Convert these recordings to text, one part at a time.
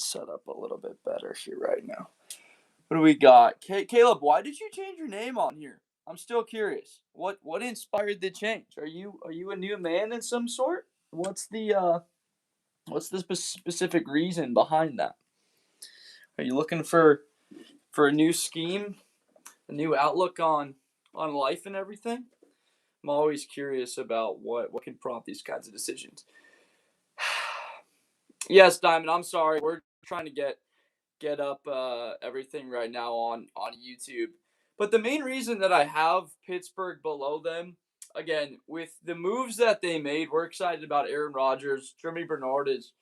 set up a little bit better here right now. What do we got? Caleb, why did you change your name on here? I'm still curious. What inspired the change? Are you a new man in some sort? What's the specific reason behind that? Are you looking for a new scheme, a new outlook on life and everything? I'm always curious about what can prompt these kinds of decisions. Yes, Diamond, I'm sorry. We're trying to get up everything right now on YouTube. But the main reason that I have Pittsburgh below them, again, with the moves that they made, we're excited about Aaron Rodgers. Jeremy Bernard is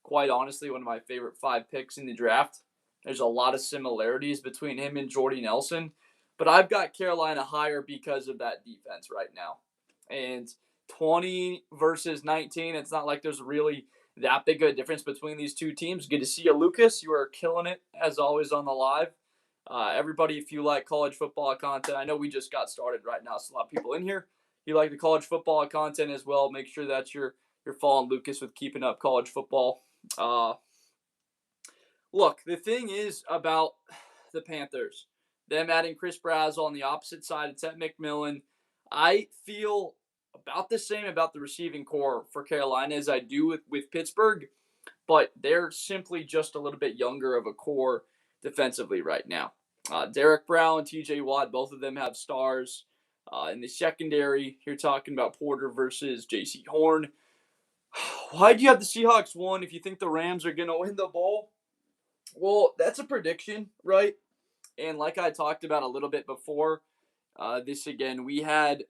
quite honestly one of my favorite 5 picks in the draft. There's a lot of similarities between him and Jordy Nelson, but I've got Carolina higher because of that defense right now. And 20 versus 19, it's not like there's really that big of a difference between these two teams. Good to see you, Lucas. You are killing it, as always, on the live. Everybody, if you like college football content, I know we just got started right now, so a lot of people in here. If you like the college football content as well, make sure that you're following Lucas with keeping up college football. Look, the thing is about the Panthers, them adding Chris Brazzell on the opposite side of Ted McMillan, I feel about the same about the receiving core for Carolina as I do with Pittsburgh, but they're simply just a little bit younger of a core defensively right now. Derek Brown, TJ Watt, both of them have stars. In the secondary, you're talking about Porter versus J.C. Horn. Why do you have the Seahawks 1 if you think the Rams are going to win the bowl? Well, that's a prediction, right? And like I talked about a little bit before, this again, we had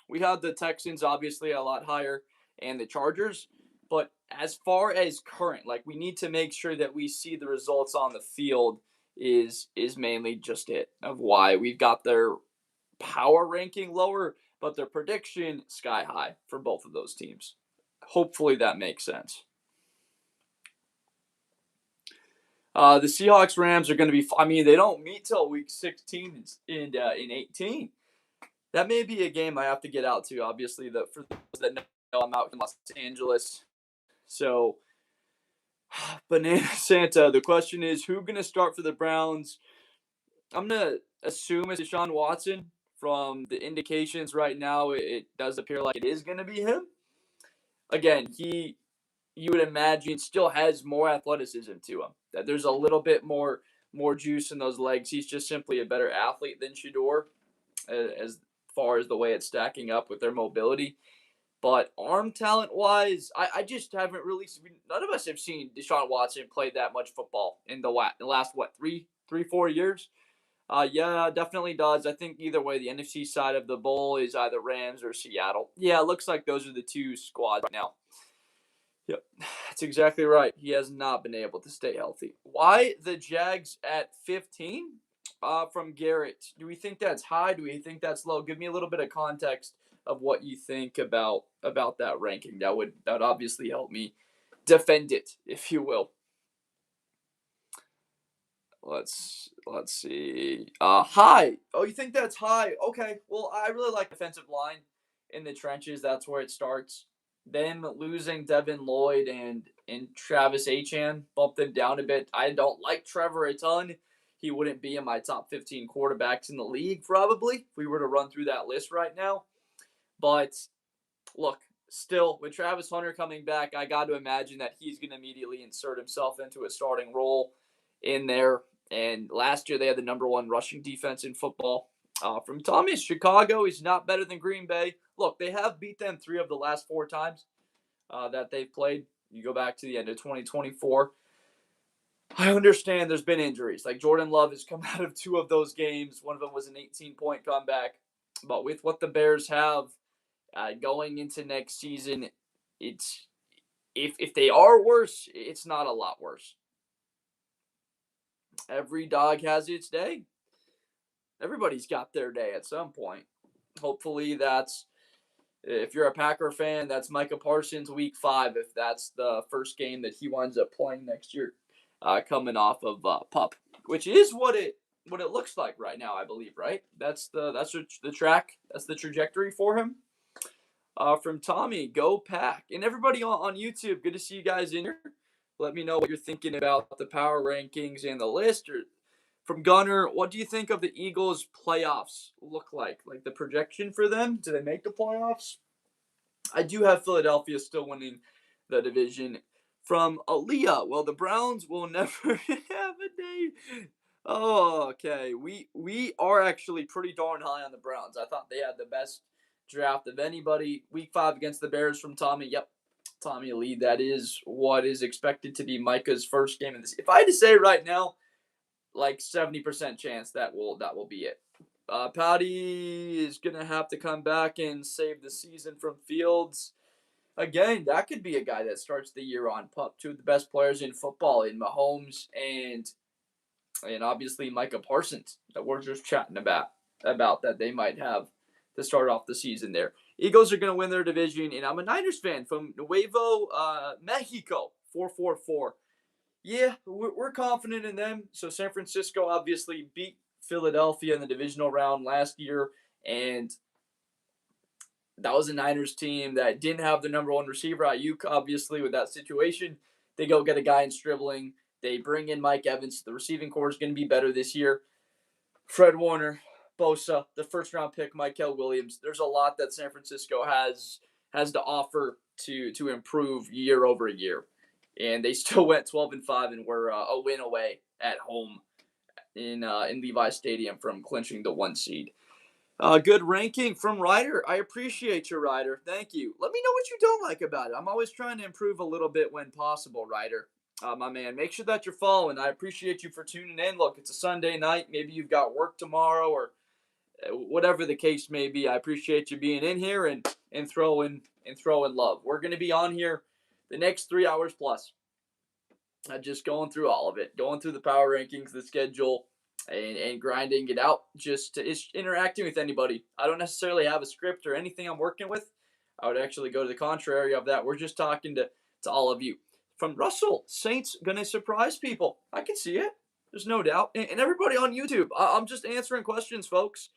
the Texans obviously a lot higher and the Chargers, but as far as current, like we need to make sure that we see the results on the field is mainly just it of why we've got their power ranking lower, but their prediction sky high for both of those teams. Hopefully that makes sense. The Seahawks Rams are going to be. I mean, they don't meet till week 16 in 18. That may be a game I have to get out to. Obviously, for those that know, I'm out in Los Angeles. So, Banana Santa. The question is, who's going to start for the Browns? I'm going to assume it's Deshaun Watson. From the indications right now, it does appear like it is going to be him. Again, you would imagine still has more athleticism to him. That there's a little bit more juice in those legs. He's just simply a better athlete than Shedeur as far as the way it's stacking up with their mobility. But arm talent wise, I just haven't really. None of us have seen Deshaun Watson play that much football in the last 4 years. Yeah, definitely does. I think either way, the NFC side of the bowl is either Rams or Seattle. Yeah, it looks like those are the two squads right now. Yep, that's exactly right. He has not been able to stay healthy. Why the Jags at 15? From Garrett. Do we think that's high? Do we think that's low? Give me a little bit of context of what you think about that ranking. That would obviously help me defend it, if you will. Let's see. High. Oh, you think that's high? Okay. Well, I really like defensive line in the trenches. That's where it starts. Them losing Devin Lloyd and Travis Etienne bumped them down a bit. I don't like Trevor a ton. He wouldn't be in my top 15 quarterbacks in the league, probably, if we were to run through that list right now. But, look, still, with Travis Hunter coming back, I got to imagine that he's going to immediately insert himself into a starting role in there. And last year, they had the number 1 rushing defense in football. From Thomas, Chicago is not better than Green Bay. Look, they have beat them 3 of the last 4 times that they've played. You go back to the end of 2024. I understand there's been injuries. Like Jordan Love has come out of 2 of those games. One of them was an 18-point comeback. But with what the Bears have going into next season, it's if they are worse, it's not a lot worse. Every dog has its day. Everybody's got their day at some point. Hopefully that's, if you're a Packer fan, that's Micah Parsons week 5, if that's the first game that he winds up playing next year, coming off of PUP, which is what it looks like right now, I believe, right? That's the track, that's the trajectory for him. From Tommy, go Pack. And everybody on YouTube, good to see you guys in here. Let me know what you're thinking about the power rankings and the list. Or from Gunner, what do you think of the Eagles' playoffs look like? Like the projection for them? Do they make the playoffs? I do have Philadelphia still winning the division. From Aaliyah, well, the Browns will never have a day. Oh, okay. We are actually pretty darn high on the Browns. I thought they had the best draft of anybody. Week 5 against the Bears from Tommy. Yep, Tommy Lee. That is what is expected to be Micah's first game in this. If I had to say right now, like 70% chance that will be it. Patty is gonna have to come back and save the season from Fields. Again, that could be a guy that starts the year on pup. Two of the best players in football in Mahomes and obviously Micah Parsons that we're just chatting about that they might have to start off the season there. Eagles are going to win their division, and I'm a Niners fan from Nuevo Mexico, 444. Yeah, we're confident in them. So San Francisco obviously beat Philadelphia in the divisional round last year, and that was a Niners team that didn't have the number one receiver, Ayuk, obviously, with that situation. They go get a guy in Stribling. They bring in Mike Evans. The receiving core is going to be better this year. Fred Warner, Bosa, the first-round pick, Mykel Williams. There's a lot that San Francisco has to offer to improve year over year. And they still went 12-5 and were a win away at home in Levi Stadium from clinching the 1 seed. Good ranking from Ryder. I appreciate you, Ryder. Thank you. Let me know what you don't like about it. I'm always trying to improve a little bit when possible, Ryder. My man, make sure that you're following. I appreciate you for tuning in. Look, it's a Sunday night. Maybe you've got work tomorrow or whatever the case may be. I appreciate you being in here and throwing love. We're going to be on here the next 3 hours plus. Just going through all of it, going through the power rankings, the schedule, and grinding it out, just interacting with anybody. I don't necessarily have a script or anything I'm working with. I would actually go to the contrary of that. We're just talking to all of you. From Russell, Saints going to surprise people. I can see it. There's no doubt. And everybody on YouTube, I'm just answering questions, folks.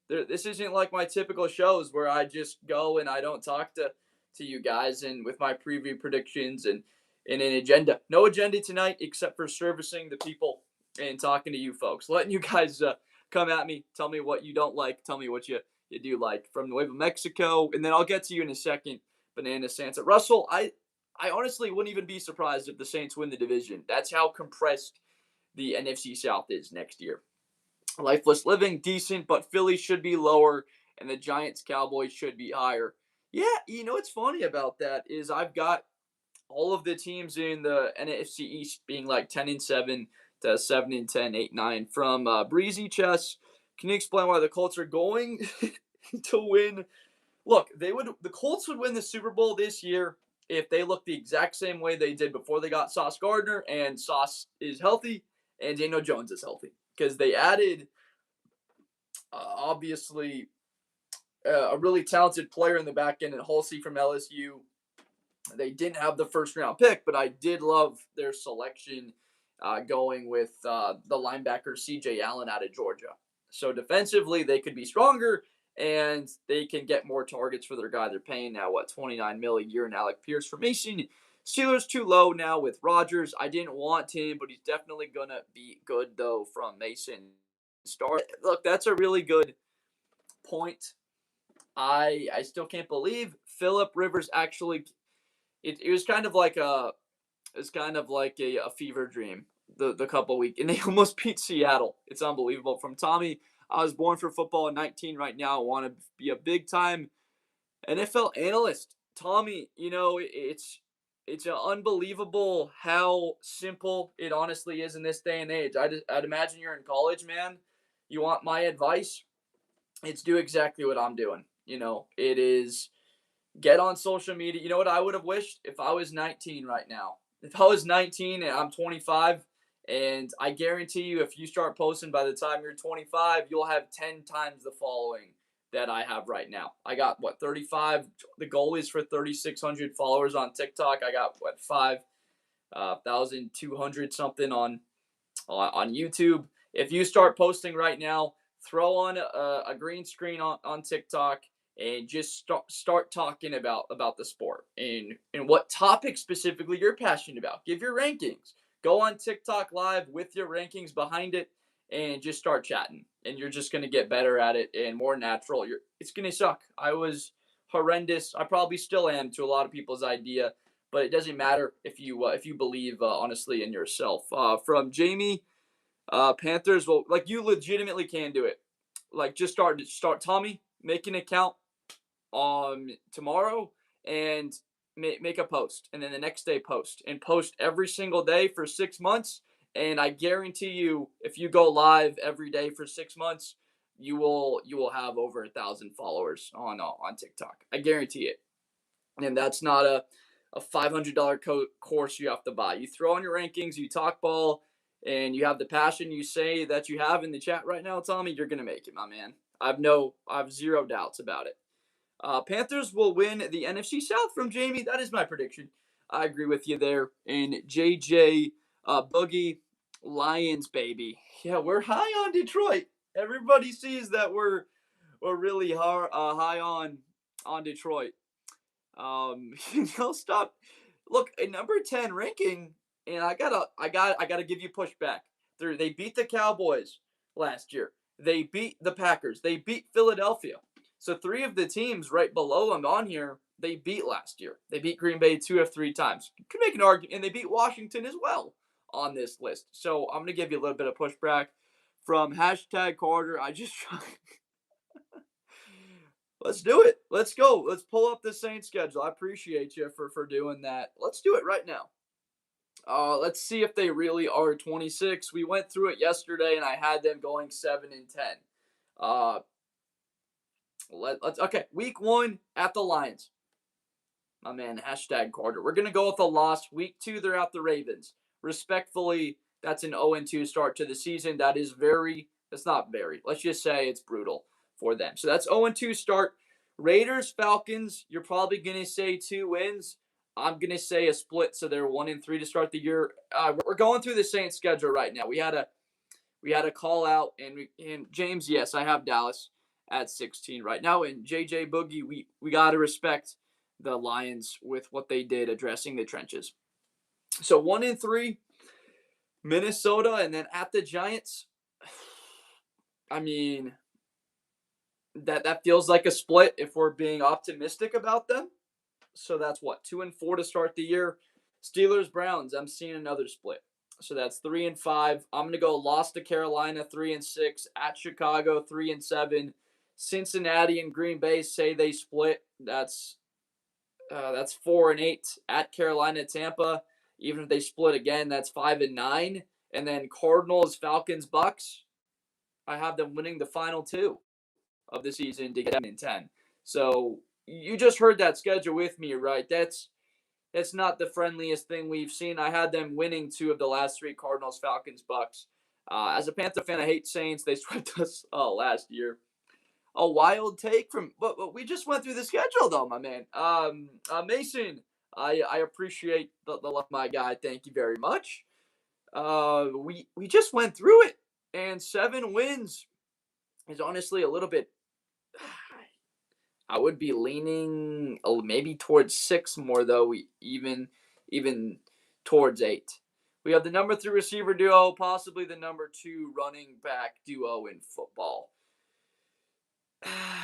This isn't like my typical shows where I just go and I don't talk to you guys and with my preview predictions and an agenda. No agenda tonight except for servicing the people and talking to you folks. Letting you guys come at me. Tell me what you don't like. Tell me what you do like. From Nuevo Mexico. And then I'll get to you in a second. Banana Santa. Russell, I honestly wouldn't even be surprised if the Saints win the division. That's how compressed the NFC South is next year. Lifeless Living, decent, but Philly should be lower, and the Giants, Cowboys should be higher. Yeah, you know what's funny about that is I've got all of the teams in the NFC East being like 10-7 to 7-10, 8-9. From Breezy Chess, can you explain why the Colts are going to win? Look, the Colts would win the Super Bowl this year if they look the exact same way they did before they got Sauce Gardner, and Sauce is healthy, and Daniel Jones is healthy. Because they added, obviously, a really talented player in the back end, and Halsey from LSU. They didn't have the first-round pick, but I did love their selection going with the linebacker C.J. Allen out of Georgia. So defensively, they could be stronger, and they can get more targets for their guy. They're paying now, $29 million a year in Alec Pierce for Mason. Steelers too low now with Rodgers. I didn't want him, but he's definitely going to be good, though, from Mason. Look, that's a really good point. I still can't believe Phillip Rivers actually. It was kind of like a fever dream the couple weeks, and they almost beat Seattle. It's unbelievable. From Tommy, I was born for football at 19. Right now, I want to be a big time NFL analyst. Tommy, it's unbelievable how simple it honestly is in this day and age. I'd imagine you're in college, man. You want my advice? It's do exactly what I'm doing. It is get on social media. You know what I would have wished? If I was 19 right now. If I was 19 and I'm 25, and I guarantee you if you start posting by the time you're 25, you'll have 10 times the following that I have right now. I got, 35? The goal is for 3,600 followers on TikTok. I got, 5,200 something on YouTube. If you start posting right now, throw on a green screen on TikTok and just start talking about the sport and what topic specifically you're passionate about. Give your rankings. Go on TikTok live with your rankings behind it and just start chatting. And you're just going to get better at it and more natural. It's going to suck. I was horrendous. I probably still am to a lot of people's idea, but it doesn't matter if you believe honestly in yourself. From Jamie, Panthers, well, like you legitimately can do it. Like just start Tommy, make an account tomorrow and make a post, and then the next day post every single day for 6 months. And I guarantee you, if you go live every day for 6 months, you will have over 1,000 followers on TikTok. I guarantee it. And that's not a $500 course you have to buy. You throw on your rankings, you talk ball, and you have the passion you say that you have in the chat right now, Tommy. You're gonna make it, my man. I have zero doubts about it. Panthers will win the NFC South from Jamie. That is my prediction. I agree with you there. And JJ Boogie, Lions, baby. Yeah, we're high on Detroit. Everybody sees that we're really high on Detroit. Stop. Look, a number 10 ranking, and I gotta give you pushback. They beat the Cowboys last year. They beat the Packers. They beat Philadelphia. So 3 of the teams right below them on here, they beat last year. They beat Green Bay 2 of 3 times. You could make an argument, and they beat Washington as well on this list. So I'm gonna give you a little bit of pushback from #Carter. Let's do it. Let's go. Let's pull up the Saints schedule. I appreciate you for doing that. Let's do it right now. Let's see if they really are 26. We went through it yesterday, and I had them going 7-10. Uh, let's okay. Week 1 at the Lions. My man, #Carter. We're gonna go with a loss. Week 2, they're at the Ravens. Respectfully, that's an 0-2 start to the season. That's not very. Let's just say it's brutal for them. So that's 0-2 start. Raiders, Falcons, you're probably going to say 2 wins. I'm going to say a split, so they're 1-3 to start the year. We're going through the Saints schedule right now. We had a call out, and James, yes, I have Dallas at 16 right now. And JJ Boogie, we got to respect the Lions with what they did addressing the trenches. So 1-3, Minnesota, and then at the Giants. I mean, that feels like a split if we're being optimistic about them. So that's what, 2-4 to start the year. Steelers, Browns, I'm seeing another split. So that's 3-5. I'm gonna go loss to Carolina, 3-6, at Chicago, 3-7. Cincinnati and Green Bay say they split. That's 4-8. At Carolina, Tampa, even if they split again, that's 5-9. And then Cardinals, Falcons, Bucks, I have them winning the final 2 of the season to get 7-10. So you just heard that schedule with me, right? That's not the friendliest thing we've seen. I had them winning 2 of the last 3, Cardinals, Falcons, Bucks. As a Panther fan, I hate Saints. They swept us last year. A wild take but we just went through the schedule though, my man. Mason, I appreciate the love, my guy. Thank you very much. We just went through it, and 7 wins is honestly a little bit. I would be leaning maybe towards 6 more though, even towards 8. We have the number 3 receiver duo, possibly the number 2 running back duo in football.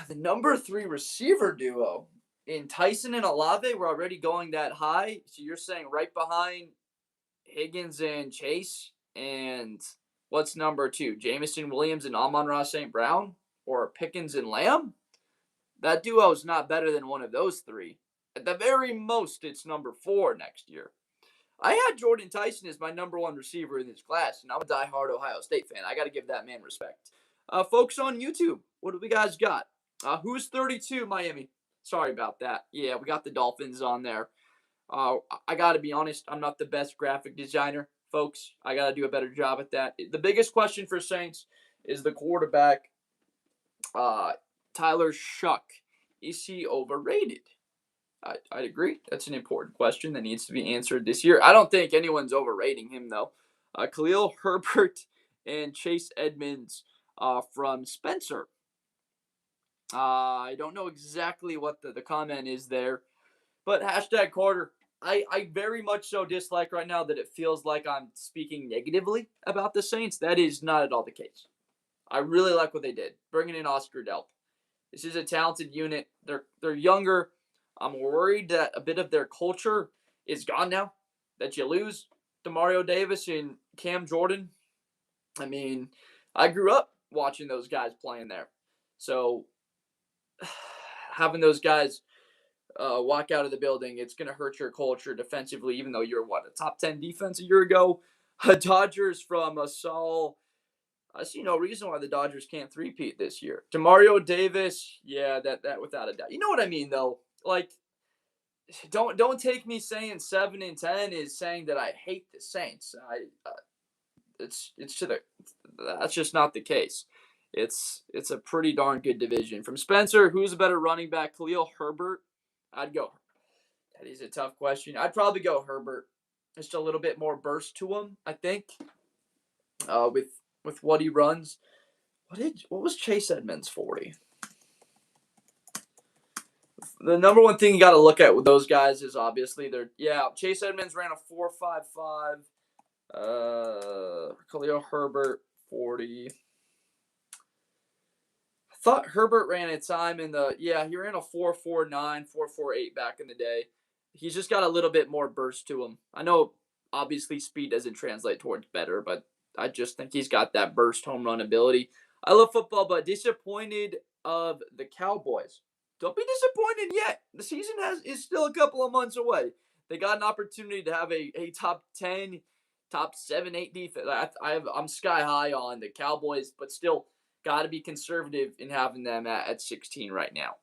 The number 3 receiver duo in Tyson and Olave, we're already going that high. So you're saying right behind Higgins and Chase, and what's number 2? Jameson Williams and Amon-Ra St. Brown, or Pickens and Lamb? That duo is not better than one of those 3. At the very most, it's number 4 next year. I had Jordan Tyson as my number 1 receiver in this class, and I'm a diehard Ohio State fan. I got to give that man respect. Folks on YouTube, what do we guys got? Who's 32, Miami? Sorry about that. Yeah, we got the Dolphins on there. I got to be honest, I'm not the best graphic designer, folks. I got to do a better job at that. The biggest question for Saints is the quarterback, Tyler Shuck. Is he overrated? I'd agree. That's an important question that needs to be answered this year. I don't think anyone's overrating him, though. Khalil Herbert and Chase Edmonds from Spencer. I don't know exactly what the comment is there, but hashtag Carter. I very much so dislike right now that it feels like I'm speaking negatively about the Saints. That is not at all the case. I really like what they did, bringing in Oscar Delp. This is a talented unit. They're younger. I'm worried that a bit of their culture is gone now. That you lose Demario Davis and Cam Jordan. I mean, I grew up watching those guys playing there, so having those guys walk out of the building, it's going to hurt your culture defensively. Even though you're a top 10 defense a year ago, Dodgers from a Saul. I see no reason why the Dodgers can't three-peat this year. Demario Davis, yeah, that without a doubt. You know what I mean, though. Like, don't take me saying 7-10 is saying that I hate the Saints. It's to the that's just not the case. It's a pretty darn good division. From Spencer, who's a better running back, Khalil Herbert? I'd go. That is a tough question. I'd probably go Herbert. Just a little bit more burst to him, I think. With what he runs. What was Chase Edmonds 40? The number one thing you got to look at with those guys is obviously Chase Edmonds ran a 4.55. Khalil Herbert 40. I thought Herbert ran a time he ran a 4.49, 4.48 back in the day. He's just got a little bit more burst to him. I know obviously speed doesn't translate towards better, but I just think he's got that burst home run ability. I love football, but disappointed of the Cowboys. Don't be disappointed yet. The season is still a couple of months away. They got an opportunity to have a top 10, top 7, 8 defense. I'm sky high on the Cowboys, but still got to be conservative in having them at 16 right now.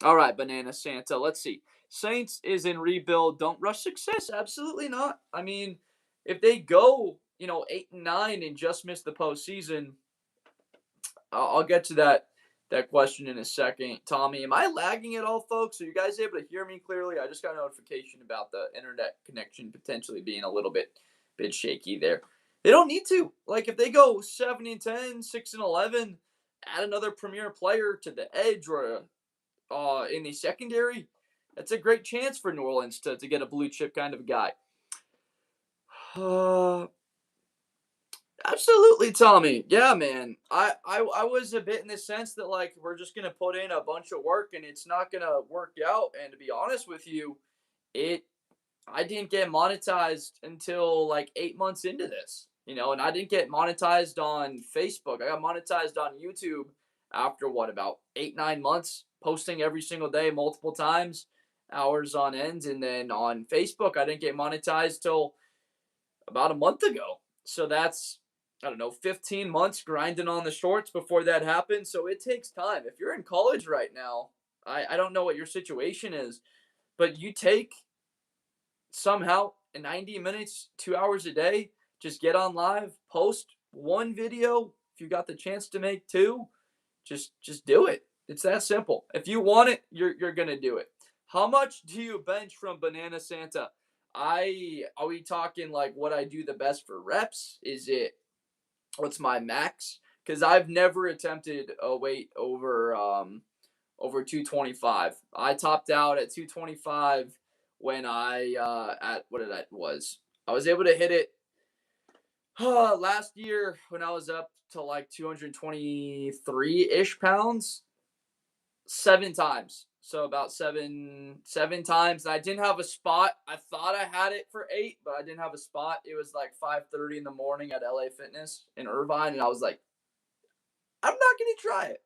All right, Banana Santa. Let's see. Saints is in rebuild. Don't rush success. Absolutely not. I mean, if they go, 8-9 and just miss the postseason, I'll get to that question in a second. Tommy, am I lagging at all, folks? Are you guys able to hear me clearly? I just got a notification about the internet connection potentially being a little bit shaky there. They don't need to. Like, if they go 7-10, 6-11, add another premier player to the edge or in the secondary, that's a great chance for New Orleans to get a blue chip kind of guy. Absolutely, Tommy. Yeah, man. I was a bit in the sense that, like, we're just gonna put in a bunch of work and it's not gonna work out. And to be honest with you, I didn't get monetized until like 8 months into this, and I didn't get monetized on Facebook. I got monetized on YouTube after about 8-9 months, posting every single day, multiple times, hours on end. And then on Facebook, I didn't get monetized till about a month ago. So that's, I don't know, 15 months grinding on the shorts before that happened. So it takes time. If you're in college right now, I don't know what your situation is, but you take somehow in 90 minutes, 2 hours a day, just get on live, post one video. If you got the chance to make two, just do it. It's that simple. If you want it, you're gonna do it. How much do you bench from Banana Santa? Are we talking like what I do the best for reps? Is it what's my max? Because I've never attempted a weight over 225. I topped out at 225 when I I was able to hit it last year when I was up to like 223-ish pounds 7 times. So about seven times. And I didn't have a spot. I thought I had it for 8, but I didn't have a spot. It was like 5:30 in the morning at LA Fitness in Irvine, and I was like, I'm not gonna try it.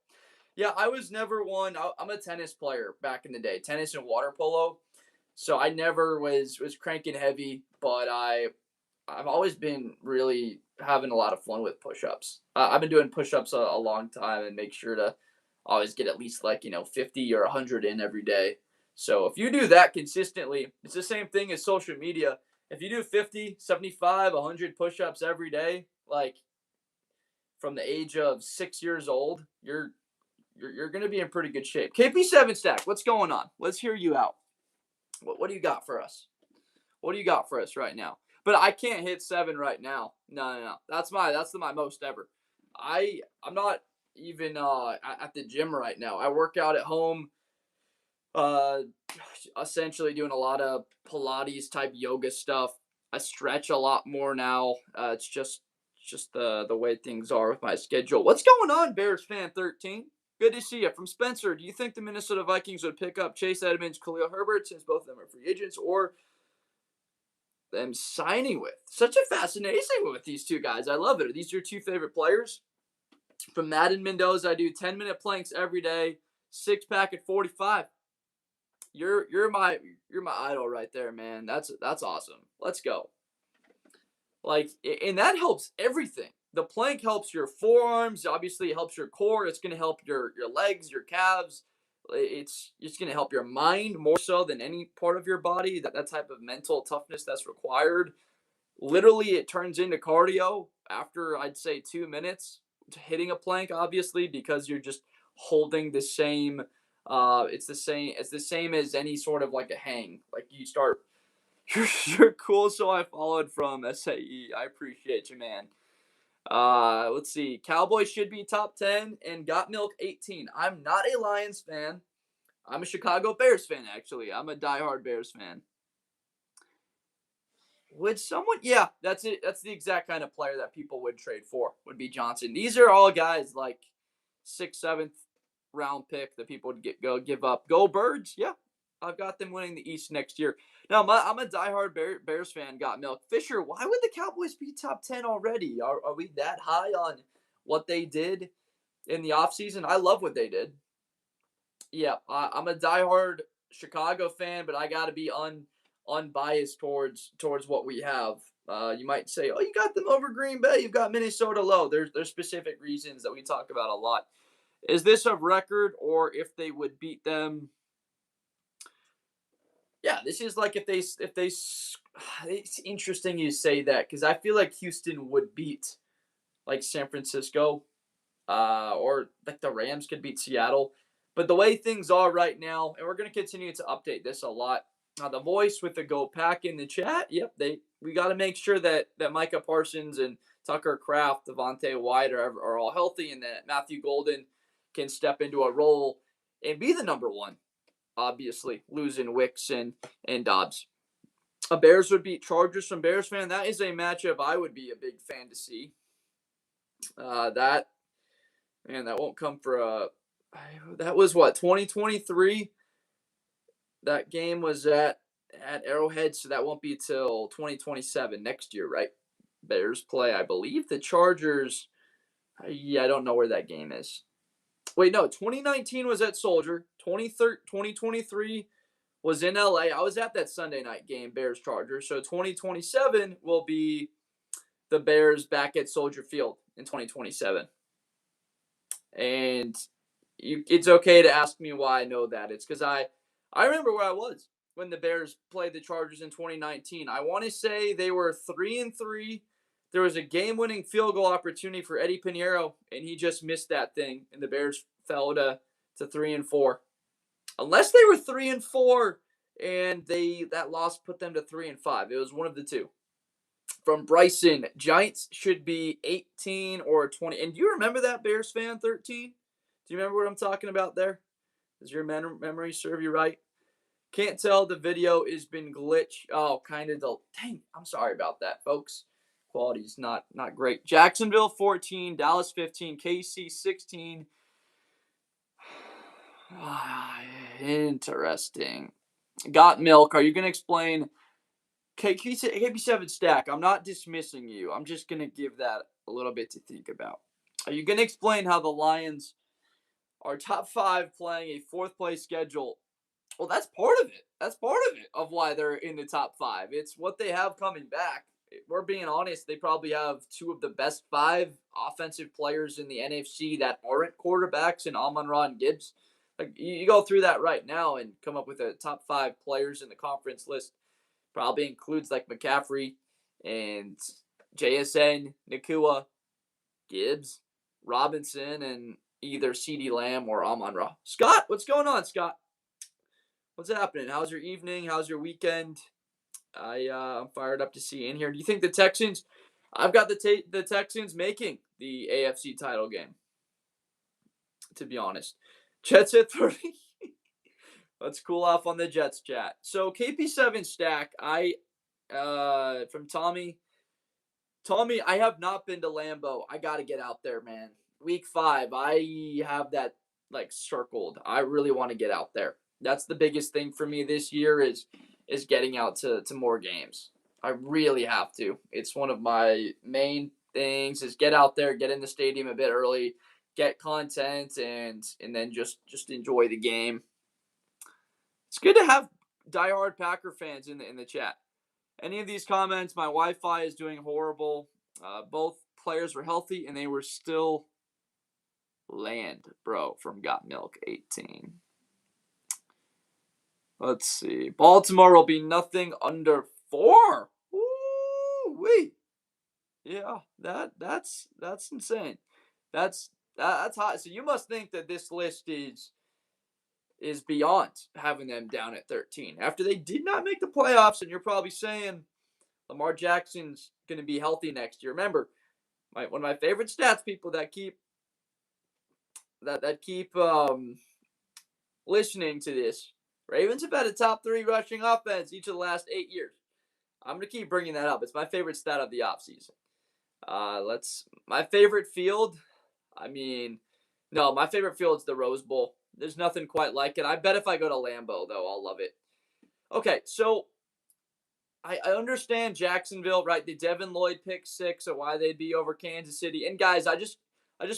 Yeah, I was never one. I'm a tennis player back in the day, tennis and water polo. So I never was cranking heavy, but I've always been really having a lot of fun with push-ups. I've been doing push-ups a long time and make sure to always get at least 50 or 100 in every day. So if you do that consistently, it's the same thing as social media. If you do 50, 75, 100 push-ups every day, like from the age of 6 years old, you're going to be in pretty good shape. KP7 Stack, what's going on? Let's hear you out. What do you got for us? What do you got for us right now? But I can't hit 7 right now. No. That's my most ever. I'm not even at the gym right now. I work out at home, uh, essentially doing a lot of Pilates type yoga stuff. I stretch a lot more now. It's just the way things are with my schedule. What's going on, Bears fan 13? Good to see you. From Spencer, do you think the Minnesota Vikings would pick up Chase Edmonds, Khalil Herbert, since both of them are free agents, or them signing with? Such a fascination with these two guys. I love it. Are these your two favorite players? From Madden Mendoza, I do 10-minute planks every day, 6-pack at 45. You're my idol right there, man. That's awesome. Let's go. Like, and that helps everything. The plank helps your forearms. Obviously, it helps your core. It's gonna help your legs, your calves. It's gonna help your mind more so than any part of your body. That type of mental toughness that's required. Literally, it turns into cardio after, I'd say, 2 minutes hitting a plank. Obviously, because you're just holding the same. It's the same as any sort of like a hang. Like you start. You're cool. So I followed from SAE. I appreciate you, man. Let's see. Cowboys should be top 10 and got milk 18. I'm not a Lions fan. I'm a Chicago Bears fan, actually. I'm a diehard Bears fan. Would someone? Yeah, that's it. That's the exact kind of player that people would trade for. Would be Johnson. These are all guys like sixth, seventh round pick that people would give up. Go Birds. Yeah, I've got them winning the East next year. Now I'm a diehard Bears fan. Got milk. Fisher. Why would the Cowboys be top 10 already? Are we that high on what they did in the offseason? I love what they did. Yeah, I'm a diehard Chicago fan, but I got to be unbiased towards what we have. You might say, "Oh, you got them over Green Bay. You've got Minnesota low." There's specific reasons that we talk about a lot. Is this a record, or if they would beat them? Yeah, this is like if they. It's interesting you say that because I feel like Houston would beat like San Francisco, or like the Rams could beat Seattle. But the way things are right now, and we're going to continue to update this a lot. The voice with the Go Pack in the chat. Yep, we got to make sure that Micah Parsons and Tucker Kraft, Devontae White are all healthy, and that Matthew Golden can step into a role and be the number one. Obviously, losing Wicks and Dobbs. Bears would beat Chargers from Bears fan. That is a matchup I would be a big fan to see. That won't come for a. That was what 2023. That game was at Arrowhead, so that won't be till 2027 next year, right? Bears play, I believe, the Chargers. Yeah, I don't know where that game is. Wait, no, 2019 was at Soldier. 2023 was in LA. I was at that Sunday night game, Bears Chargers. So 2027 will be the Bears back at Soldier Field in 2027. And it's okay to ask me why I know that. It's because I remember where I was when the Bears played the Chargers in 2019. I want to say they were 3-3. There was a game-winning field goal opportunity for Eddie Pinheiro, and he just missed that thing, and the Bears fell to 3-4. Unless they were 3-4, and that loss put them to 3-5. It was one of the two. From Bryson, Giants should be 18 or 20. And do you remember that, Bears fan 13? Do you remember what I'm talking about there? Does your memory serve you right? Can't tell the video has been glitch. Oh, kind of. Dang, I'm sorry about that, folks. Quality's not great. Jacksonville 14, Dallas 15, KC 16. Interesting. Got milk. Are you going to explain KP7 stack? I'm not dismissing you. I'm just going to give that a little bit to think about. Are you going to explain how the Lions are top 5 playing a 4th place schedule? Well, that's part of it. That's part of it, of why they're in the top 5. It's what they have coming back. If we're being honest, they probably have 2 of the best 5 offensive players in the NFC that aren't quarterbacks in Amon-Ra and Gibbs. Like, you go through that right now and come up with a top 5 players in the conference list. Probably includes like McCaffrey and JSN, Nakua, Gibbs, Robinson, and either CeeDee Lamb or Amon-Ra. Scott, what's going on, Scott? What's happening? How's your evening? How's your weekend? I'm fired up to see you in here. Do you think the Texans? I've got the Texans making the AFC title game. to be honest. Jets at 30. Let's cool off on the Jets chat. So KP7 stack, from Tommy. Tommy, I have not been to Lambeau. I got to get out there, man. Week 5, I have that like circled. I really want to get out there. That's the biggest thing for me this year is getting out to more games. I really have to. It's one of my main things is get out there, get in the stadium a bit early, get content and then just enjoy the game. It's good to have diehard Packer fans in the chat. Any of these comments, my Wi-Fi is doing horrible. Both players were healthy, and they were still land, bro, from Got Milk 18. Let's see. Baltimore will be nothing under 4. Woo-wee. Yeah, that's insane. That's hot. So you must think that this list is beyond having them down at 13. After they did not make the playoffs, and you're probably saying Lamar Jackson's going to be healthy next year. Remember, one of my favorite stats, people that keep listening to this. Ravens have had a top 3 rushing offense each of the last 8 years. I'm going to keep bringing that up. It's my favorite stat of the offseason. My favorite field, my favorite field is the Rose Bowl. There's nothing quite like it. I bet if I go to Lambeau, though, I'll love it. Okay, so I understand Jacksonville, right? The Devin Lloyd pick 6 or why they'd be over Kansas City. And guys, I just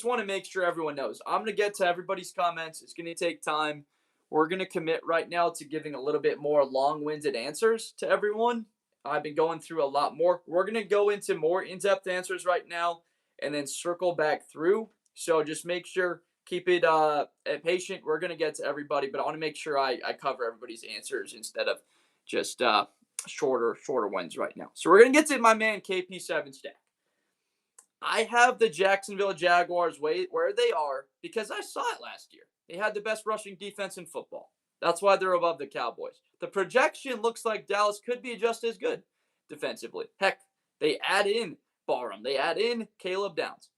want to make sure everyone knows. I'm going to get to everybody's comments. It's going to take time. We're going to commit right now to giving a little bit more long-winded answers to everyone. I've been going through a lot more. We're going to go into more in-depth answers right now and then circle back through. So just make sure, keep it patient. We're going to get to everybody, but I want to make sure I cover everybody's answers instead of just shorter ones right now. So we're going to get to my man KP7 stack. I have the Jacksonville Jaguars where they are because I saw it last year. They had the best rushing defense in football. That's why they're above the Cowboys. The projection looks like Dallas could be just as good defensively. Heck, they add in Barham. They add in Caleb Downs.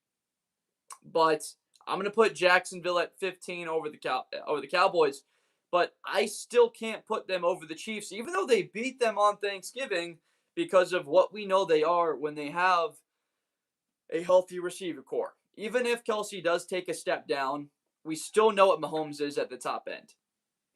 But I'm going to put Jacksonville at 15 over the Cowboys. But I still can't put them over the Chiefs, even though they beat them on Thanksgiving because of what we know they are when they have a healthy receiver core. Even if Kelsey does take a step down, we still know what Mahomes is at the top end.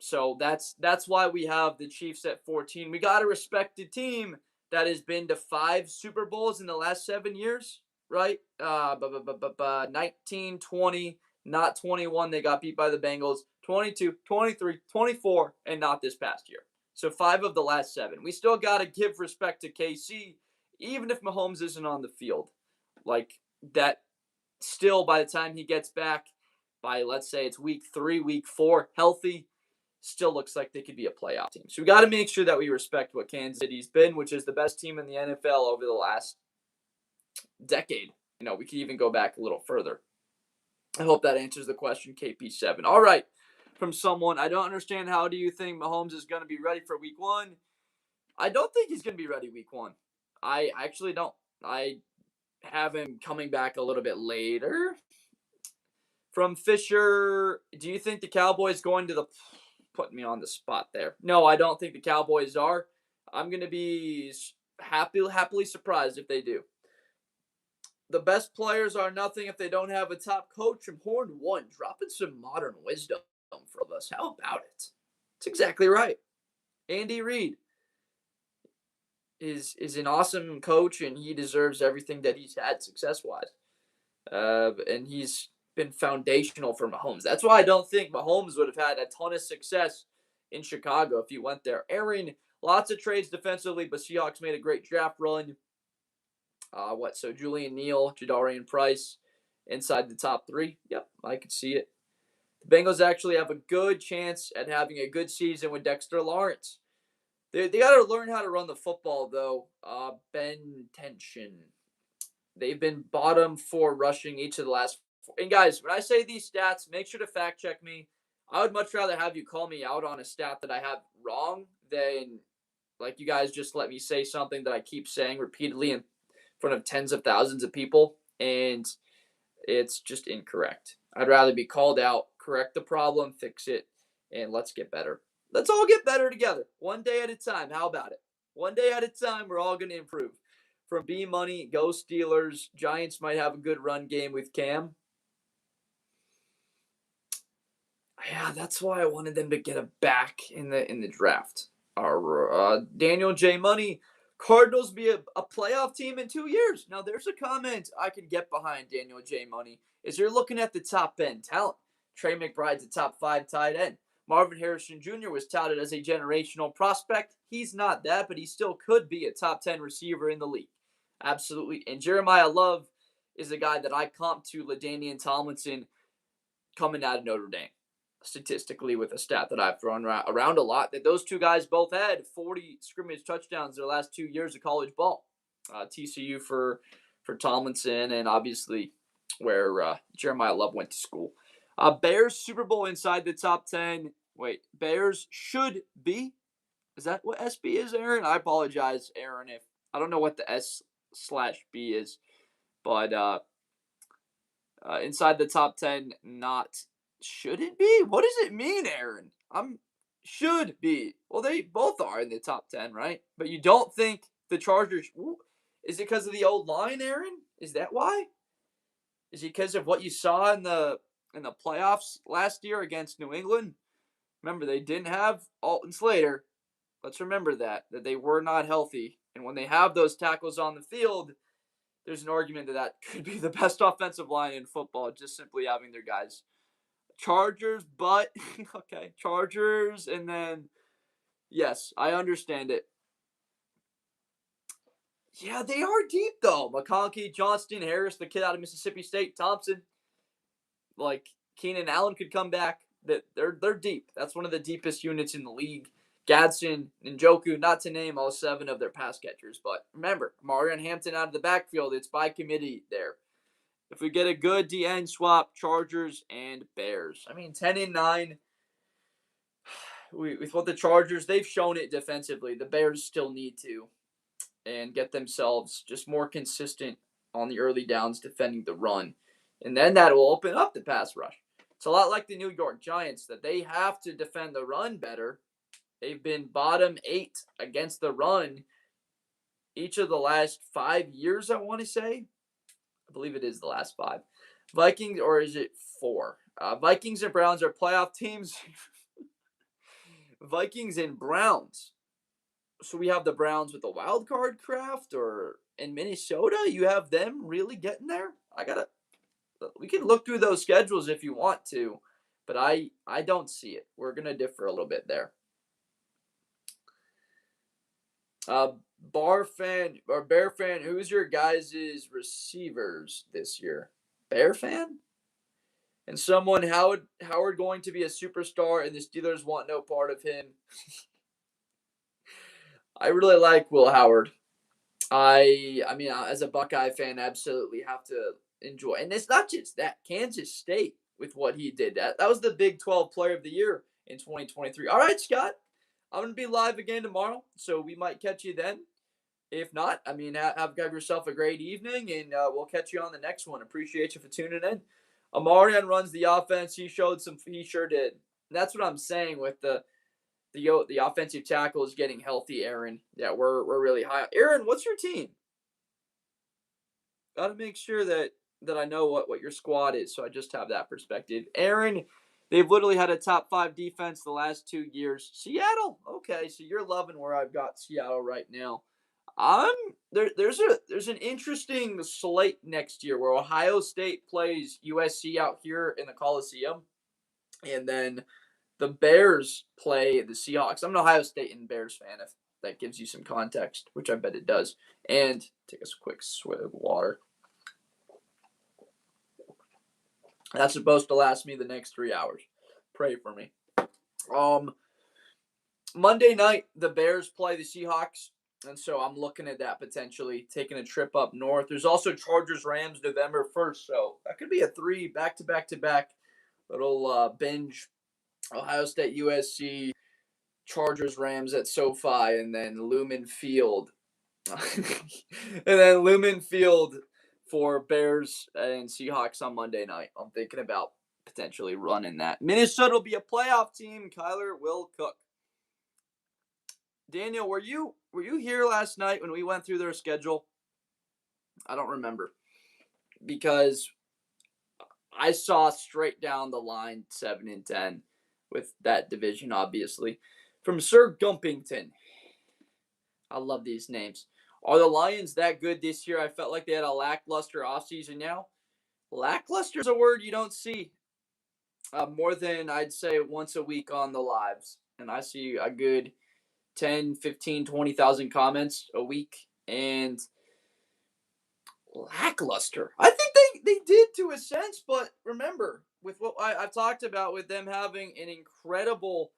So that's why we have the Chiefs at 14. We got to respect the team that has been to 5 Super Bowls in the last 7 years, right? 19, 20, not 21. They got beat by the Bengals. 22, 23, 24, and not this past year. So 5 of the last 7. We still got to give respect to KC, even if Mahomes isn't on the field. Like that, still by the time he gets back, by let's say it's week 3, week 4, healthy, still looks like they could be a playoff team. So we got to make sure that we respect what Kansas City's been, which is the best team in the NFL over the last decade. We could even go back a little further. I hope that answers the question, KP7. All right. From someone, I don't understand, how do you think Mahomes is going to be ready for week 1? I don't think he's going to be ready week 1. I actually don't. I have him coming back a little bit later. From Fisher, do you think the Cowboys going to the... Putting me on the spot there. No, I don't think the Cowboys are. I'm going to be happily surprised if they do. The best players are nothing if they don't have a top coach. From Horn 1, dropping some modern wisdom for us. How about it? That's exactly right. Andy Reid is an awesome coach, and he deserves everything that he's had success-wise. And he's been foundational for Mahomes. That's why I don't think Mahomes would have had a ton of success in Chicago if he went there. Aaron, lots of trades defensively, but Seahawks made a great draft run. So Julian Neal, Jadarian Price, inside the top 3. Yep, I could see it. The Bengals actually have a good chance at having a good season with Dexter Lawrence. They got to learn how to run the football, though. Ben Tension. They've been bottom 4 rushing each of the last 4. And guys, when I say these stats, make sure to fact check me. I would much rather have you call me out on a stat that I have wrong than like you guys just let me say something that I keep saying repeatedly in front of tens of thousands of people and it's just incorrect. I'd rather be called out correct the problem, fix it, and let's get better. Let's all get better together, one day at a time. How about it? One day at a time, we're all going to improve. From B Money, go Steelers. Giants might have a good run game with Cam. Yeah, that's why I wanted them to get a back in the draft. Daniel J. Money, Cardinals be a playoff team in 2 years. Now, there's a comment I can get behind Daniel J. Money. Is you're looking at the top end talent. Trey McBride's a top 5 tight end. Marvin Harrison Jr. was touted as a generational prospect. He's not that, but he still could be a top 10 receiver in the league. Absolutely. And Jeremiah Love is a guy that I comp to LaDainian Tomlinson coming out of Notre Dame. Statistically, with a stat that I've thrown around a lot, that those two guys both had 40 scrimmage touchdowns their last 2 years of college ball. TCU for Tomlinson, and obviously where Jeremiah Love went to school. Bears Super Bowl inside the top 10. Wait, Bears should be. Is that what SB is, Aaron? I apologize, Aaron, if I don't know what the S/B is, but inside the top 10, not should it be? What does it mean, Aaron? Should be. Well, they both are in the top 10, right? But you don't think the Chargers, is it because of the old line, Aaron? Is that why? Is it because of what you saw in the playoffs last year against New England? Remember, they didn't have Alton Slater. Let's remember that they were not healthy. And when they have those tackles on the field, there's an argument that could be the best offensive line in football, just simply having their guys. Chargers, but okay, Chargers, and then yes, I understand it. Yeah, they are deep though. McConkey, Johnston, Harris, the kid out of Mississippi State, Thompson, like Keenan Allen could come back. They're deep. That's one of the deepest units in the league. Gadsden, Njoku, not to name all 7 of their pass catchers, but remember, Marion Hampton out of the backfield. It's by committee there. If we get a good DN swap, Chargers and Bears. I mean, 10-9. With what the Chargers, they've shown it defensively. The Bears still need to and get themselves just more consistent on the early downs defending the run. And then that will open up the pass rush. It's a lot like the New York Giants that they have to defend the run better. They've been bottom 8 against the run each of the last 5 years, I want to say. I believe it is the last 5. Vikings, or is it 4? Vikings and Browns are playoff teams. Vikings and Browns. So we have the Browns with the wild card craft, or in Minnesota, you have them really getting there? We can look through those schedules if you want to, but I don't see it. We're going to differ a little bit there. Bear fan, who's your guys' receivers this year? Bear fan? And someone, Howard going to be a superstar and the Steelers want no part of him. I really like Will Howard. I mean, as a Buckeye fan, absolutely have to enjoy. And it's not just that. Kansas State, with what he did, that was the Big 12 Player of the Year in 2023. All right, Scott, I'm going to be live again tomorrow, so we might catch you then. If not, I mean, have yourself a great evening, and we'll catch you on the next one. Appreciate you for tuning in. Amarian runs the offense. He sure did. And that's what I'm saying with the offensive tackle is getting healthy, Aaron. Yeah, we're really high. Aaron, what's your team? Got to make sure that I know what your squad is, so I just have that perspective. Aaron, they've literally had a top 5 defense the last 2 years. Seattle, okay, so you're loving where I've got Seattle right now. There's an interesting slate next year where Ohio State plays USC out here in the Coliseum, and then the Bears play the Seahawks. I'm an Ohio State and Bears fan, if that gives you some context, which I bet it does. And take us a quick swig of water. That's supposed to last me the next 3 hours. Pray for me. Monday night, the Bears play the Seahawks. And so I'm looking at that potentially, taking a trip up north. There's also Chargers-Rams November 1st. So that could be a 3 back-to-back little binge. Ohio State, USC, Chargers-Rams at SoFi, and then Lumen Field. For Bears and Seahawks on Monday night. I'm thinking about potentially run in that. Minnesota will be a playoff team. Kyler will cook. Daniel, were you here last night when we went through their schedule? I don't remember because I saw straight down the line 7-10 with that division, obviously. From Sir Gumpington. I love these names. Are the Lions that good this year? I felt like they had a lackluster offseason now. Lackluster is a word you don't see more than, I'd say, once a week on the lives. And I see a good 10, 15, 20,000 comments a week. And lackluster. I think they did to a sense, but remember, with what I've talked about with them having an incredible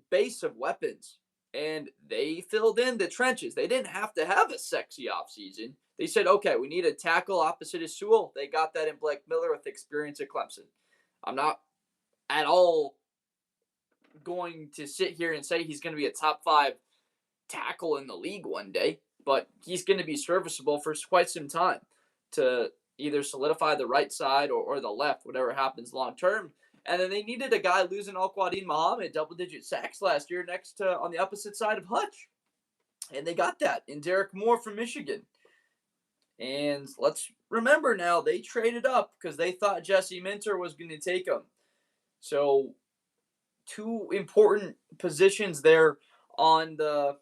base of weapons, and they filled in the trenches. They didn't have to have a sexy offseason. They said, okay, we need a tackle opposite of Sewell. They got that in Blake Miller with experience at Clemson. I'm not at all going to sit here and say he's going to be a top 5 tackle in the league one day, but he's going to be serviceable for quite some time to either solidify the right side or the left, whatever happens long term. And then they needed a guy losing Al-Quadin Muhammad, double-digit sacks last year, next to on the opposite side of Hutch. And they got that in Derek Moore from Michigan. And let's remember now, they traded up because they thought Jesse Minter was going to take them. So 2 important positions there on the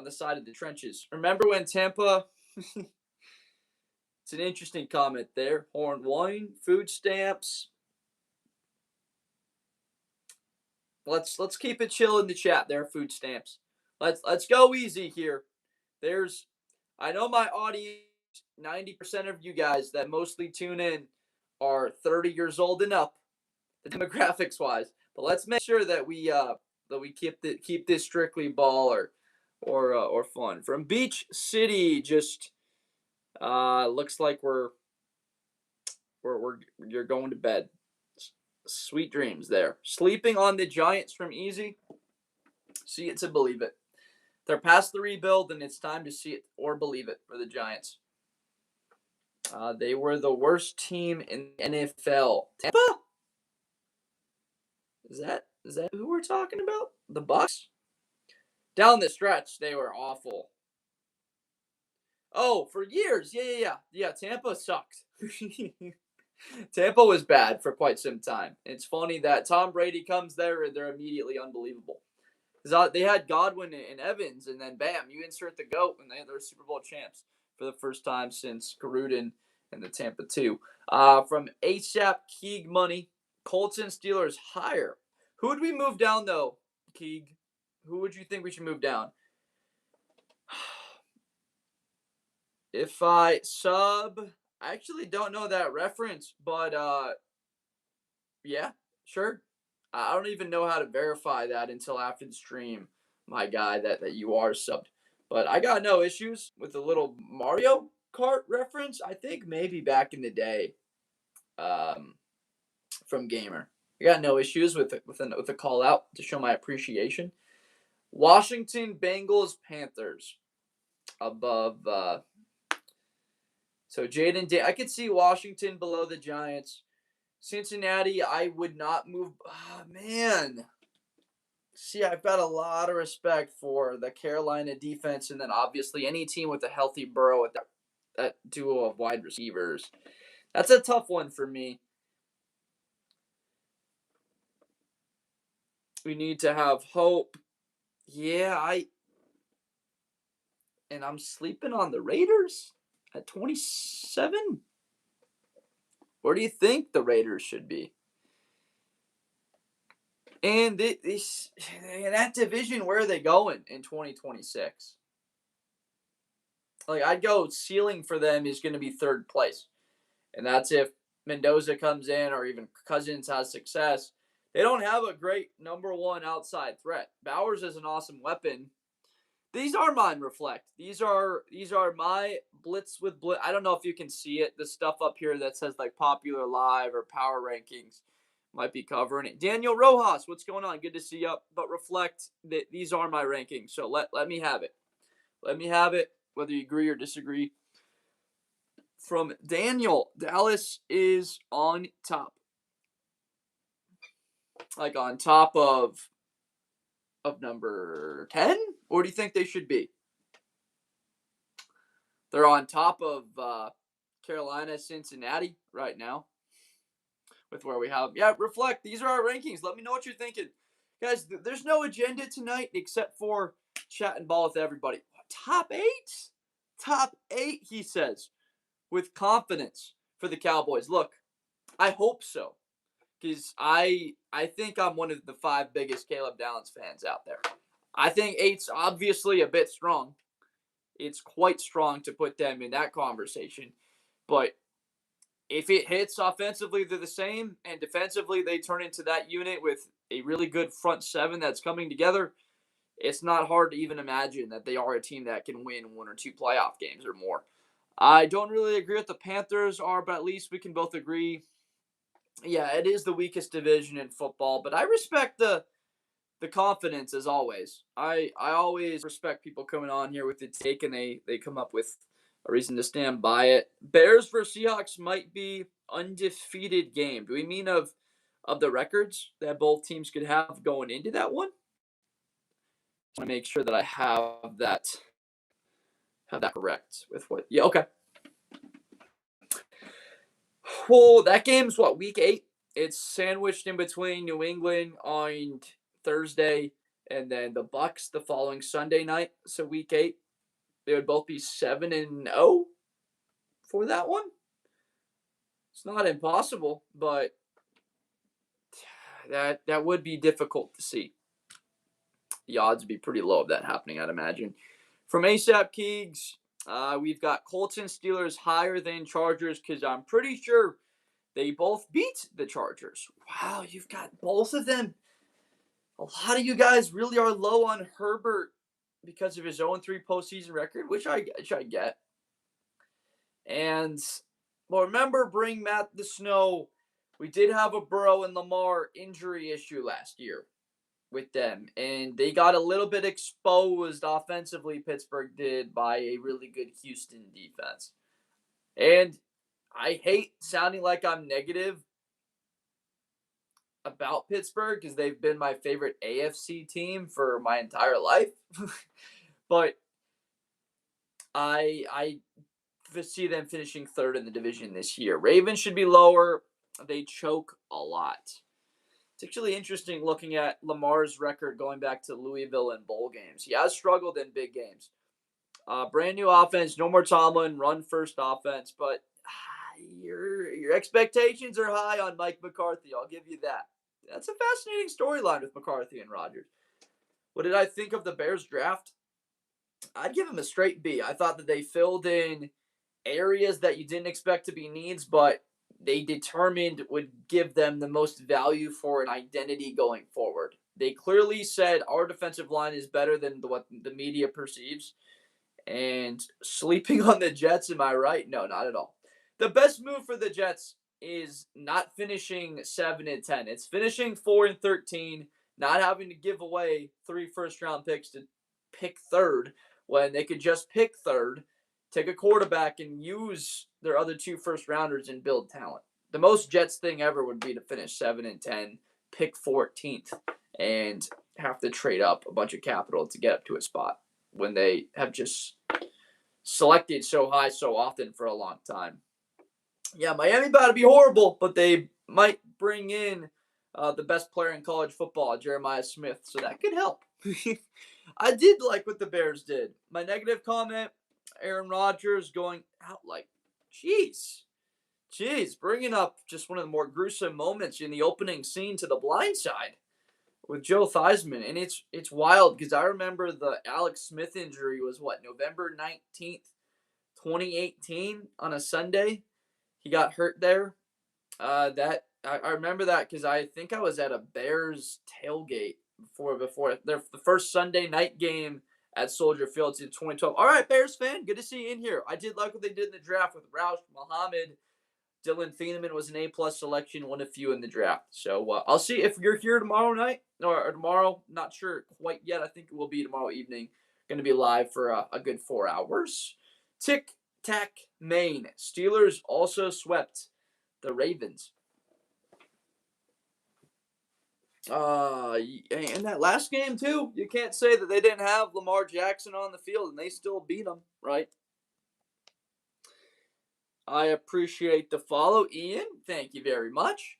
side of the trenches. Remember when Tampa it's an interesting comment there. Horn wine, food stamps. Let's keep it chill in the chat there, food stamps. Let's go easy here. I know my audience, 90% of you guys that mostly tune in are 30 years old and up, the demographics wise. But let's make sure that we keep this strictly ball or fun. From Beach City, just looks like you're going to bed. Sweet dreams there. Sleeping on the Giants from Easy. See it to believe it. They're past the rebuild, and it's time to see it or believe it for the Giants. They were the worst team in the NFL. Tampa? Is that who we're talking about? The Bucs? Down the stretch, they were awful. Oh, for years. Yeah. Tampa sucked. Tampa was bad for quite some time. It's funny that Tom Brady comes there and they're immediately unbelievable. Because they had Godwin and Evans, and then bam, you insert the GOAT, and they're Super Bowl champs for the first time since Gruden and the Tampa 2. From ASAP Keeg Money, Colts and Steelers higher. Who would we move down, though, Keeg? Who would you think we should move down? If I actually don't know that reference, but yeah, sure. I don't even know how to verify that until after the stream, my guy, that you are subbed. But I got no issues with the little Mario Kart reference. I think maybe back in the day, from Gamer. I got no issues with a call out to show my appreciation. Washington Bengals Panthers above. So Jaden, I could see Washington below the Giants. Cincinnati, I would not move. Oh, man. See, I've got a lot of respect for the Carolina defense, and then obviously any team with a healthy Burrow with that duo of wide receivers. That's a tough one for me. We need to have hope. Yeah, I'm sleeping on the Raiders at 27. Where do you think the Raiders should be? And in that division, where are they going in 2026? Like, I'd go ceiling for them is going to be 3rd place. And that's if Mendoza comes in or even Cousins has success. They don't have a great number 1 outside threat. Bowers is an awesome weapon. These are mine reflect. These are my Blitz with Blitz. I don't know if you can see it. The stuff up here that says like Popular Live or Power Rankings might be covering it. Daniel Rojas, what's going on? Good to see you. But reflect that these are my rankings. So let me have it. Let me have it, whether you agree or disagree. From Daniel, Dallas is on top. like on top of number 10? Or do you think they should be? They're on top of Carolina, Cincinnati right now with where we have. Yeah, reflect. These are our rankings. Let me know what you're thinking. Guys, there's no agenda tonight except for chatting ball with everybody. Top 8? Top 8, he says, with confidence for the Cowboys. Look, I hope so. Because I think I'm one of the 5 biggest Caleb Downs fans out there. I think 8's obviously a bit strong. It's quite strong to put them in that conversation. But if it hits offensively, they're the same, and defensively, they turn into that unit with a really good front 7 that's coming together. It's not hard to even imagine that they are a team that can win 1 or 2 playoff games or more. I don't really agree with the Panthers are, but at least we can both agree. Yeah, it is the weakest division in football, but I respect the confidence as always. I always respect people coming on here with the take and they come up with a reason to stand by it. Bears versus Seahawks might be undefeated game. Do we mean of the records that both teams could have going into that one? I want to make sure that I have that correct with what. Yeah, okay. Well, that game's what, week 8? It's sandwiched in between New England on Thursday and then the Bucks the following Sunday night. So week 8, they would both be 7-0 for that one. It's not impossible, but that would be difficult to see. The odds would be pretty low of that happening, I'd imagine. From ASAP Keegs, we've got Colts and Steelers higher than Chargers because I'm pretty sure they both beat the Chargers. Wow, you've got both of them. A lot of you guys really are low on Herbert because of his 0-3 postseason record, which I get. And, well, remember, bring Matt the Snow. We did have a Burrow and Lamar injury issue last year with them, and they got a little bit exposed offensively, Pittsburgh did, by a really good Houston defense. And I hate sounding like I'm negative about Pittsburgh because they've been my favorite AFC team for my entire life. But I see them finishing 3rd in the division this year. Ravens should be lower. They choke a lot. It's actually interesting looking at Lamar's record going back to Louisville and bowl games. He has struggled in big games. Brand new offense, no more Tomlin, run first offense, but your expectations are high on Mike McCarthy. I'll give you that. That's a fascinating storyline with McCarthy and Rodgers. What did I think of the Bears draft? I'd give them a straight B. I thought that they filled in areas that you didn't expect to be needs, but they determined would give them the most value for an identity going forward. They clearly said our defensive line is better than what the media perceives. And sleeping on the Jets, am I right? No, not at all. The best move for the Jets is not finishing 7-10. It's finishing 4-13, not having to give away 3 first-round picks to pick 3rd when they could just pick 3rd, take a quarterback, and use their other 2 first-rounders and build talent. The most Jets thing ever would be to finish 7-10, pick 14th, and have to trade up a bunch of capital to get up to a spot when they have just selected so high so often for a long time. Yeah, Miami about to be horrible, but they might bring in the best player in college football, Jeremiah Smith, so that could help. I did like what the Bears did. My negative comment, Aaron Rodgers going out like, jeez, bringing up just one of the more gruesome moments in the opening scene to The Blind Side with Joe Theismann, and it's wild because I remember the Alex Smith injury was November 19th, 2018 on a Sunday. He got hurt there. That I remember that because I think I was at a Bears tailgate before the first Sunday night game at Soldier Field in 2012. All right, Bears fan, good to see you in here. I did like what they did in the draft with Roush Muhammad. Dylan Thieneman was an A+ selection, one of few in the draft. So I'll see if you're here tomorrow night or tomorrow. Not sure quite yet. I think it will be tomorrow evening. Going to be live for a good 4 hours. Tic Tac Maine. Steelers also swept the Ravens. And that last game too, you can't say that they didn't have Lamar Jackson on the field and they still beat them, right? I appreciate the follow, Ian. Thank you very much.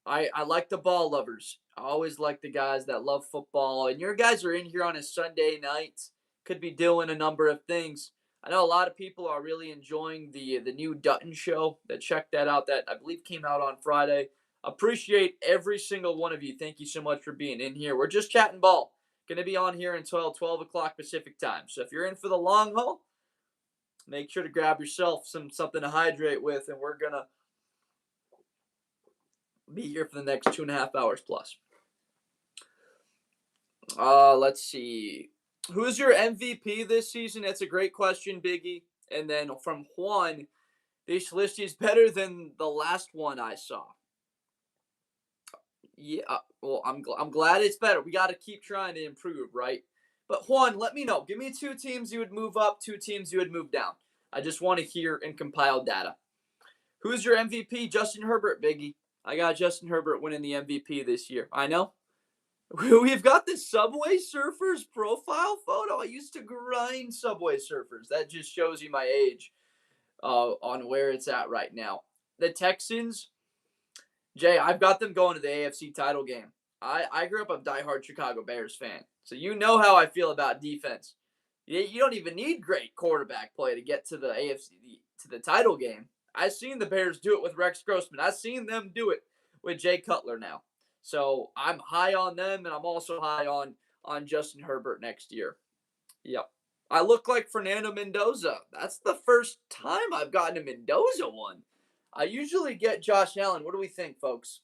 I like the ball lovers. I always like the guys that love football. And your guys are in here on a Sunday night. Could be doing a number of things. I know a lot of people are really enjoying the new Dutton show. Check that out. That I believe came out on Friday. Appreciate every single one of you. Thank you so much for being in here. We're just chatting ball. Going to be on here until 12 o'clock Pacific time. So if you're in for the long haul, make sure to grab yourself something to hydrate with, and we're going to be here for the next 2.5 hours plus. Let's see. Who's your MVP this season? That's a great question, Biggie. And then from Juan, this list is better than the last one I saw. Yeah, well, I'm glad it's better. We got to keep trying to improve, right? But Juan, let me know. Give me 2 teams you would move up, 2 teams you would move down. I just want to hear and compile data. Who's your MVP? Justin Herbert, Biggie. I got Justin Herbert winning the MVP this year. I know. We've got the Subway Surfers profile photo. I used to grind Subway Surfers. That just shows you my age on where it's at right now. The Texans, Jay, I've got them going to the AFC title game. I grew up a diehard Chicago Bears fan, so you know how I feel about defense. You don't even need great quarterback play to get to the AFC to the title game. I've seen the Bears do it with Rex Grossman. I've seen them do it with Jay Cutler now. So I'm high on them, and I'm also high on Justin Herbert next year. Yep. I look like Fernando Mendoza. That's the first time I've gotten a Mendoza one. I usually get Josh Allen. What do we think, folks?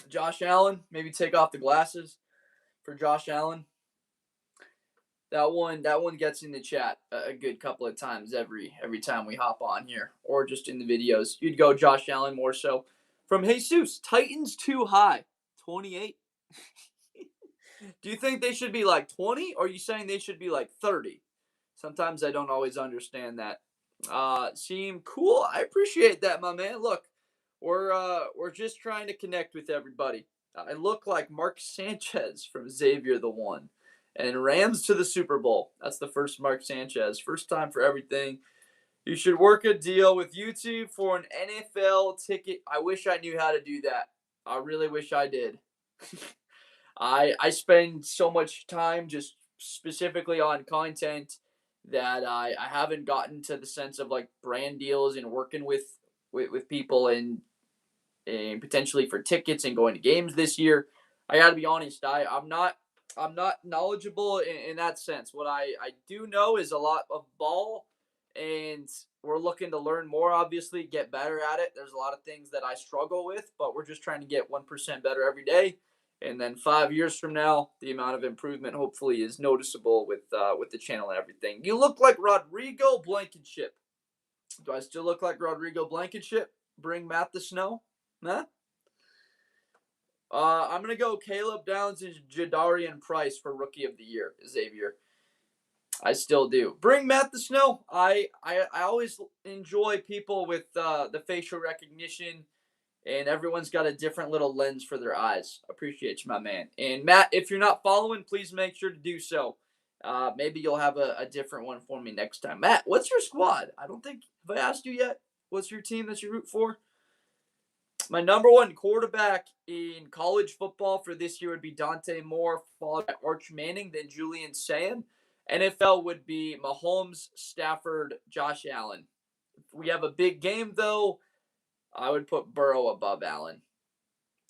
Josh Allen, maybe take off the glasses for Josh Allen. That one gets in the chat a good couple of times every time we hop on here, or just in the videos. You'd go Josh Allen more so. From Jesus, Titans too high, 28. Do you think they should be like 20, or are you saying they should be like 30? Sometimes I don't always understand that. Seem cool. I appreciate that, my man. Look, we're just trying to connect with everybody. I look like Mark Sanchez from Xavier the One. And Rams to the Super Bowl. That's the first Mark Sanchez. First time for everything. You should work a deal with YouTube for an NFL ticket. I wish I knew how to do that. I really wish I did. I spend so much time just specifically on content that I haven't gotten to the sense of like brand deals and working with people and potentially for tickets and going to games this year. I got to be honest. I'm not knowledgeable in that sense. What I do know is a lot of ball, and we're looking to learn more, obviously, get better at it. There's a lot of things that I struggle with, but we're just trying to get 1% better every day. And then 5 years from now, the amount of improvement hopefully is noticeable with the channel and everything. You look like Rodrigo Blankenship. Do I still look like Rodrigo Blankenship? Bring Matt the Snow? Nah? I'm going to go Caleb Downs and Jadarian Price for Rookie of the Year, Xavier. I still do. Bring Matt the Snow. I always enjoy people with the facial recognition, and everyone's got a different little lens for their eyes. Appreciate you, my man. And Matt, if you're not following, please make sure to do so. Maybe you'll have a different one for me next time. Matt, what's your squad? I don't think, have I asked you yet? What's your team that you root for? My number one quarterback in college football for this year would be Dante Moore, followed by Arch Manning, then Julian Sayin. NFL would be Mahomes, Stafford, Josh Allen. If we have a big game, though, I would put Burrow above Allen.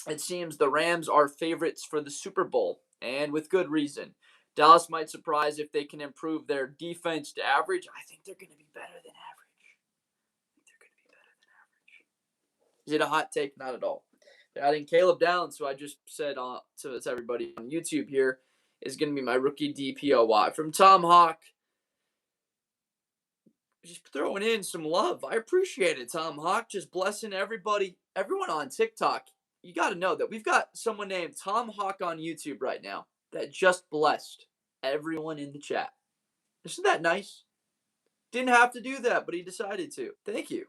It seems the Rams are favorites for the Super Bowl, and with good reason. Dallas might surprise if they can improve their defense to average. I think they're going to be better than average. Is it a hot take? Not at all. They're adding Caleb Downs, who I just said to everybody on YouTube here, is going to be my rookie DPOY. From Tom Hawk, just throwing in some love. I appreciate it, Tom Hawk. Just blessing everybody, everyone on TikTok. You got to know that we've got someone named Tom Hawk on YouTube right now that just blessed everyone in the chat. Isn't that nice? Didn't have to do that, but he decided to. Thank you.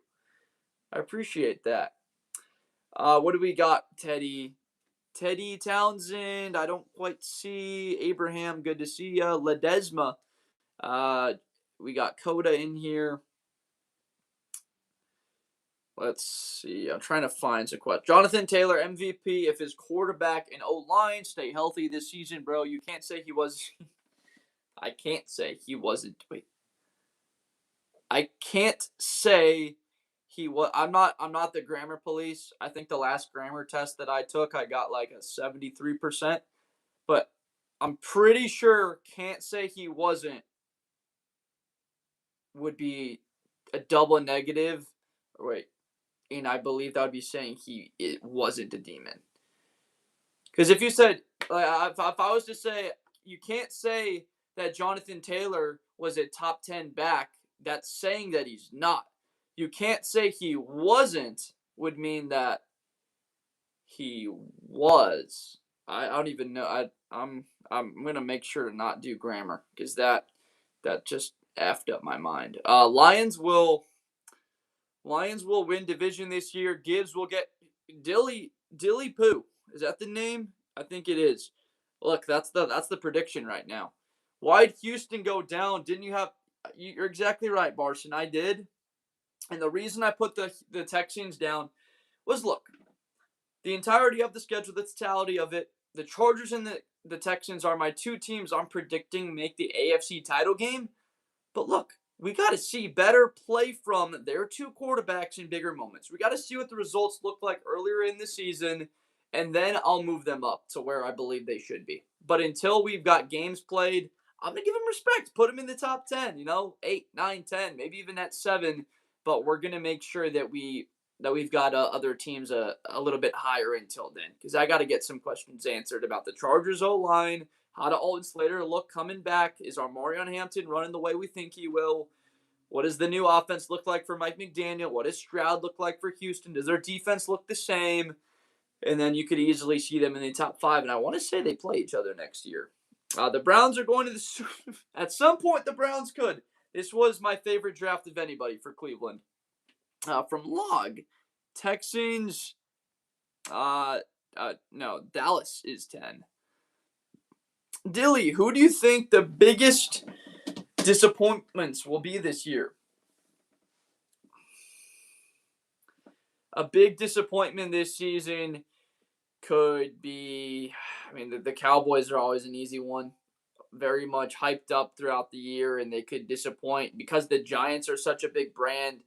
I appreciate that. What do we got, Teddy? Teddy Townsend, I don't quite see. Abraham, good to see ya. Ledesma, uh, we got Coda in here. Let's see. I'm trying to find some questions. Jonathan Taylor, MVP. If his quarterback and O line stay healthy this season, bro, you can't say he was. I can't say he wasn't. Wait. I can't say he was. I'm not. I'm not the grammar police. I think the last grammar test that I took, I got like a 73%. But I'm pretty sure can't say he wasn't would be a double negative. Wait, and I believe that would be saying it wasn't a demon. Because if you said, like, if I was to say, you can't say that Jonathan Taylor was a top 10 back, that's saying that he's not. You can't say he wasn't, would mean that he was. I don't even know. I'm gonna make sure to not do grammar because that just effed up my mind. Lions will win division this year. Gibbs will get Dilly Poo. Is that the name? I think it is. Look, that's the prediction right now. Why'd Houston go down? Didn't you have? You're exactly right, Barson. I did, and the reason I put the Texans down was look, the entirety of the schedule, the totality of it. The Chargers and the Texans are my two teams I'm predicting make the AFC title game. But look, we got to see better play from their two quarterbacks in bigger moments. We got to see what the results look like earlier in the season, and then I'll move them up to where I believe they should be. But until we've got games played, I'm going to give them respect. Put them in the top 10, 8, 9, 10, maybe even at 7. But we're going to make sure that we've got other teams a little bit higher until then. Because I got to get some questions answered about the Chargers O-line. How do Alton Slater look coming back? Is our Marion Hampton running the way we think he will? What does the new offense look like for Mike McDaniel? What does Stroud look like for Houston? Does their defense look the same? And then you could easily see them in the top 5. And I want to say they play each other next year. The Browns are going to the at some point. The Browns could. This was my favorite draft of anybody for Cleveland. From Log, Texans. No, Dallas is 10. Dilly, who do you think the biggest disappointments will be this year? A big disappointment this season could be, the Cowboys are always an easy one. Very much hyped up throughout the year, and they could disappoint because the Giants are such a big brand.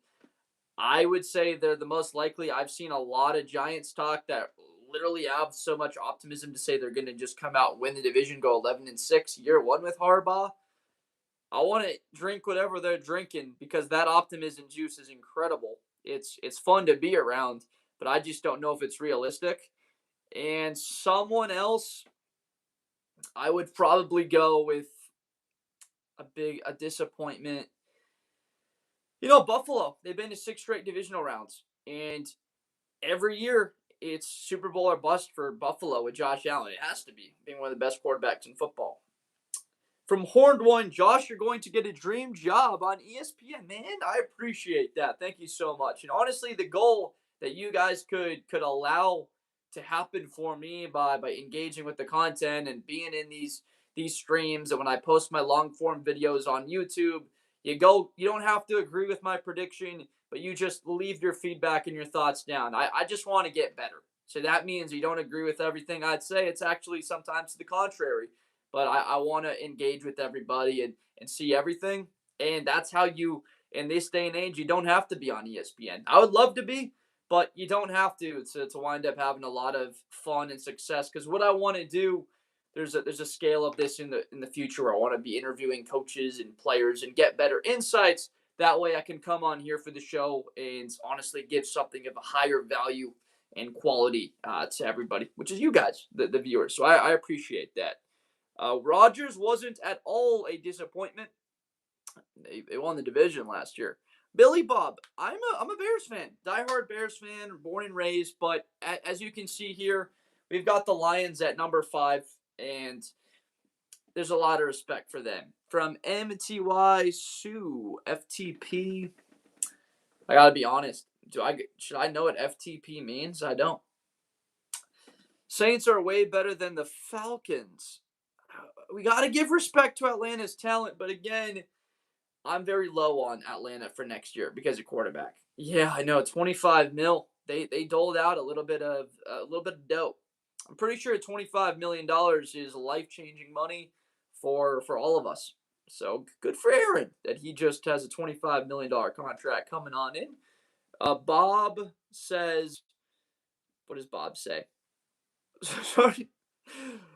I would say they're the most likely. I've seen a lot of Giants talk that literally have so much optimism to say they're going to just come out, win the division, go 11-6 year one with Harbaugh. I want to drink whatever they're drinking because that optimism juice is incredible. It's fun to be around, but I just don't know if it's realistic. And someone else, I would probably go with a disappointment. Buffalo. They've been to 6 straight divisional rounds, and every year it's Super Bowl or bust for Buffalo with Josh Allen. It has to be being one of the best quarterbacks in football. From Horned One, Josh, you're going to get a dream job on ESPN, man. I appreciate that. Thank you so much. And honestly, the goal that you guys could allow to happen for me by engaging with the content and being in these streams, and when I post my long form videos on YouTube, you don't have to agree with my prediction, but you just leave your feedback and your thoughts down. I just want to get better. So that means you don't agree with everything I'd say. It's actually sometimes to the contrary. But I want to engage with everybody and see everything. And that's how in this day and age, you don't have to be on ESPN. I would love to be, but you don't have to wind up having a lot of fun and success. Because what I want to do, there's a scale of this in the future where I want to be interviewing coaches and players and get better insights. That way I can come on here for the show and honestly give something of a higher value and quality to everybody, which is you guys, the viewers. So I appreciate that. Rodgers wasn't at all a disappointment. They won the division last year. Billy Bob, I'm a Bears fan, diehard Bears fan, born and raised. But as you can see here, we've got the Lions at number 5, and there's a lot of respect for them. From MTY Sue FTP, I gotta be honest. Should I know what FTP means? I don't. Saints are way better than the Falcons. We got to give respect to Atlanta's talent, but again, I'm very low on Atlanta for next year because of quarterback. Yeah, I know, 25 mil. They doled out a little bit of dough. I'm pretty sure $25 million is life-changing money for all of us. So good for Aaron that he just has a $25 million contract coming on in. Bob says, what does Bob say? sorry,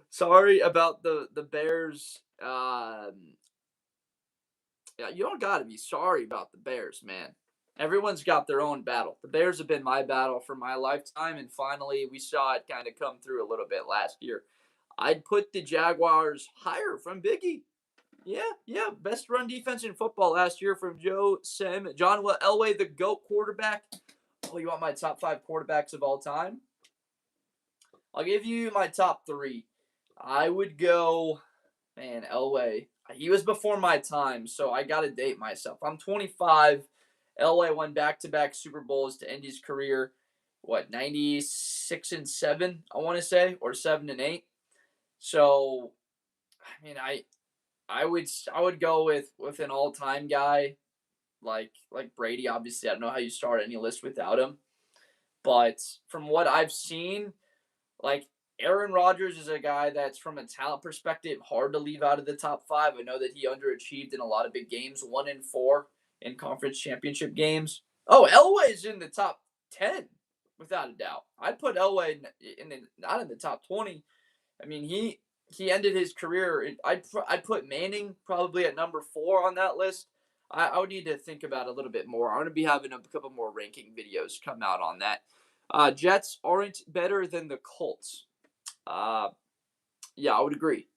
sorry about the Bears. Yeah, you don't got to be sorry about the Bears, man. Everyone's got their own battle. The Bears have been my battle for my lifetime, and finally we saw it kind of come through a little bit last year. I'd put the Jaguars higher from Biggie. Yeah. Best run defense in football last year from Joe Sim. John Elway, the GOAT quarterback. Oh, you want my top 5 quarterbacks of all time? I'll give you my top 3. I would go, man, Elway. He was before my time, so I got to date myself. I'm 25. Elway won back-to-back Super Bowls to end his career. 96 and 7, I want to say, or 7 and 8. So, I mean, I would go with an all-time guy like Brady. Obviously, I don't know how you start any list without him. But from what I've seen, like Aaron Rodgers is a guy that's from a talent perspective hard to leave out of the top 5. I know that he underachieved in a lot of big games, 1-4 in conference championship games. Oh, Elway's in the top 10 without a doubt. I'd put Elway not in the top 20. I mean, he ended his career. I'd put Manning probably at number 4 on that list. I would need to think about it a little bit more. I'm going to be having a couple more ranking videos come out on that. Jets aren't better than the Colts. Yeah, I would agree.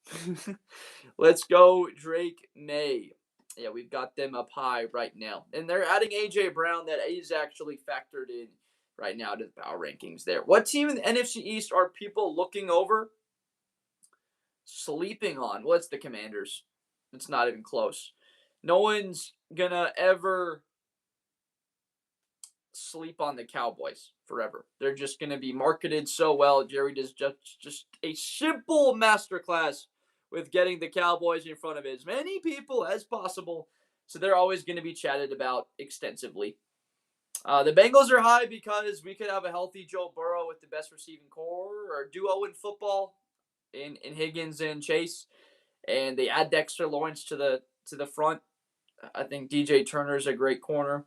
Let's go, Drake May. Yeah, we've got them up high right now. And they're adding A.J. Brown that is actually factored in right now to the power rankings there. What team in the NFC East are people looking over? Sleeping on? Well, it's the Commanders. It's not even close. No one's going to ever sleep on the Cowboys forever. They're just going to be marketed so well. Jerry does just a simple masterclass with getting the Cowboys in front of as many people as possible. So they're always going to be chatted about extensively. The Bengals are high because we could have a healthy Joe Burrow with the best receiving core or duo in football in Higgins and Chase. And they add Dexter Lawrence to the front. I think DJ Turner is a great corner.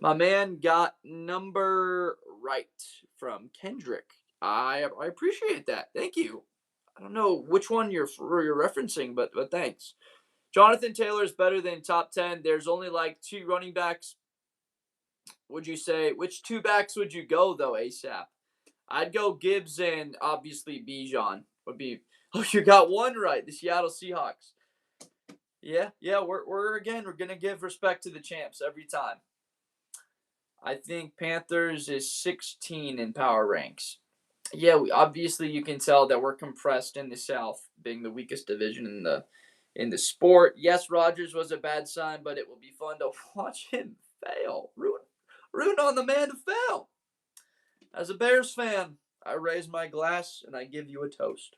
My man got number right from Kendrick. I appreciate that. Thank you. I don't know which one you're referencing, but thanks. Jonathan Taylor is better than top 10. There's only like 2 running backs. Would you say which 2 backs would you go though, ASAP? I'd go Gibbs and obviously Bijan would be. Oh, you got one right. The Seattle Seahawks. Yeah. We're gonna give respect to the champs every time. I think Panthers is 16 in power ranks. Yeah, obviously you can tell that we're compressed in the South, being the weakest division in the sport. Yes, Rodgers was a bad sign, but it will be fun to watch him fail. Root on the man to fail. As a Bears fan, I raise my glass and I give you a toast.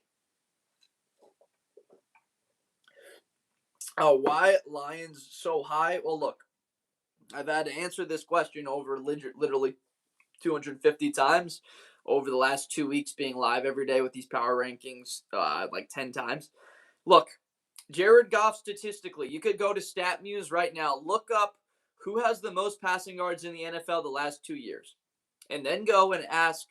Why Lions so high? Well, look, I've had to answer this question over literally 250 times over the last 2 weeks being live every day with these power rankings, like 10 times. Look, Jared Goff statistically, you could go to StatMuse right now, look up who has the most passing yards in the NFL the last 2 years, and then go and ask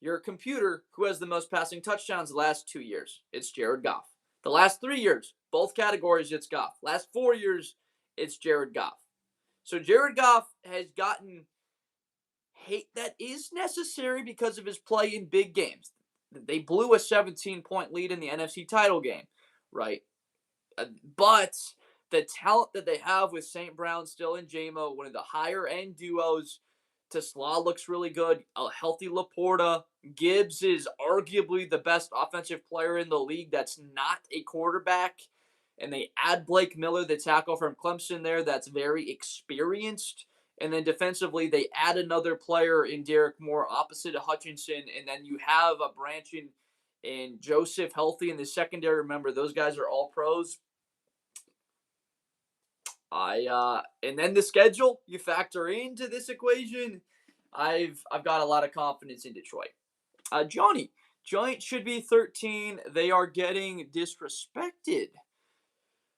your computer who has the most passing touchdowns the last 2 years. It's Jared Goff. The last 3 years, both categories, it's Goff. Last 4 years, it's Jared Goff. So Jared Goff has gotten hate that is necessary because of his play in big games. They blew a 17-point lead in the NFC title game, right? But the talent that they have with St. Brown still in JMO, one of the higher end duos. Tesla looks really good. A healthy Laporta. Gibbs is arguably the best offensive player in the league that's not a quarterback. And they add Blake Miller, the tackle from Clemson there, that's very experienced And then defensively, they add another player in Derek Moore opposite of Hutchinson. And then you have a branch in Joseph healthy in the secondary. Remember, those guys are all pros. And then the schedule you factor into this equation. I've got a lot of confidence in Detroit. Johnny, Giants should be 13. They are getting disrespected.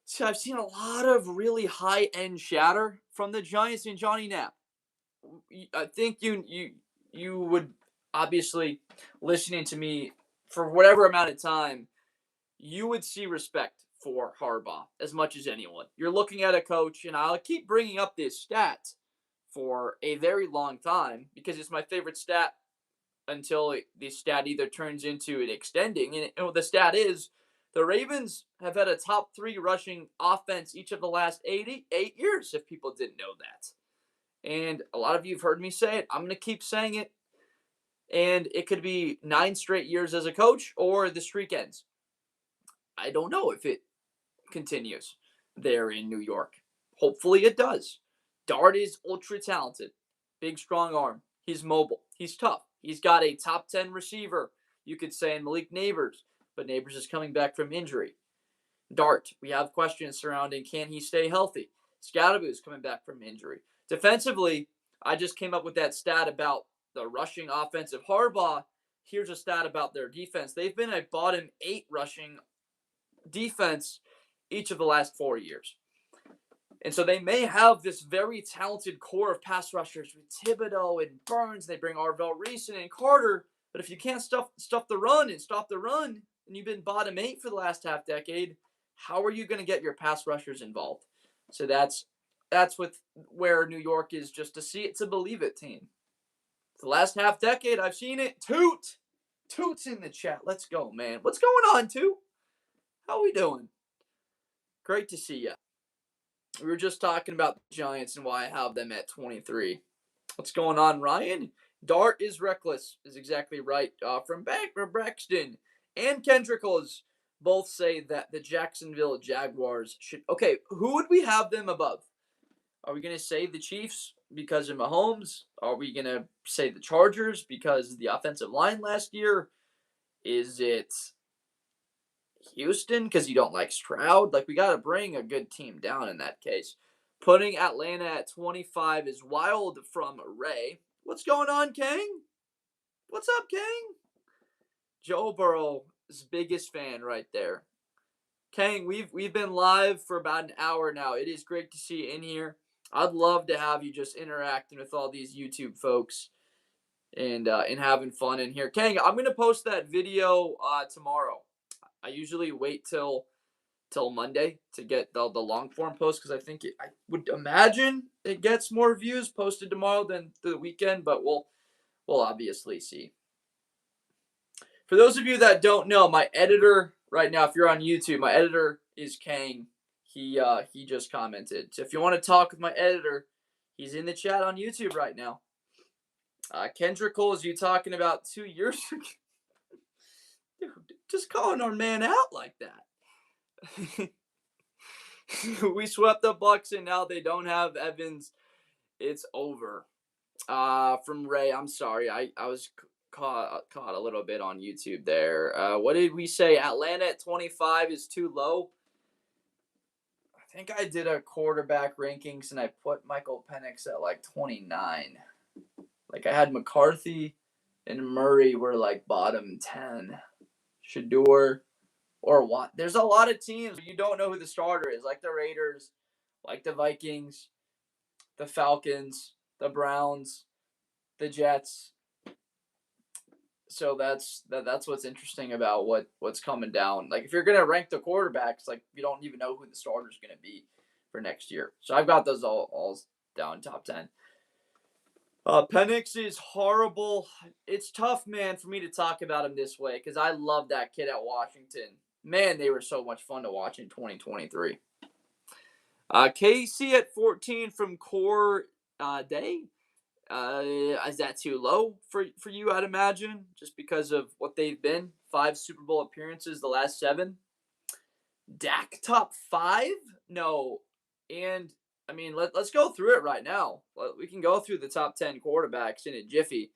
So I've seen a lot of really high end chatter from the Giants and Johnny Knapp. I think you would obviously listening to me for whatever amount of time, you would see respect for Harbaugh as much as anyone. You're looking at a coach, and I'll keep bringing up this stat for a very long time because it's my favorite stat until the stat either turns into an extending. And the stat is the Ravens have had a top 3 rushing offense each of the last 88 years, if people didn't know that. And a lot of you have heard me say it. I'm going to keep saying it. And it could be 9 straight years as a coach or the streak ends. I don't know if it continues there in New York. Hopefully it does. Dart is ultra talented. Big, strong arm. He's mobile. He's tough. He's got a top 10 receiver, you could say, in Malik Neighbors. But Neighbors is coming back from injury. Dart, we have questions surrounding can he stay healthy? Scadaboo is coming back from injury. Defensively, I just came up with that stat about the rushing offense of Harbaugh. Here's a stat about their defense. They've been a bottom 8 rushing defense each of the last 4 years. And so they may have this very talented core of pass rushers with Thibodeau and Burns. They bring Arvell Reese and Carter. But if you can't stuff the run and stop the run, and you've been bottom 8 for the last half decade, how are you going to get your pass rushers involved? So that's where New York is just to see it to believe it team. The last half decade, I've seen it. Toot's in the chat. Let's go, man. What's going on, Toot? How we doing? Great to see you. We were just talking about the Giants and why I have them at 23. What's going on, Ryan? Dart is reckless is exactly right. From Braxton and Kendrickles both say that the Jacksonville Jaguars should. Okay, who would we have them above? Are we going to say the Chiefs because of Mahomes? Are we going to say the Chargers because of the offensive line last year? Is it Houston because you don't like Stroud? Like, we got to bring a good team down in that case. Putting Atlanta at 25 is wild from Ray. What's going on, Kang? What's up, Kang? Joe Burrow's biggest fan right there. Kang, we've been live for about an hour now. It is great to see you in here. I'd love to have you just interacting with all these YouTube folks and having fun in here. Kang, I'm gonna post that video tomorrow. I usually wait till Monday to get the long form post because I would imagine it gets more views posted tomorrow than the weekend, but we'll obviously see. For those of you that don't know, my editor right now, if you're on YouTube, my editor is Kang. He just commented. So if you want to talk with my editor, he's in the chat on YouTube right now. Kendrick Cole, is you talking about 2 years ago? Dude, just calling our man out like that. We swept the Bucks and now they don't have Evans. It's over. From Ray, I'm sorry. I was caught a little bit on YouTube there. What did we say? Atlanta at 25 is too low. I think I did a quarterback rankings and I put Michael Penix at like 29. Like I had McCarthy and Murray were like bottom 10. Shador or what? There's a lot of teams where you don't know who the starter is, like the Raiders, like the Vikings, the Falcons, the Browns, the Jets. So that's what's interesting about what's coming down. Like if you're gonna rank the quarterbacks, like you don't even know who the starter's gonna be for next year. So I've got those all down top 10. Penix is horrible. It's tough, man, for me to talk about him this way because I love that kid at Washington. Man, they were so much fun to watch in 2023. KC at 14 from Core Day. Is that too low for you, I'd imagine, just because of what they've been? 5 Super Bowl appearances, the last 7. Dak top 5? No. And I mean, let's go through it right now. We can go through the top 10 quarterbacks in a jiffy.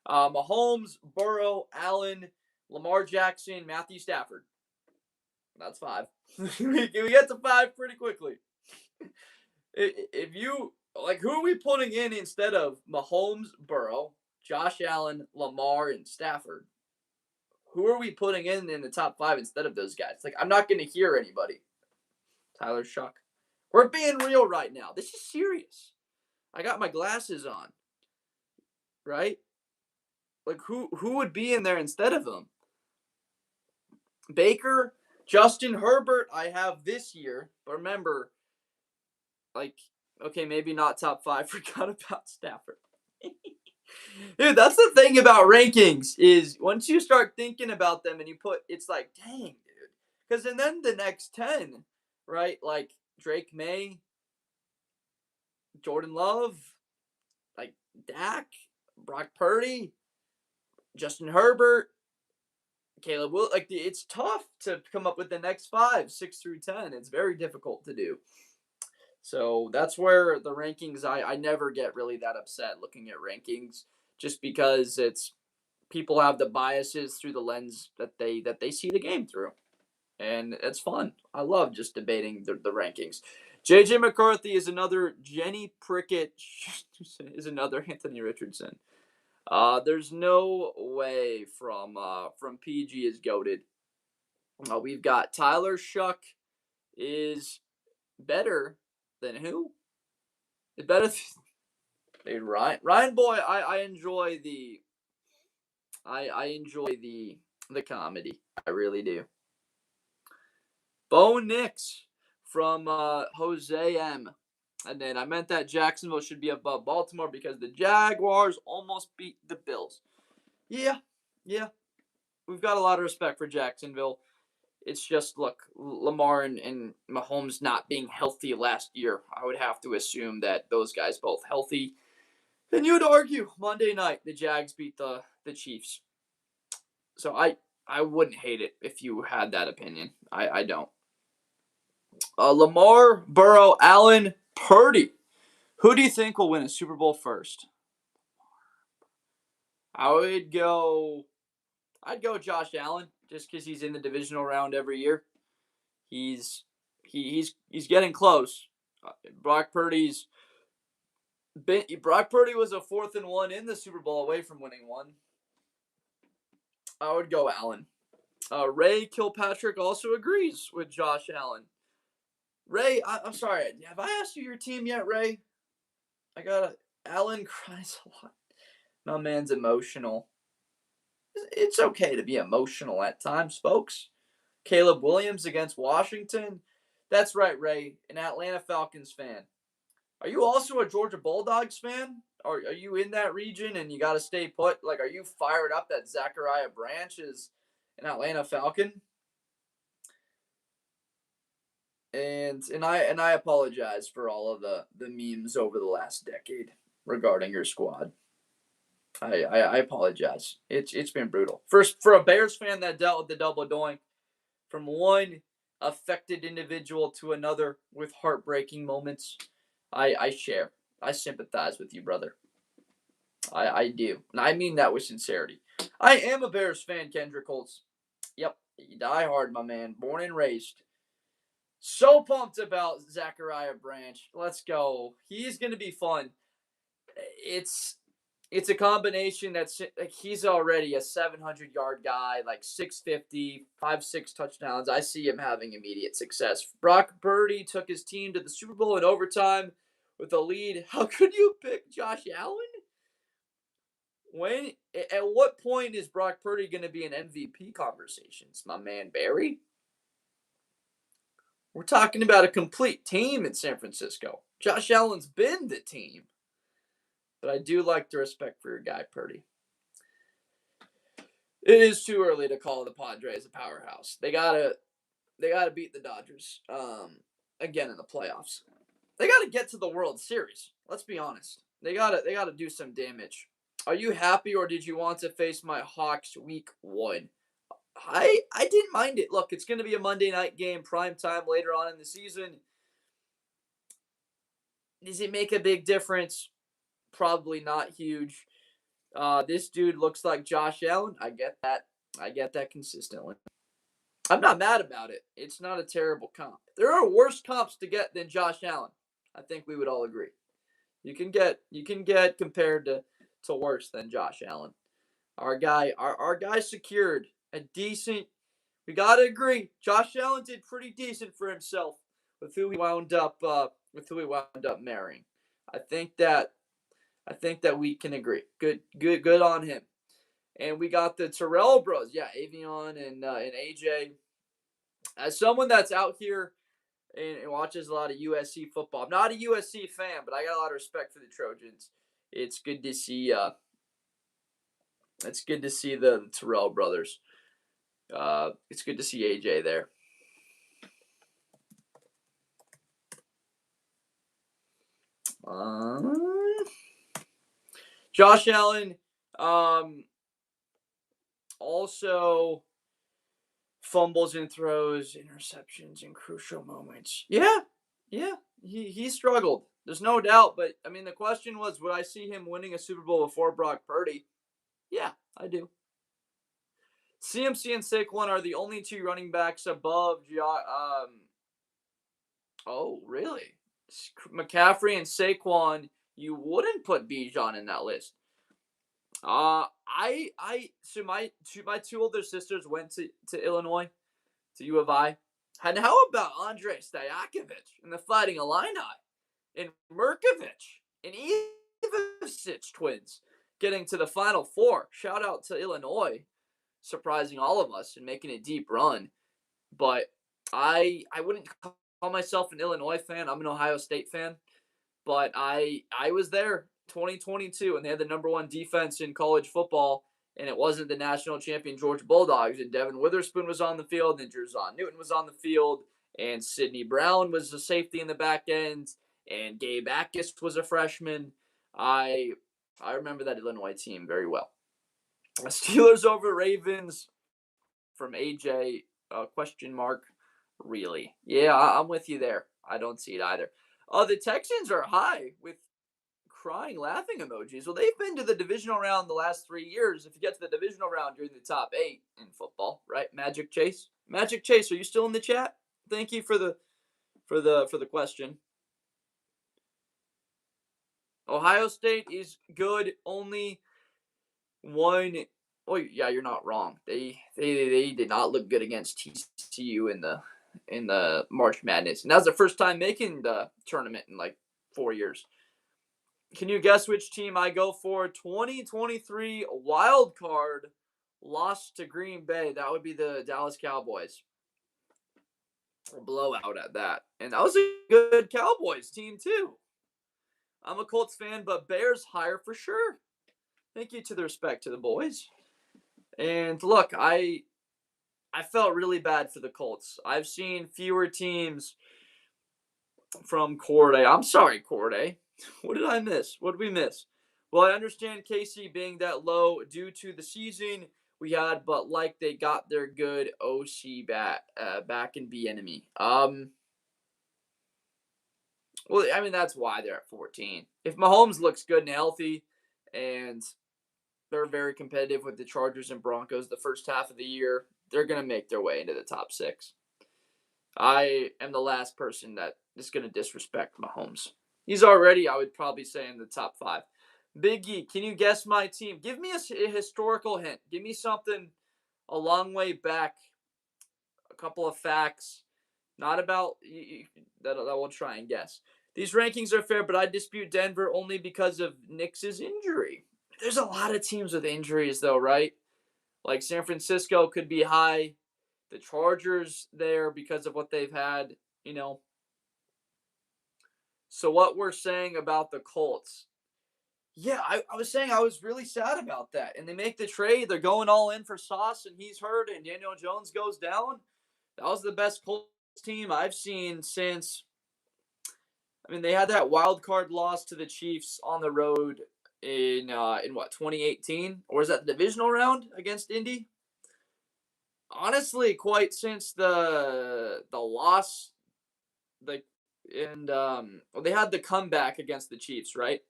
Mahomes, Burrow, Allen, Lamar Jackson, Matthew Stafford. That's 5. we get to 5 pretty quickly. If you like, who are we putting in instead of Mahomes, Burrow, Josh Allen, Lamar, and Stafford? Who are we putting in the top 5 instead of those guys? Like, I'm not going to hear anybody. Tyler Shuck. We're being real right now. This is serious. I got my glasses on. Right? Like, who would be in there instead of him? Baker, Justin Herbert, I have this year. But remember, like, okay, maybe not top 5. Forgot about Stafford. Dude, that's the thing about rankings is once you start thinking about them and you put, it's like, dang, dude. Because and then the next 10, right? Like Drake May, Jordan Love, like Dak, Brock Purdy, Justin Herbert, Caleb Will. Like it's tough to come up with the next 5, 6 through 10. It's very difficult to do. So that's where the rankings, I never get really that upset looking at rankings just because it's people have the biases through the lens that they see the game through. And it's fun. I love just debating the rankings. JJ McCarthy is another Jenny Prickett is another Anthony Richardson. There's no way from PG is goated. We've got Tyler Shuck is better than who? It's better than Ryan Boy. I enjoy I enjoy the comedy. I really do. Bo Nix from Jose M. And then I meant that Jacksonville should be above Baltimore because the Jaguars almost beat the Bills. Yeah. We've got a lot of respect for Jacksonville. It's just, look, Lamar and Mahomes not being healthy last year. I would have to assume that those guys both healthy. Then you would argue Monday night the Jags beat the Chiefs. So I wouldn't hate it if you had that opinion. I don't. Lamar, Burrow, Allen, Purdy. Who do you think will win a Super Bowl first? I'd go Josh Allen just because he's in the divisional round every year. He's getting close. Brock Purdy was a 4th and 1 in the Super Bowl away from winning one. I would go Allen. Ray Kilpatrick also agrees with Josh Allen. Ray, I'm sorry. Have I asked you your team yet, Ray? I got Allen cries a lot. My man's emotional. It's okay to be emotional at times, folks. Caleb Williams against Washington. That's right, Ray, an Atlanta Falcons fan. Are you also a Georgia Bulldogs fan? Are you in that region and you got to stay put? Like, are you fired up that Zachariah Branch is an Atlanta Falcon? And I apologize for all of the memes over the last decade regarding your squad. I apologize. It's been brutal. First, for a Bears fan that dealt with the double doink, from one affected individual to another with heartbreaking moments, I share. I sympathize with you, brother. I do. And I mean that with sincerity. I am a Bears fan, Kendrick Holtz. Yep. Die hard, my man. Born and raised. So pumped about Zachariah Branch. Let's go. He's going to be fun. It's a combination that's like he's already a 700-yard guy, like 650, 5-6 touchdowns. I see him having immediate success. Brock Purdy took his team to the Super Bowl in overtime with a lead. How could you pick Josh Allen? At what point is Brock Purdy going to be in MVP conversations, my man Barry? We're talking about a complete team in San Francisco. Josh Allen's been the team. But I do like the respect for your guy, Purdy. It is too early to call the Padres a powerhouse. They gotta beat the Dodgers again in the playoffs. They gotta get to the World Series. Let's be honest. They gotta do some damage. Are you happy or did you want to face my Hawks week 1? I didn't mind it. Look, it's gonna be a Monday night game, prime time later on in the season. Does it make a big difference? Probably not huge. This dude looks like Josh Allen. I get that. I get that consistently. I'm not mad about it. It's not a terrible comp. There are worse comps to get than Josh Allen. I think we would all agree. You can get compared to worse than Josh Allen. Our guy secured a decent. We gotta agree. Josh Allen did pretty decent for himself with who he wound up marrying. I think that I think that we can agree. Good on him. And we got the Terrell Bros. Yeah, Avion and AJ. As someone that's out here and watches a lot of USC football, I'm not a USC fan, but I got a lot of respect for the Trojans. It's good to see. It's good to see the Terrell brothers. It's good to see AJ there. Josh Allen also fumbles and throws, interceptions in crucial moments. Yeah, he struggled. There's no doubt. But I mean, the question was, would I see him winning a Super Bowl before Brock Purdy? Yeah, I do. CMC and Saquon are the only two running backs above. Oh, really? McCaffrey and Saquon. You wouldn't put Bijan in that list. So my two older sisters went to Illinois, to U of I. And how about Andre Stojakovic and the Fighting Illini and Merkovich and Ivasic twins getting to the Final Four? Shout out to Illinois, surprising all of us and making a deep run. But I wouldn't call myself an Illinois fan. I'm an Ohio State fan. But I was there 2022, and they had the number one defense in college football, and it wasn't the national champion Georgia Bulldogs. And Devin Witherspoon was on the field, and Jerzon Newton was on the field, and Sidney Brown was a safety in the back end, and Gabe Akis was a freshman. I remember that Illinois team very well. Steelers over Ravens from AJ, question mark, really? Yeah, I'm with you there. I don't see it either. The Texans are high with crying, laughing emojis. Well, they've been to the divisional round the last 3 years. If you get to the divisional round, you're in the top 8 in football, right? Magic Chase, are you still in the chat? Thank you for the question. Ohio State is good. Only one. Oh yeah, you're not wrong. They did not look good against TCU in the March Madness, and that was the first time making the tournament in like 4 years. Can you guess which team I go for? 2023 wild card lost to Green Bay. That would be the Dallas Cowboys. A blowout at that. And that was a good Cowboys team too. I'm a Colts fan, but Bears higher for sure. Thank you to the respect to the boys. And look, I felt really bad for the Colts. I've seen fewer teams from Corday. I'm sorry, Corday. What did I miss? What did we miss? Well, I understand KC being that low due to the season we had, but like they got their good OC back in Bieniemy. Well, I mean that's why they're at 14. If Mahomes looks good and healthy, and they're very competitive with the Chargers and Broncos the first half of the year, they're gonna make their way into the top 6. I am the last person that is gonna disrespect Mahomes. He's already, I would probably say, in the top 5. Big E, can you guess my team? Give me a historical hint. Give me something a long way back. A couple of facts. Not about that we'll try and guess. These rankings are fair, but I dispute Denver only because of Knicks' injury. There's a lot of teams with injuries, though, right? Like San Francisco could be high. The Chargers there because of what they've had, you know. So what we're saying about the Colts. Yeah, I was saying I was really sad about that. And they make the trade. They're going all in for Sauce, and he's hurt, and Daniel Jones goes down. That was the best Colts team I've seen since. I mean, they had that wild card loss to the Chiefs on the road in what, 2018? Or is that the divisional round against Indy? Honestly, quite since the loss, like And well, they had the comeback against the Chiefs, right?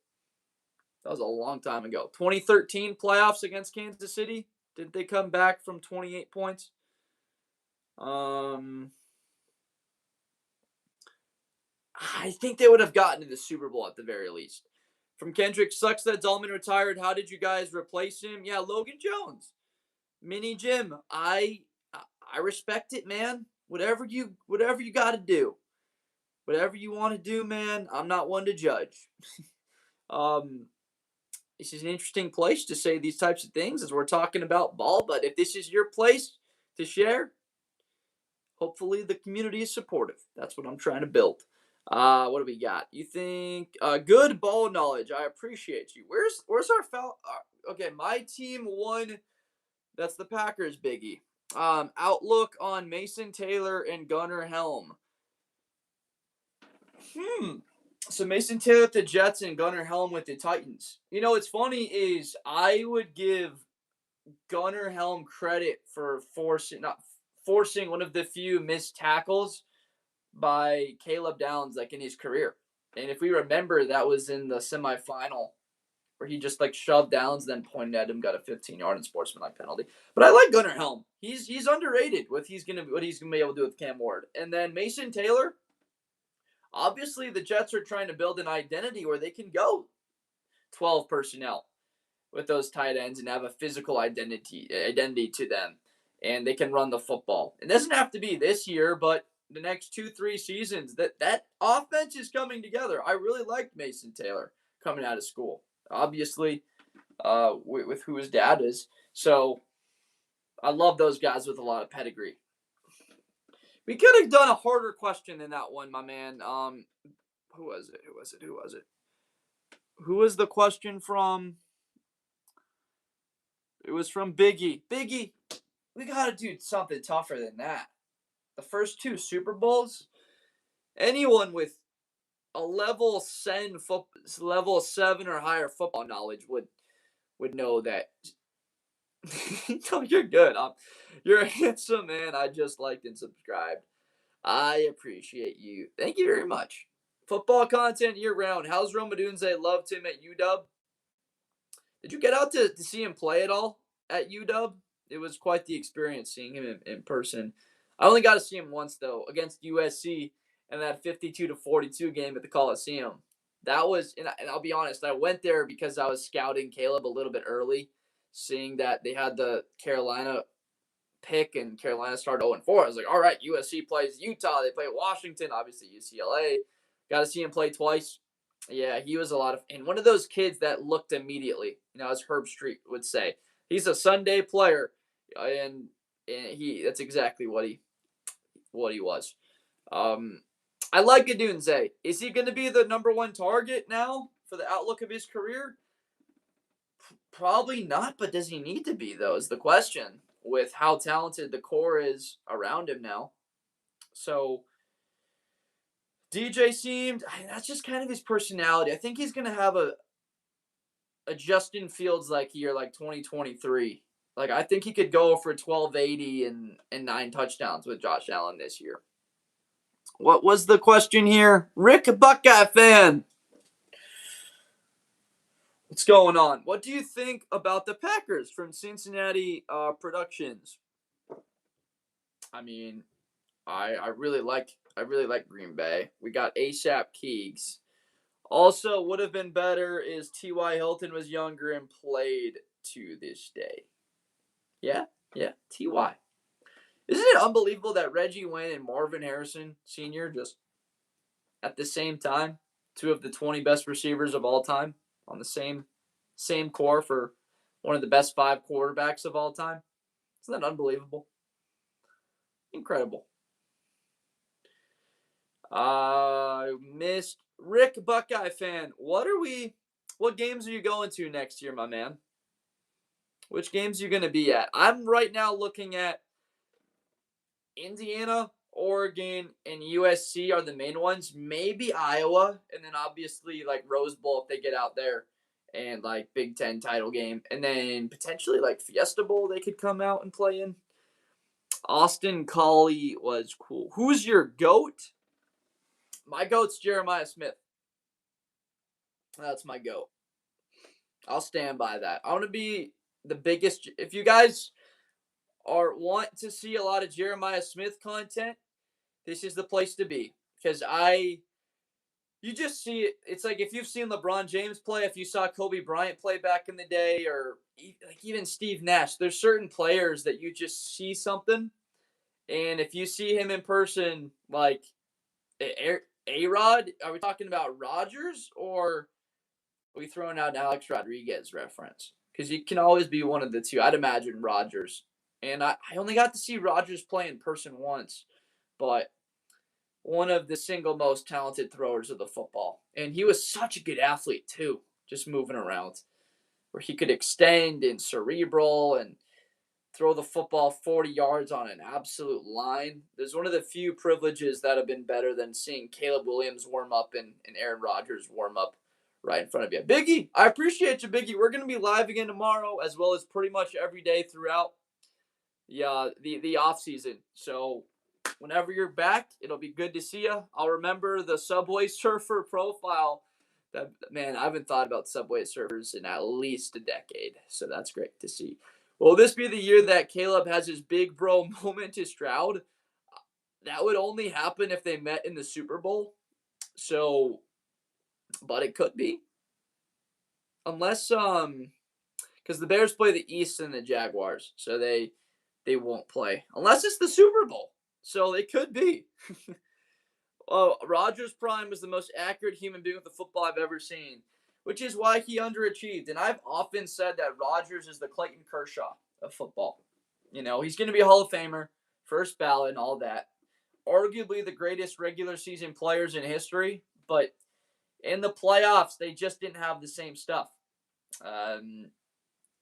That was a long time ago. 2013 playoffs against Kansas City. Didn't they come back from 28 points? I think they would have gotten to the Super Bowl at the very least. From Kendrick, sucks that Zalman retired. How did you guys replace him? Yeah, Logan Jones, Mini Jim. I respect it, man. Whatever you got to do, whatever you want to do, man. I'm not one to judge. um, this is an interesting place to say these types of things as we're talking about ball. But if this is your place to share, hopefully the community is supportive. That's what I'm trying to build. What do we got? You think good ball knowledge? I appreciate you. Where's our foul? Okay, my team won. That's the Packers biggie. Outlook on Mason Taylor and Gunnar Helm. So Mason Taylor with the Jets and Gunnar Helm with the Titans. You know what's funny is I would give Gunnar Helm credit for forcing one of the few missed tackles by Caleb Downs like in his career. And if we remember, that was in the semifinal where he just like shoved Downs, then pointed at him, got a 15-yard unsportsmanlike penalty. But I like Gunnar Helm. He's underrated what he's gonna be able to do with Cam Ward. And then Mason Taylor. Obviously, the Jets are trying to build an identity where they can go 12 personnel with those tight ends and have a physical identity to them, and they can run the football. It doesn't have to be this year, but the next 2-3 seasons, that offense is coming together. I really liked Mason Taylor coming out of school, obviously, with who his dad is. So I love those guys with a lot of pedigree. We could have done a harder question than that one, my man. Who was it? Who was the question from? It was from Biggie. Biggie, we got to do something tougher than that. The first 2 Super Bowls, anyone with a level 7 or higher football knowledge would know that. No, you're good. You're a handsome man. I just liked and subscribed. I appreciate you. Thank you very much. Football content year round. How's Rome Odunze? Loved him at UW. Did you get out to see him play at all at UW? It was quite the experience seeing him in person. I only got to see him once, though, against USC in that 52-42 game at the Coliseum. That was, and I'll be honest, I went there because I was scouting Caleb a little bit early, seeing that they had the Carolina pick and Carolina started 0-4. I was like, all right, USC plays Utah. They play Washington, obviously UCLA. Got to see him play twice. Yeah, he was a lot of, and one of those kids that looked immediately, as Herb Street would say. He's a Sunday player, and that's exactly what he was. I like Odunze. Is he going to be the number 1 target now for the outlook of his career? Probably not, but does he need to be, though, is the question, with how talented the core is around him now. So DJ seemed, that's just kind of his personality. I think he's going to have a Justin Fields like year, like 2023. Like, I think he could go for 1280 and 9 touchdowns with Josh Allen this year. What was the question here? Rick, a Buckeye fan. What's going on? What do you think about the Packers from Cincinnati Productions? I mean, I really like Green Bay. We got ASAP Keegs. Also, would have been better is T.Y. Hilton was younger and played to this day. Yeah, T.Y. Isn't it unbelievable that Reggie Wayne and Marvin Harrison Sr. just at the same time, 2 of the 20 best receivers of all time on the same core for one of the best 5 quarterbacks of all time? Isn't that unbelievable? Incredible. Missed Rick, Buckeye fan. What games are you going to next year, my man? Which games are you going to be at? I'm right now looking at Indiana, Oregon, and USC are the main ones. Maybe Iowa, and then obviously like Rose Bowl if they get out there, and like Big Ten title game, and then potentially like Fiesta Bowl they could come out and play in. Austin Collie was cool. Who's your GOAT? My goat's Jeremiah Smith. That's my goat. I'll stand by that. I want to be the biggest. If you guys want to see a lot of Jeremiah Smith content, this is the place to be. Because you just see it. It's like if you've seen LeBron James play, if you saw Kobe Bryant play back in the day, or like even Steve Nash, there's certain players that you just see something. And if you see him in person, like A-Rod, are we talking about Rodgers, or are we throwing out an Alex Rodriguez reference? Because you can always be one of the two. I'd imagine Rodgers. And I only got to see Rodgers play in person once, but one of the single most talented throwers of the football. And he was such a good athlete, too, just moving around, where he could extend and cerebral and throw the football 40 yards on an absolute line. There's one of the few privileges that have been better than seeing Caleb Williams warm up and Aaron Rodgers warm up right in front of you. Biggie, I appreciate you, Biggie. We're going to be live again tomorrow, as well as pretty much every day throughout the off season. So whenever you're back, it'll be good to see you. I'll remember the Subway Surfer profile. That, man, I haven't thought about Subway Surfers in at least a decade, so that's great to see. Will this be the year that Caleb has his big bro moment to Stroud? That would only happen if they met in the Super Bowl. So, but it could be. Unless, because the Bears play the East and the Jaguars, so they won't play. Unless it's the Super Bowl. So it could be. Rodgers Prime was the most accurate human being with the football I've ever seen, which is why he underachieved. And I've often said that Rodgers is the Clayton Kershaw of football. You know, he's going to be a Hall of Famer, first ballot, and all that. Arguably the greatest regular season players in history, but in the playoffs, they just didn't have the same stuff.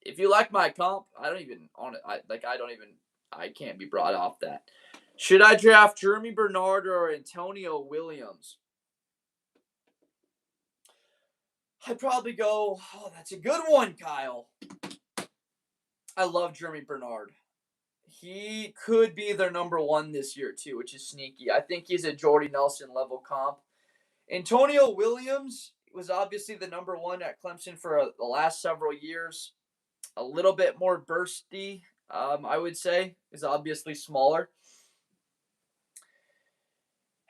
If you like my comp, I can't be brought off that. Should I draft Jeremy Bernard or Antonio Williams? I'd probably go, that's a good one, Kyle. I love Jeremy Bernard. He could be their number one this year, too, which is sneaky. I think he's a Jordy Nelson level comp. Antonio Williams was obviously the number one at Clemson for the last several years. A little bit more bursty, I would say. Is obviously smaller.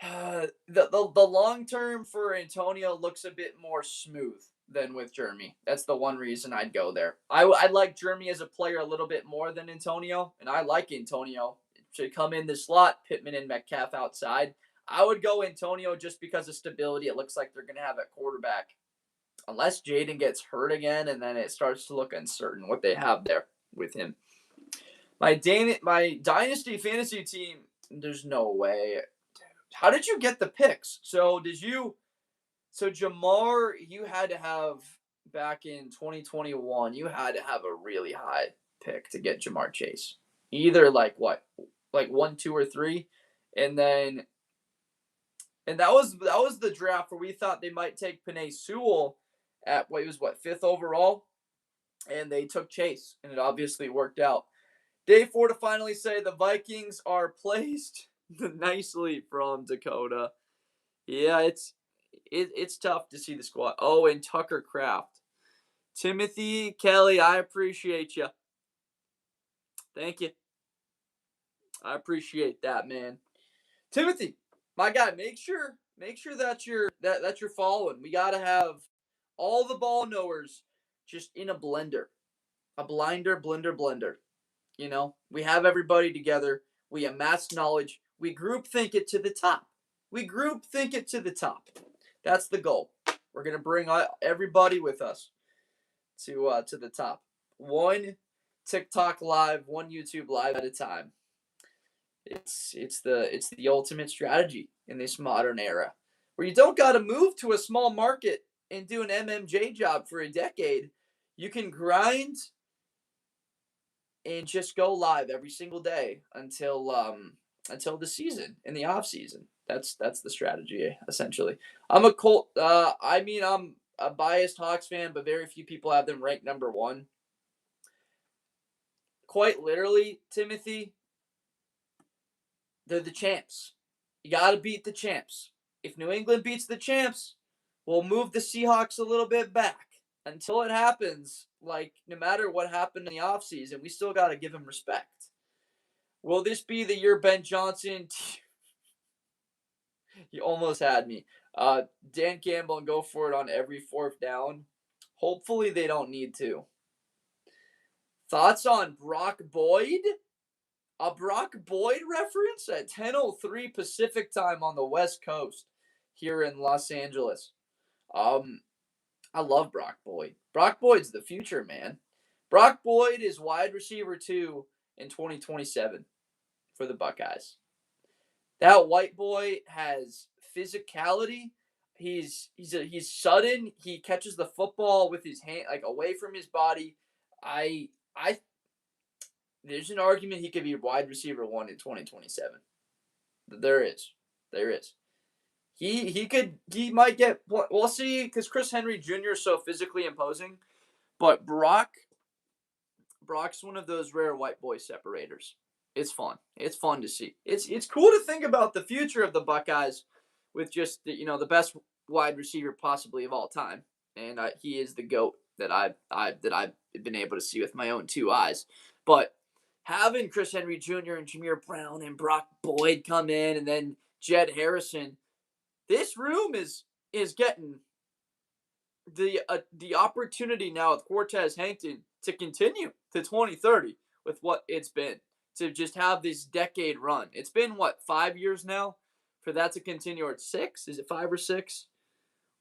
The long term for Antonio looks a bit more smooth than with Jeremy. That's the one reason I'd go there. I like Jeremy as a player a little bit more than Antonio, and I like Antonio to come in the slot, Pittman and Metcalf outside. I would go Antonio just because of stability. It looks like they're going to have at quarterback. Unless Jaden gets hurt again, and then it starts to look uncertain what they have there with him. My Dynasty Fantasy team, there's no way. How did you get the picks? So Jamar, you had to have, back in 2021, you had to have a really high pick to get Jamar Chase. Either like 1, 2, or 3. And that was the draft where we thought they might take Penei Sewell at what was 5th overall. And they took Chase, and it obviously worked out. Day 4 to finally say the Vikings are placed nicely from Dakota. Yeah, it's tough to see the squad. Oh, and Tucker Kraft. Timothy Kelly, I appreciate you. Thank you. I appreciate that, man. Timothy, my guy, make sure that you're following. We gotta have all the ball knowers just in a blender. A blender. You know, we have everybody together. We amass knowledge. We group think it to the top. That's the goal. We're going to bring everybody with us to the top. One TikTok live, one YouTube live at a time. It's the ultimate strategy in this modern era, where you don't got to move to a small market and do an MMJ job for a decade. You can grind and just go live every single day until the season, in the off season. That's the strategy, essentially. I'm a biased Hawks fan, but very few people have them ranked number 1. Quite literally, Timothy, they're the champs. You got to beat the champs. if New England beats the champs, we'll move the Seahawks a little bit back. Until it happens, like no matter what happened in the offseason, we still got to give him respect. Will this be the year Ben Johnson? You almost had me. Dan Campbell and go for it on every fourth down. Hopefully they don't need to. Thoughts on Brock Boyd? A Brock Boyd reference at 10:03 Pacific time on the West Coast here in Los Angeles. I love Brock Boyd. Brock Boyd's the future, man. Brock Boyd is wide receiver 2 in 2027 for the Buckeyes. That white boy has physicality. He's sudden. He catches the football with his hand like away from his body. I there's an argument he could be wide receiver 1 in 2027. There is. He might get, we'll see, because Chris Henry Jr. is so physically imposing, but Brock's one of those rare white boy separators. It's fun. It's fun to see. It's cool to think about the future of the Buckeyes with just the best wide receiver possibly of all time, and he is the GOAT that I've been able to see with my own 2 eyes. But having Chris Henry Jr. and Jameer Brown and Brock Boyd come in, and then Jed Harrison, this room is getting the opportunity now with Cortez Hankton to continue to 2030 with what it's been, to just have this decade run. It's been 5 years now for that to continue, or 6? Is it 5 or 6?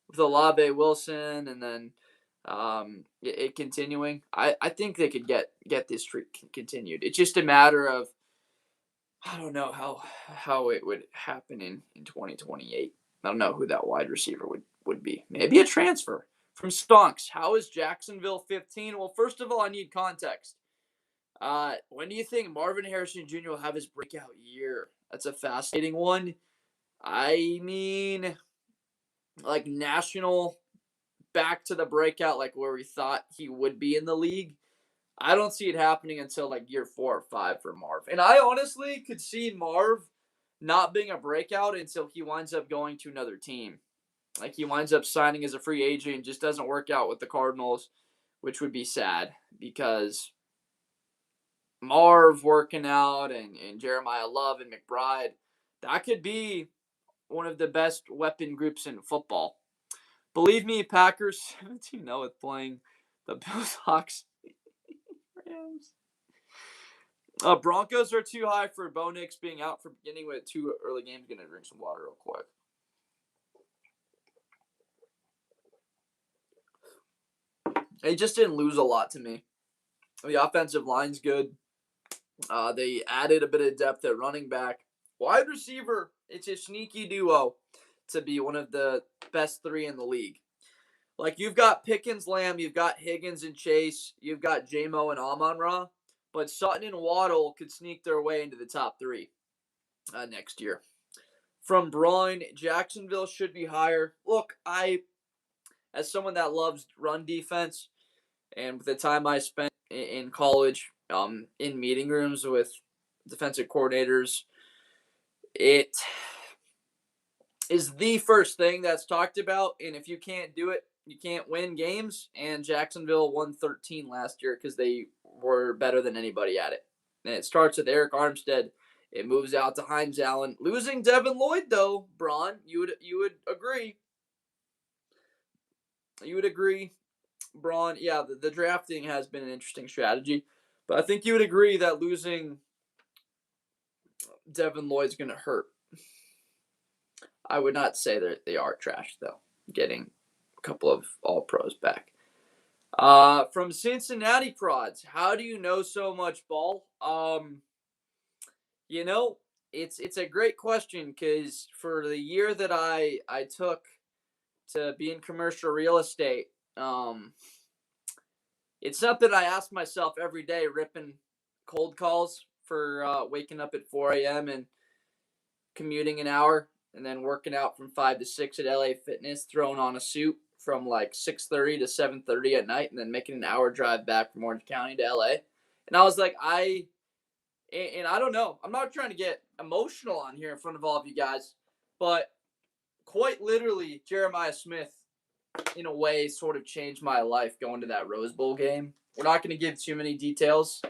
With Olave, Wilson, and then it continuing. I think they could get this streak continued. It's just a matter of, I don't know how it would happen in 2028. I don't know who that wide receiver would be. Maybe a transfer from Stonks. How is Jacksonville 15? Well, first of all, I need context. When do you think Marvin Harrison Jr. will have his breakout year? That's a fascinating one. I mean, like national back to the breakout, like where we thought he would be in the league. I don't see it happening until like year 4 or 5 for Marv. And I honestly could see Marv not being a breakout until he winds up going to another team. Like he winds up signing as a free agent and just doesn't work out with the Cardinals, which would be sad because Marv working out and Jeremiah Love and McBride, that could be one of the best weapon groups in football. Believe me, Packers 17-0 with playing the Bills, Hawks, Rams. Broncos are too high for Bo Nix being out for beginning with 2 early games. Going to drink some water real quick. They just didn't lose a lot to me. The offensive line's good. They added a bit of depth at running back. Wide receiver, it's a sneaky duo to be one of the best 3 in the league. Like, you've got Pickens, Lamb, you've got Higgins and Chase, you've got J-Mo and Amon-Ra, but Sutton and Waddle could sneak their way into the top 3 next year. From Braun, Jacksonville should be higher. Look, as someone that loves run defense, and with the time I spent in college in meeting rooms with defensive coordinators, it is the first thing that's talked about. And if you can't do it, you can't win games. And Jacksonville won 13 last year because they were better than anybody at it. And it starts with Eric Armstead. It moves out to Hines Allen. Losing Devin Lloyd, though, Braun, you would agree. You would agree, Braun. Yeah, the drafting has been an interesting strategy. But I think you would agree that losing Devin Lloyd's going to hurt. I would not say that they are trash, though, getting a couple of All-Pros back. From Cincinnati Prods, how do you know so much ball? It's a great question because for the year that I took to be in commercial real estate, it's something I ask myself every day, ripping cold calls for waking up at 4 a.m. and commuting an hour and then working out from 5 to 6 at LA Fitness, throwing on a suit from like 6:30 to 7:30 at night, and then making an hour drive back from Orange County to LA. And I was like, I don't know. I'm not trying to get emotional on here in front of all of you guys, but quite literally, Jeremiah Smith, in a way, sort of changed my life going to that Rose Bowl game. We're not going to give too many details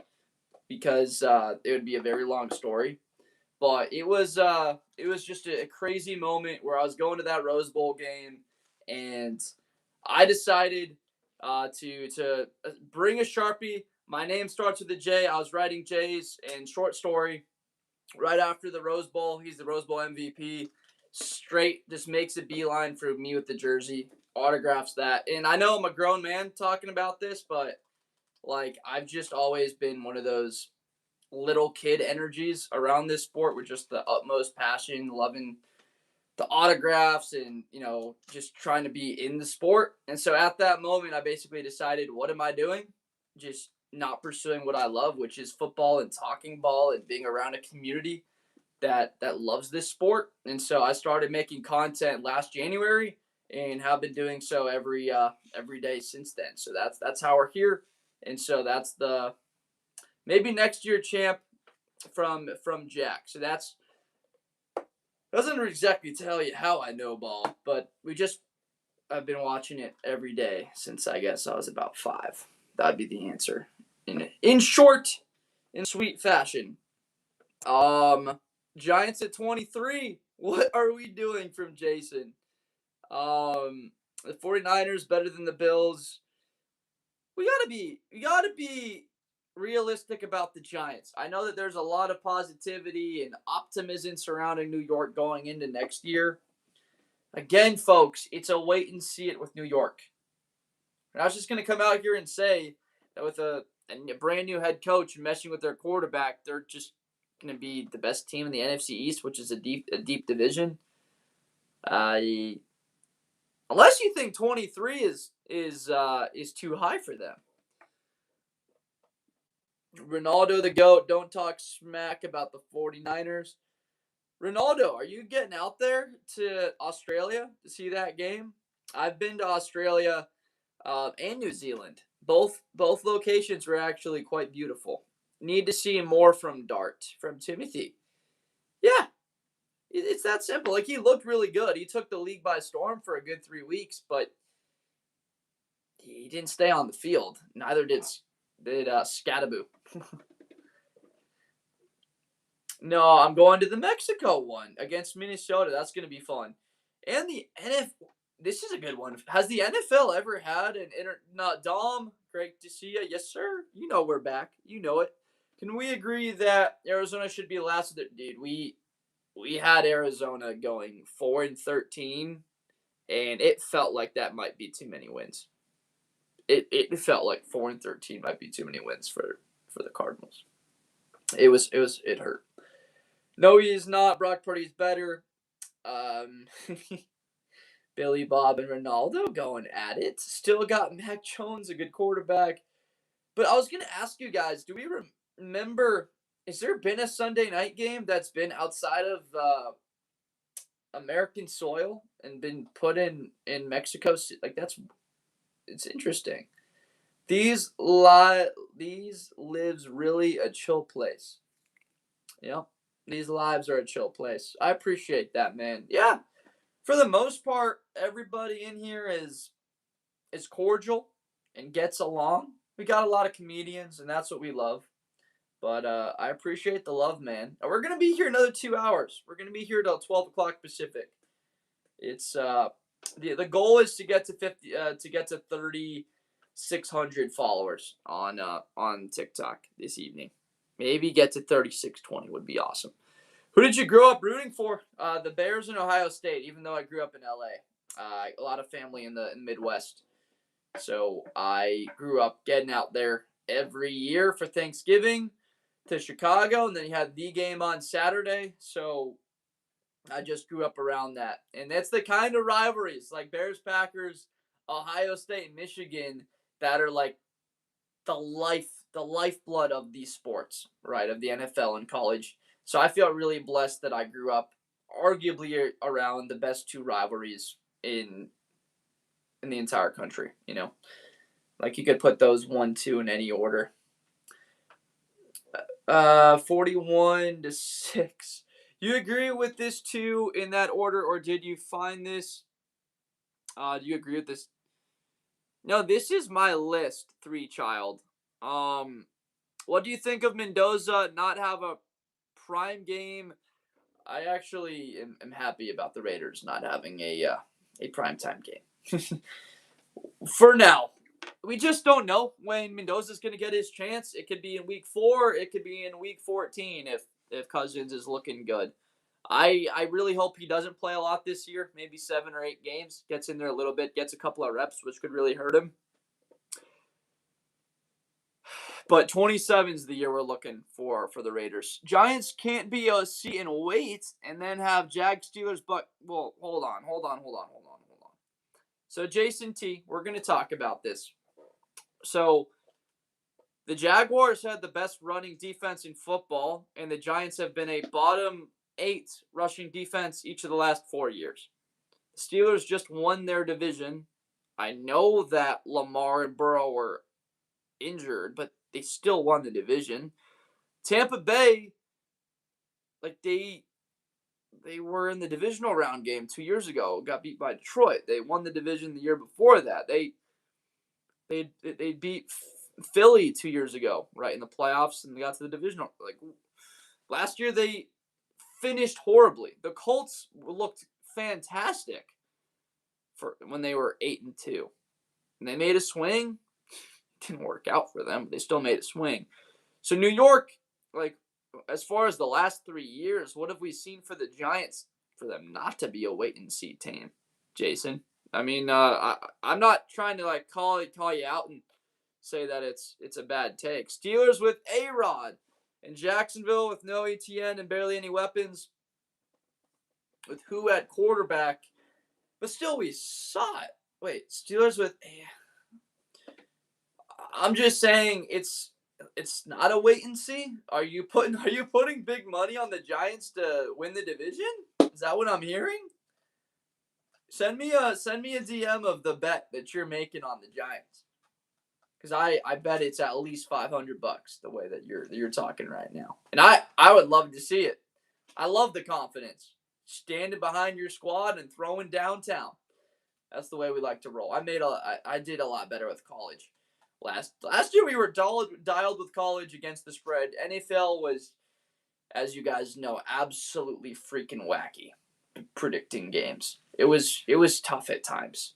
because it would be a very long story. But it was just a crazy moment where I was going to that Rose Bowl game, and I decided to bring a Sharpie. My name starts with a J. I was writing J's, and short story, right after the Rose Bowl, he's the Rose Bowl MVP. Straight just makes a beeline for me with the jersey, autographs that. And I know I'm a grown man talking about this, but like I've just always been one of those little kid energies around this sport with just the utmost passion, loving the autographs and, just trying to be in the sport. And so at that moment, I basically decided, what am I doing? Just not pursuing what I love, which is football and talking ball and being around a community that loves this sport. And so I started making content last January and have been doing so every day since then. So that's how we're here. And so that's the maybe next year champ from Jack. So that's doesn't exactly tell you how I know ball, but I've been watching it every day since I guess I was about 5. That'd be the answer in short, in sweet fashion. Giants at 23. What are we doing from Jason? The 49ers better than the Bills. We gotta be realistic about the Giants. I know that there's a lot of positivity and optimism surrounding New York going into next year. Again, folks, it's a wait and see it with New York. And I was just going to come out here and say that with a brand new head coach messing with their quarterback, they're just going to be the best team in the NFC East, which is a deep division. Unless you think 23 is too high for them. Ronaldo the GOAT, don't talk smack about the 49ers. Ronaldo, are you getting out there to Australia to see that game? I've been to Australia and New Zealand. Both locations were actually quite beautiful. Need to see more from Timothy. Yeah, it's that simple. Like, he looked really good. He took the league by storm for a good 3 weeks, but he didn't stay on the field. Neither did Scattaboo. No, I'm going to the Mexico one against Minnesota. That's going to be fun. And the NFL, this is a good one. Has the NFL ever had Dom, great to see you. Yes, sir. You know we're back. You know it. Can we agree that Arizona should be last? Dude, we had Arizona going 4-13, and it felt like that might be too many wins. It felt like 4-13 might be too many wins for the Cardinals. It hurt. No, he is not. Brock Purdy's better. Billy Bob and Ronaldo going at it. Still got Mac Jones, a good quarterback. But I was going to ask you guys, do we remember, has there been a Sunday night game that's been outside of American soil and been put in Mexico? Like, it's interesting. These lives really a chill place. Yeah. These lives are a chill place. I appreciate that, man. Yeah. For the most part, everybody in here is cordial and gets along. We got a lot of comedians, and that's what we love. But I appreciate the love, man. And we're gonna be here another 2 hours. We're gonna be here till 12 o'clock Pacific. It's the goal is to get to 3,600 followers on TikTok this evening. Maybe get to 3,620 would be awesome. Who did you grow up rooting for? The Bears and Ohio State, even though I grew up in LA. A lot of family in the Midwest. So I grew up getting out there every year for Thanksgiving to Chicago, and then you had the game on Saturday. So I just grew up around that. And that's the kind of rivalries like Bears, Packers, Ohio State, Michigan that are like the lifeblood of these sports, right, of the NFL and college. So I feel really blessed that I grew up arguably around the best 2 rivalries in the entire country, Like, you could put those 1, 2 in any order. 41-6. You agree with this too in that order, or did you find this? Do you agree with this? No, this is my list. Three child. Um, what do you think of Mendoza not have a prime game? I actually am happy about the Raiders not having a primetime game. For now, we just don't know when Mendoza's going to get his chance. It could be in week 4. It could be in week 14 if Cousins is looking good. I really hope he doesn't play a lot this year. Maybe 7 or 8 games. Gets in there a little bit. Gets a couple of reps, which could really hurt him. But 27 is the year we're looking for the Raiders. Giants can't be a seat and wait and then have Jag Steelers. But, well, hold on. So, Jason T, we're going to talk about this. So, the Jaguars had the best running defense in football, and the Giants have been a bottom 8 rushing defense each of the last 4 years. The Steelers just won their division. I know that Lamar and Burrow were injured, but they still won the division. Tampa Bay, like they were in the divisional round game 2 years ago, got beat by Detroit. They won the division the year before that. They beat Philly 2 years ago, right, in the playoffs, and they got to the divisional. Like last year, they finished horribly. The Colts looked fantastic for when they were 8-2, and they made a swing. Didn't work out for them, but they still made a swing. So New York, like as far as the last 3 years, what have we seen for the Giants for them not to be a wait and see team, Jason? I mean, I'm not trying to like call you out and say that it's a bad take. Steelers with A-Rod and Jacksonville with no ETN and barely any weapons, with who at quarterback, but still we saw it. Wait, Steelers with I'm just saying it's not a wait and see. Are you putting big money on the Giants to win the division? Is that what I'm hearing? Send me a DM of the bet that you're making on the Giants. Because I bet it's at least $500 the way that you're talking right now. And I would love to see it. I love the confidence. Standing behind your squad and throwing downtown. That's the way we like to roll. I did a lot better with college. Last year we were dialed with college against the spread. NFL was, as you guys know, absolutely freaking wacky predicting games. It was tough at times.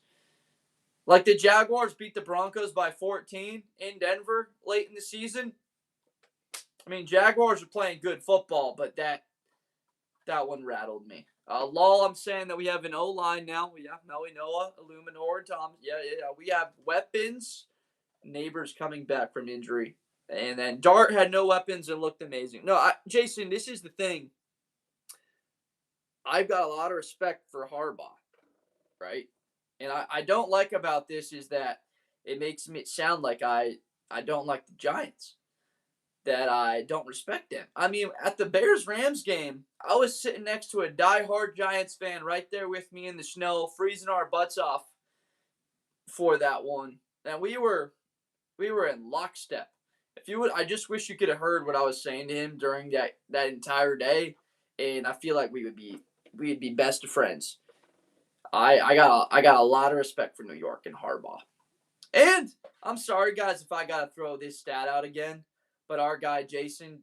Like the Jaguars beat the Broncos by 14 in Denver late in the season. I mean, Jaguars are playing good football, but that one rattled me. Lol, I'm saying that we have an O-line now. We have Melly Noah, Illuminor, Thomas. Yeah. We have weapons. Neighbors coming back from injury. And then Dart had no weapons and looked amazing. No, Jason, this is the thing. I've got a lot of respect for Harbaugh, right? And I don't like about this is that it makes me sound like I don't like the Giants, that I don't respect them. I mean, at the Bears-Rams game, I was sitting next to a diehard Giants fan right there with me in the snow, freezing our butts off for that one. And we were in lockstep. If you would, I just wish you could have heard what I was saying to him during that entire day, and I feel like we'd be best of friends. I got a lot of respect for New York and Harbaugh. And I'm sorry, guys, if I gotta throw this stat out again, but our guy Jason,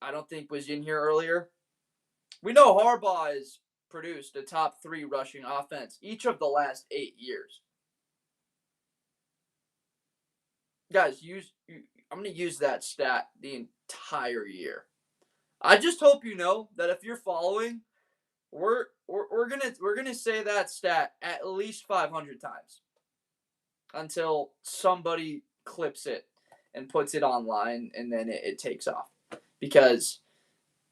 I don't think was in here earlier. We know Harbaugh has produced a top 3 rushing offense each of the last 8 years. Guys, I'm going to use that stat the entire year. I just hope you know that if you're following, we're gonna say that stat at least 500 times until somebody clips it and puts it online, and then it takes off, because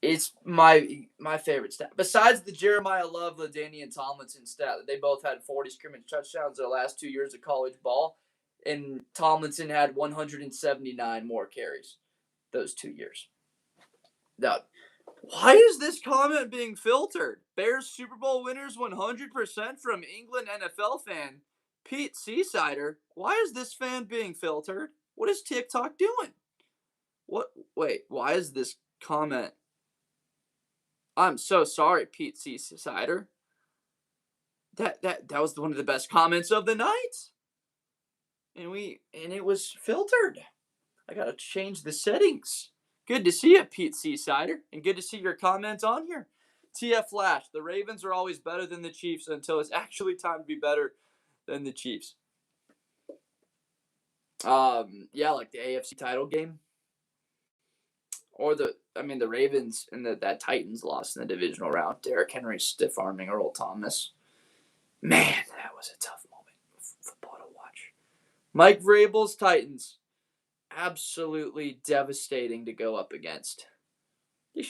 it's my favorite stat. Besides the Jeremiah Love, LaDainian Tomlinson stat, that they both had 40 scrimmage touchdowns in the last 2 years of college ball, and Tomlinson had 179 more carries those 2 years. Now, why is this comment being filtered? Bears Super Bowl winners 100% from England NFL fan Pete Seasider. Why is this fan being filtered? What is TikTok doing? What? Wait, why is this comment? I'm so sorry, Pete C. Sider. That was one of the best comments of the night. And it was filtered. I gotta change the settings. Good to see you, Pete Seasider, and good to see your comments on here. TF Flash, the Ravens are always better than the Chiefs until it's actually time to be better than the Chiefs. Yeah, like the AFC title game, or the Ravens and that Titans lost in the divisional round. Derrick Henry stiff arming Earl Thomas. Man, that was a tough moment of football to watch. Mike Vrabel's Titans, absolutely devastating to go up against. They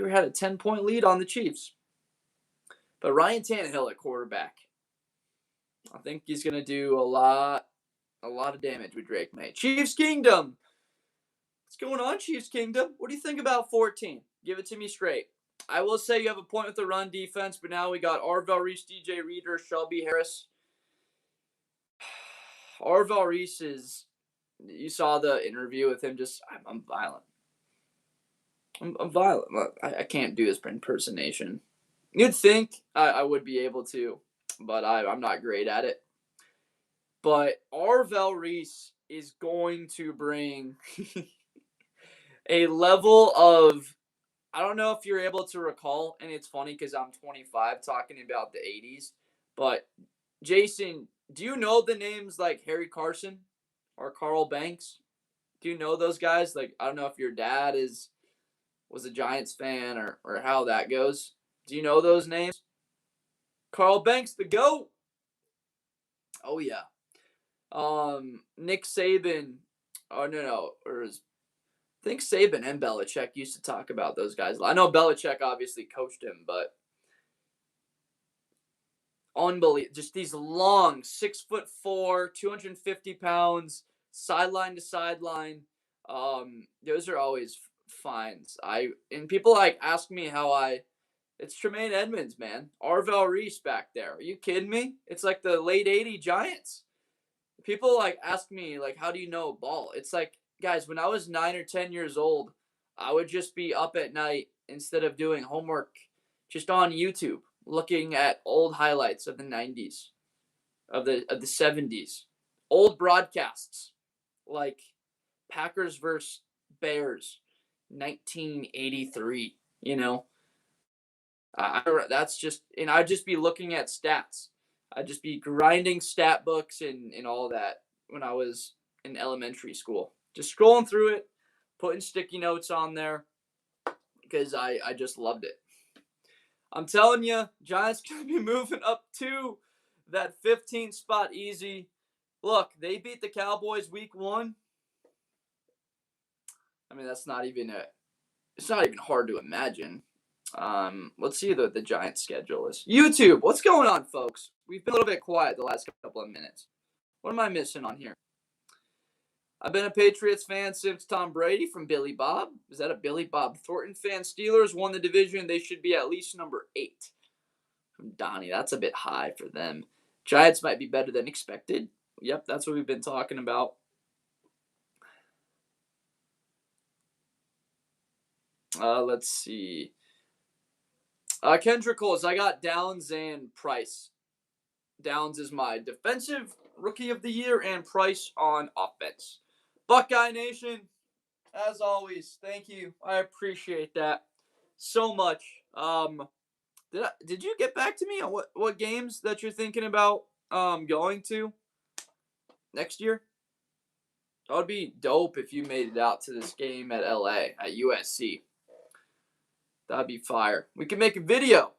had a 10-point lead on the Chiefs. But Ryan Tannehill at quarterback, I think he's going to do a lot of damage with Drake May. Chiefs Kingdom. What's going on, Chiefs Kingdom? What do you think about 14? Give it to me straight. I will say you have a point with the run defense, but now we got Arvell Reese, DJ Reader, Shelby Harris. Arvell Reese is, you saw the interview with him, just, I'm violent. I'm violent. I can't do his impersonation. You'd think I would be able to, but I'm not great at it. But Arvell Reese is going to bring a level of, I don't know if you're able to recall, and it's funny because I'm 25 talking about the 80s, but Jason, do you know the names like Harry Carson or Carl Banks? Do you know those guys? Like, I don't know if your dad was a Giants fan or how that goes. Do you know those names? Carl Banks, the GOAT. Oh, yeah. Nick Saban. Oh, no. I think Saban and Belichick used to talk about those guys. I know Belichick obviously coached him, but unbelievable. Just these long, 6'4", 250 pounds, sideline to sideline. Those are always finds. And people like ask me it's Tremaine Edmonds, man. Arvell Reese back there. Are you kidding me? It's like the late 80 Giants. People like ask me, like, how do you know ball? It's like, guys, when I was 9 or 10 years old, I would just be up at night instead of doing homework just on YouTube looking at old highlights of the 90s, of the 70s. Old broadcasts like Packers versus Bears 1983, that's just, and I'd just be looking at stats. I'd just be grinding stat books and all that when I was in elementary school. Just scrolling through it, putting sticky notes on there because I just loved it. I'm telling you, Giants going to be moving up to that 15th spot easy. Look, they beat the Cowboys week 1. I mean, it's not even hard to imagine. Let's see the Giants schedule is. YouTube, what's going on, folks? We've been a little bit quiet the last couple of minutes. What am I missing on here? I've been a Patriots fan since Tom Brady from Billy Bob. Is that a Billy Bob Thornton fan? Steelers won the division. They should be at least number 8. From Donnie, that's a bit high for them. Giants might be better than expected. Yep, that's what we've been talking about. Let's see. Kendrick Coles, I got Downs and Price. Downs is my defensive rookie of the year and Price on offense. Buckeye Nation, as always, thank you. I appreciate that so much. Did you get back to me on what games that you're thinking about going to next year? That would be dope if you made it out to this game at LA at USC. That'd be fire. We could make a video.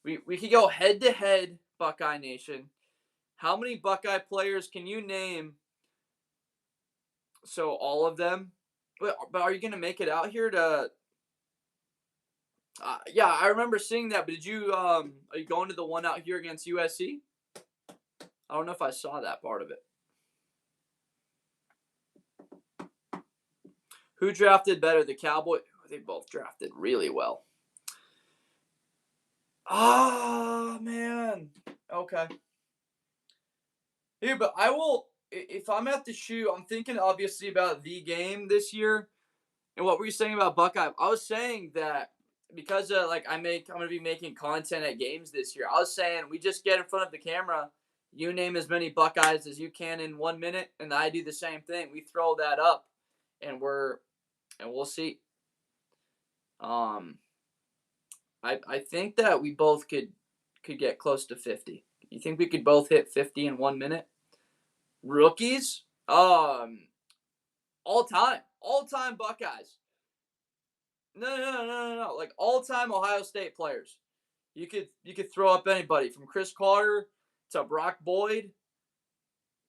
We could go head to head, Buckeye Nation. How many Buckeye players can you name? So all of them. But are you gonna make it out here to? Yeah, I remember seeing that. But are you going to the one out here against USC? I don't know if I saw that part of it. Who drafted better, the Cowboys? They both drafted really well. Ah, man. Okay. Here, but I will, if I'm at the shoe, I'm thinking obviously about the game this year. And what were you saying about Buckeye? I was saying that because I'm gonna be making content at games this year. I was saying we just get in front of the camera. You name as many Buckeyes as you can in 1 minute, and I do the same thing. We throw that up, and we'll see. I think that we both could get close to 50. You think we could both hit 50 in 1 minute? Rookies? All time Buckeyes. No. Like all time Ohio State players. You could throw up anybody from Chris Carter to Brock Boyd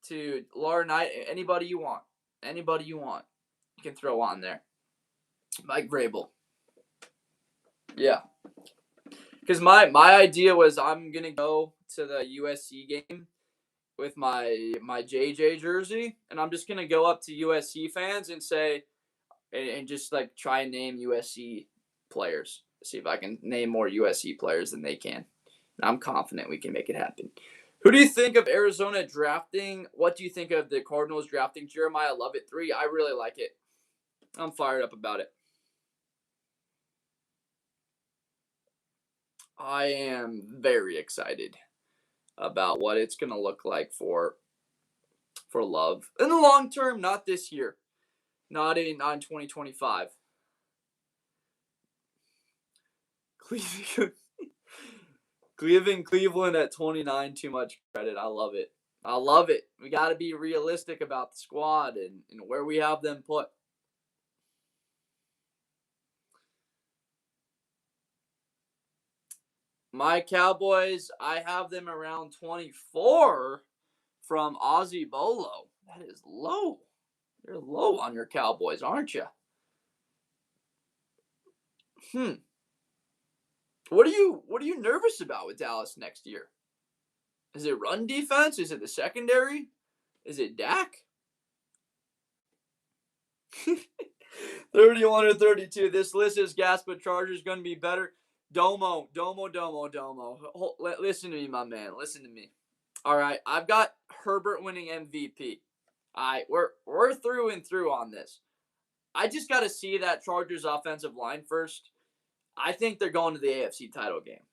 to Laura Knight. Anybody you want. You can throw on there. Mike Vrabel. Yeah. Because my idea was I'm gonna go to the USC game with my JJ jersey, and I'm just gonna go up to USC fans and say, and just like try and name USC players. See if I can name more USC players than they can. And I'm confident we can make it happen. Who do you think of Arizona drafting? What do you think of the Cardinals drafting Jeremiah Love at 3? I really like it. I'm fired up about it. I am very excited about what it's going to look like for Love in the long term, not this year, not in 2025. Cleveland at 29, too much credit. I love it. We got to be realistic about the squad and where we have them put. My Cowboys, I have them around 24 from Ozzy Bolo. That is low. You're low on your Cowboys, aren't you? What are you nervous about with Dallas next year? Is it run defense? Is it the secondary? Is it Dak? 31 or 32. This list is gas, but Chargers going to be better. Domo. Listen to me, my man. Listen to me. All right, I've got Herbert winning MVP. All right, we're through and through on this. I just got to see that Chargers offensive line first. I think they're going to the AFC title game.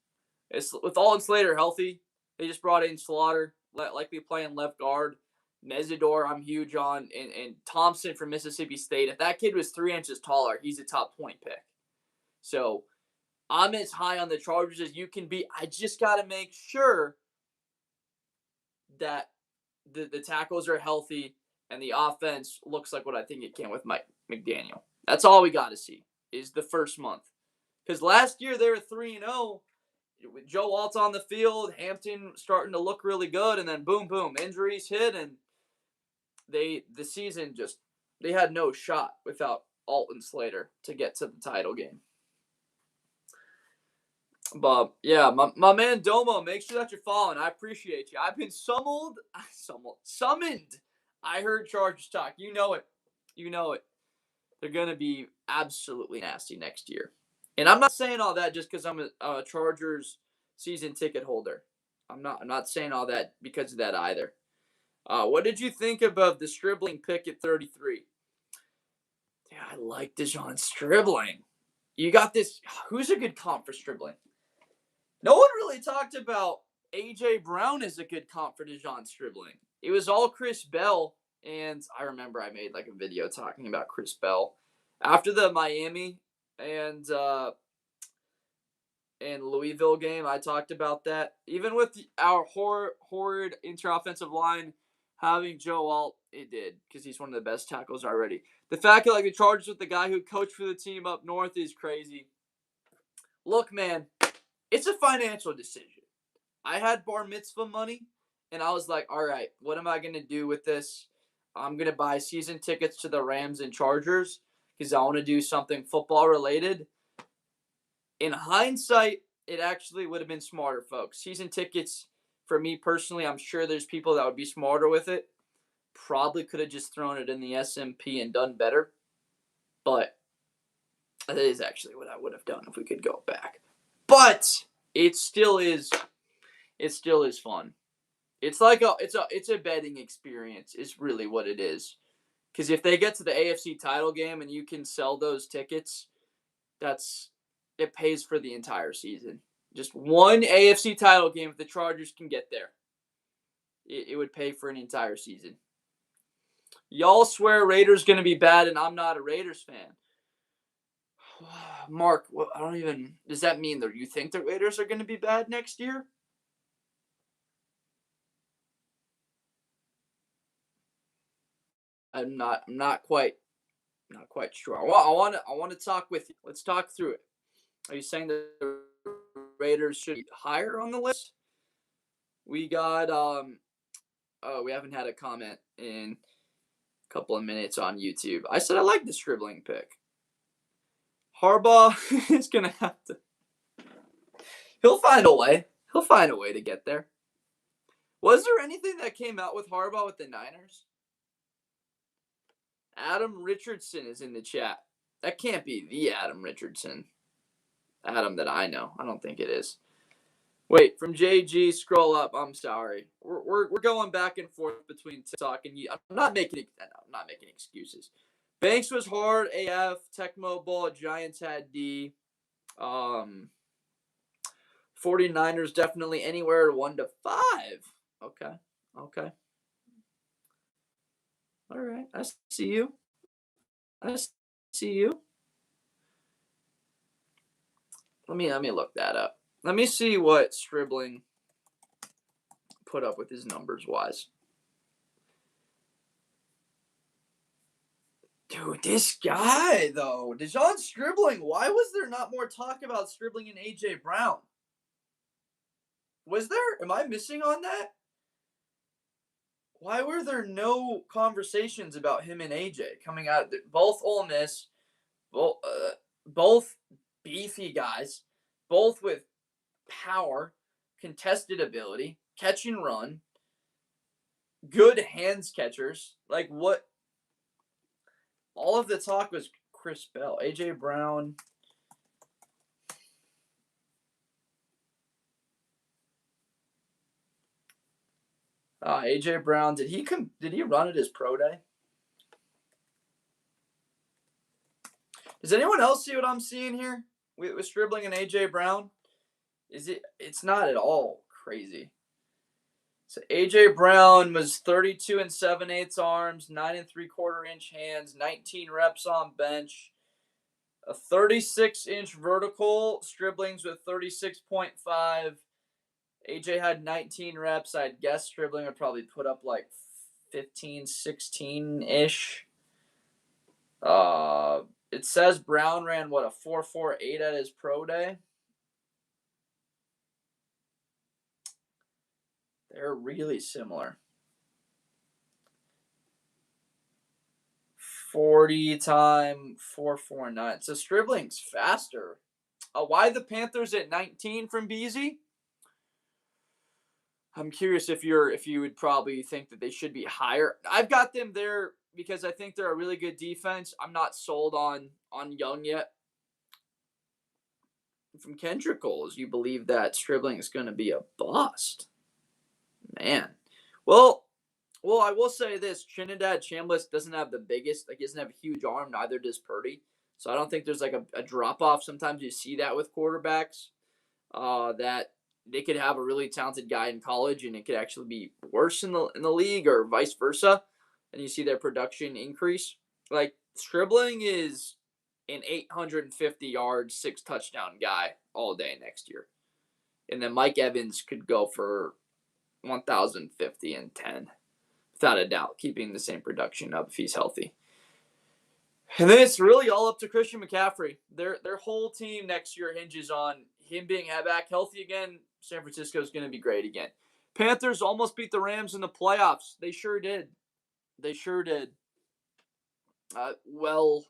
It's with Alden Slater healthy. They just brought in Slaughter, likely playing left guard. Mesidor, I'm huge on, and Thompson from Mississippi State. If that kid was 3 inches taller, he's a top 20 pick. So I'm as high on the Chargers as you can be. I just got to make sure that the tackles are healthy and the offense looks like what I think it can with Mike McDaniel. That's all we got to see is the first month. Because last year they were 3-0 with Joe Alt on the field, Hampton starting to look really good, and then boom, injuries hit, and the season just, they had no shot without Alton Slater to get to the title game. But yeah, my man Domo, make sure that you're following. I appreciate you. I've been summoned. I heard Chargers talk. You know it. They're gonna be absolutely nasty next year. And I'm not saying all that just because I'm a Chargers season ticket holder. I'm not saying all that because of that either. What did you think about the Stribling pick at 33? Yeah, I like Dejon Stribling. You got this. Who's a good comp for Stribling? No one really talked about A.J. Brown as a good comp for Dejon Stribling. It was all Chris Bell, and I remember I made like a video talking about Chris Bell. After the Miami and Louisville game, I talked about that. Even with our horrid inter-offensive line having Joe Alt, it did, because he's one of the best tackles already. The fact that the Chargers with the guy who coached for the team up north is crazy. Look, man, it's a financial decision. I had bar mitzvah money, and I was like, all right, what am I going to do with this? I'm going to buy season tickets to the Rams and Chargers because I want to do something football related. In hindsight, it actually would have been smarter, folks. Season tickets, for me personally, I'm sure there's people that would be smarter with it. Probably could have just thrown it in the SMP and done better. But that is actually what I would have done if we could go back. But it still is fun. It's like it's a betting experience is really what it is. Because if they get to the AFC title game and you can sell those tickets, it pays for the entire season. Just one AFC title game if the Chargers can get there. It would pay for an entire season. Y'all swear Raiders going to be bad, and I'm not a Raiders fan. Mark, I don't even. Does that mean that you think the Raiders are going to be bad next year? I'm not quite sure. I want to talk with you. Let's talk through it. Are you saying that the Raiders should be higher on the list? We got we haven't had a comment in a couple of minutes on YouTube. I said I like the Stribling pick. Harbaugh is gonna have to. He'll find a way. He'll find a way to get there. Was there anything that came out with Harbaugh with the Niners? Adam Richardson is in the chat. That can't be the Adam Richardson. Adam that I know. I don't think it is. Wait, from JG, scroll up. I'm sorry. We're going back and forth between TikTok and you. I'm not making excuses. Banks was hard. AF, Tecmo Bowl, Giants had D. 49ers definitely anywhere 1 to 5. Okay. All right. I see you. Let me look that up. Let me see what Stribling put up with his numbers wise. Dude, this guy though, Dejon Stribling. Why was there not more talk about Stribling and AJ Brown? Was there? Am I missing on that? Why were there no conversations about him and AJ coming out? Both Ole Miss, both beefy guys, both with power, contested ability, catch and run, good hands catchers. Like what? All of the talk was Chris Bell, AJ Brown. AJ Brown, did he run at his pro day? Does anyone else see what I'm seeing here with Stribling and AJ Brown? It's not at all crazy. So AJ Brown was 32 and 7/8 arms, 9 and 3/4 inch hands, 19 reps on bench, a 36-inch vertical. Stribling's with 36.5. AJ had 19 reps. I'd guess Stribling would probably put up like 15, 16-ish. It says Brown ran, what, a 4.48 at his pro day? They're really similar. 40 time 4.49. So Stribling's faster. Why the Panthers at 19 from Beasy? I'm curious if you would probably think that they should be higher. I've got them there because I think they're a really good defense. I'm not sold on Young yet. From Kendrick Goals, you believe that Stribling is going to be a bust. Man. Well, I will say this. Trinidad Chambliss doesn't have the biggest, he doesn't have a huge arm, neither does Purdy. So I don't think there's like a drop-off. Sometimes you see that with quarterbacks, that they could have a really talented guy in college and it could actually be worse in the league or vice versa. And you see their production increase. Like, Stribling is an 850-yard, 6-touchdown guy all day next year. And then Mike Evans could go for 1,050 and 10. Without a doubt, keeping the same production up if he's healthy. And then it's really all up to Christian McCaffrey. Their whole team next year hinges on him being back healthy again. San Francisco's going to be great again. Panthers almost beat the Rams in the playoffs. They sure did. Well,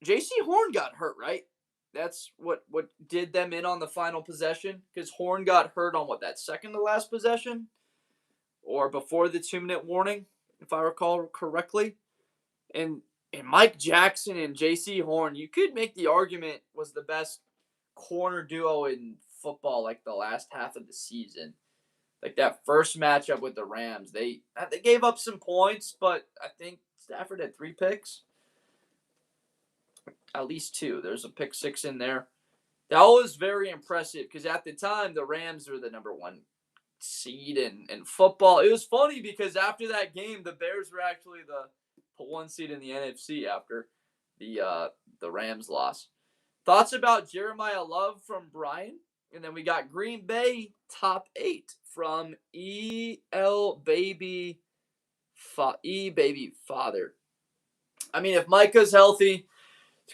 J.C. Horn got hurt, right? That's what did them in on the final possession, because Horn got hurt on that second to last possession, or before the 2-minute warning, if I recall correctly. And Mike Jackson and J.C. Horn, you could make the argument, was the best corner duo in football like the last half of the season. Like that first matchup with the Rams, they gave up some points, but I think Stafford had 3 picks. At least 2. There's a pick 6 in there. That was very impressive because at the time the Rams were the number one seed in football. It was funny because after that game, the Bears were actually the one seed in the NFC after the Rams loss. Thoughts about Jeremiah Love from Brian, and then we got Green Bay top 8 from E baby father. I mean, if Micah's healthy,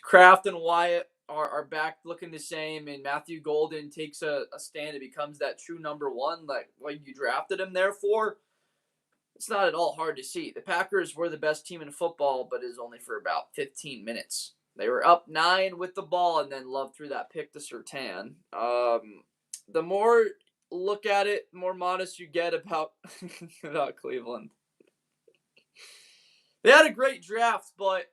Kraft and Wyatt are back looking the same, and Matthew Golden takes a stand and becomes that true number one, like what you drafted him there for, it's not at all hard to see. The Packers were the best team in football, but is only for about 15 minutes. They were up 9 with the ball, and then Love threw that pick to Surtain. The more look at it, the more modest you get about about Cleveland. They had a great draft, but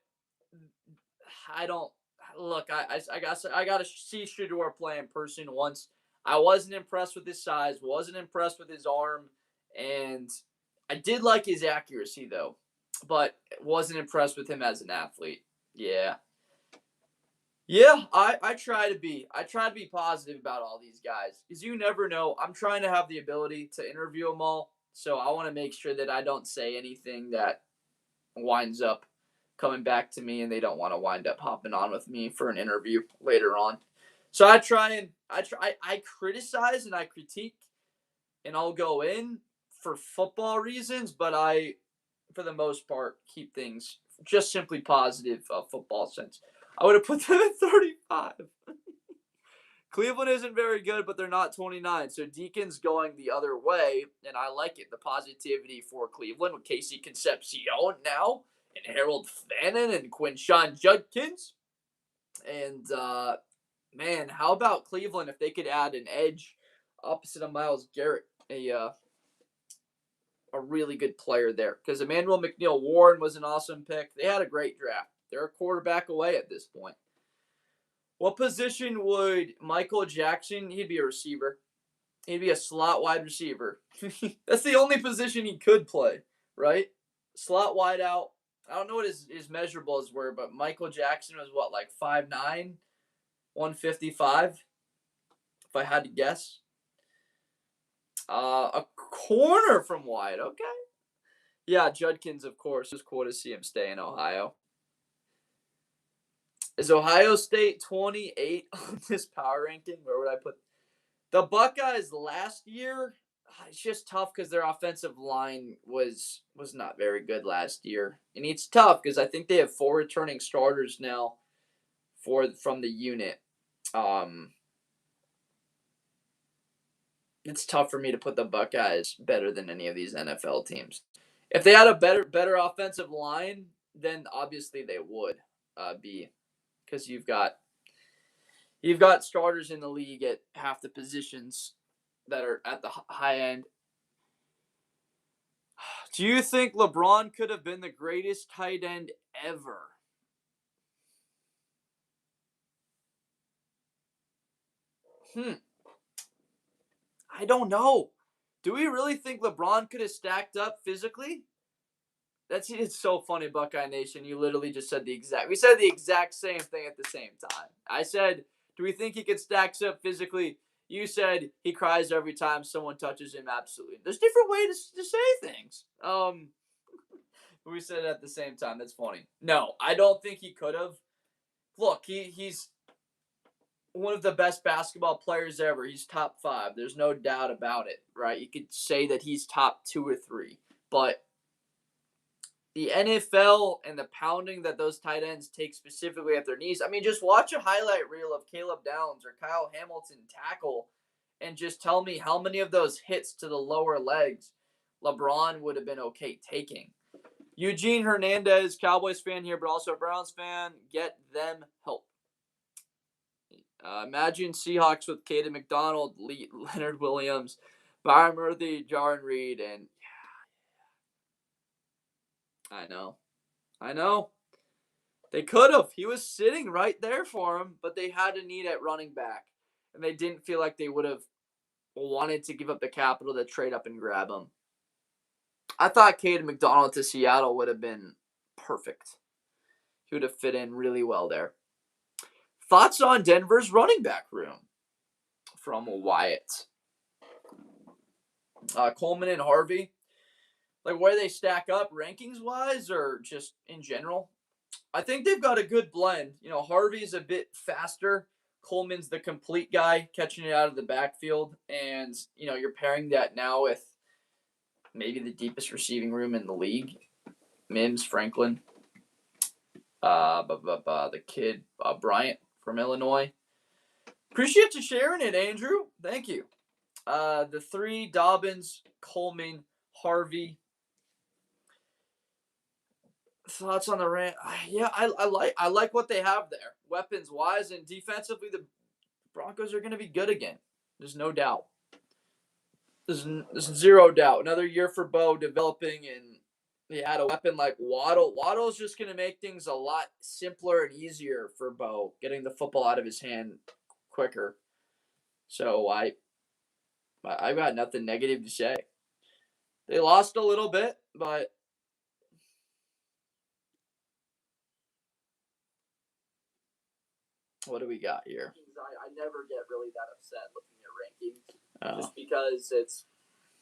I don't look. I got to see Shedeur play in person once. I wasn't impressed with his size. Wasn't impressed with his arm, and I did like his accuracy though, but wasn't impressed with him as an athlete. Yeah. Yeah, I try to be. I try to be positive about all these guys because you never know. I'm trying to have the ability to interview them all, so I want to make sure that I don't say anything that winds up coming back to me and they don't want to wind up hopping on with me for an interview later on. So I criticize and I critique and I'll go in for football reasons, but I for the most part keep things just simply positive football sense. I would have put them at 35. Cleveland isn't very good, but they're not 29. So Deacon's going the other way, and I like it. The positivity for Cleveland with Casey Concepcion now, and Harold Fannin and Quinshawn Judkins. And, man, how about Cleveland if they could add an edge opposite of Myles Garrett, a really good player there. Because Emmanuel McNeil-Warren was an awesome pick. They had a great draft. They're a quarterback away at this point. What position would Michael Jackson? He'd be a receiver. He'd be a slot wide receiver. That's the only position he could play, right? Slot wide out. I don't know what his measurables were, but Michael Jackson was what, like 5'9", 155, if I had to guess. A corner from wide, okay. Yeah, Judkins, of course. It was cool to see him stay in Ohio. Is Ohio State 28 on this power ranking? Where would I put the Buckeyes last year? It's just tough because their offensive line was not very good last year, and it's tough because I think they have 4 returning starters now from the unit. It's tough for me to put the Buckeyes better than any of these NFL teams. If they had a better offensive line, then obviously they would be, because you've got starters in the league at half the positions that are at the high end. Do you think LeBron could have been the greatest tight end ever? I don't know. Do we really think LeBron could have stacked up physically? It's so funny, Buckeye Nation. You literally just said we said the exact same thing at the same time. I said, do we think he could stack up physically? You said he cries every time someone touches him. Absolutely. There's different ways to say things. We said it at the same time. That's funny. No, I don't think he could have. Look, he's one of the best basketball players ever. He's top 5. There's no doubt about it, right? You could say that he's top 2 or 3. But the NFL and the pounding that those tight ends take specifically at their knees. I mean, just watch a highlight reel of Caleb Downs or Kyle Hamilton tackle and just tell me how many of those hits to the lower legs LeBron would have been okay taking. Eugene Hernandez, Cowboys fan here, but also a Browns fan. Get them help. Imagine Seahawks with Caden McDonald, Leonard Williams, Byron Murphy, Jarran Reed, and I know. They could have. He was sitting right there for him, but they had a need at running back, and they didn't feel like they would have wanted to give up the capital to trade up and grab him. I thought Caden McDonald to Seattle would have been perfect. He would have fit in really well there. Thoughts on Denver's running back room from Wyatt? Coleman and Harvey, like where they stack up rankings wise or just in general? I think they've got a good blend. Harvey's a bit faster. Coleman's the complete guy catching it out of the backfield. And, you're pairing that now with maybe the deepest receiving room in the league. Mims, Franklin, the kid, Bryant from Illinois. Appreciate you sharing it, Andrew. Thank you. The three, Dobbins, Coleman, Harvey. Thoughts on the Rams? Yeah, I like what they have there, weapons wise, and defensively. The Broncos are going to be good again. There's no doubt. There's zero doubt. Another year for Bo developing, and they had a weapon like Waddle. Waddle's just going to make things a lot simpler and easier for Bo, getting the football out of his hand quicker. So I've got nothing negative to say. They lost a little bit, but what do we got here? I never get really that upset looking at rankings, just because it's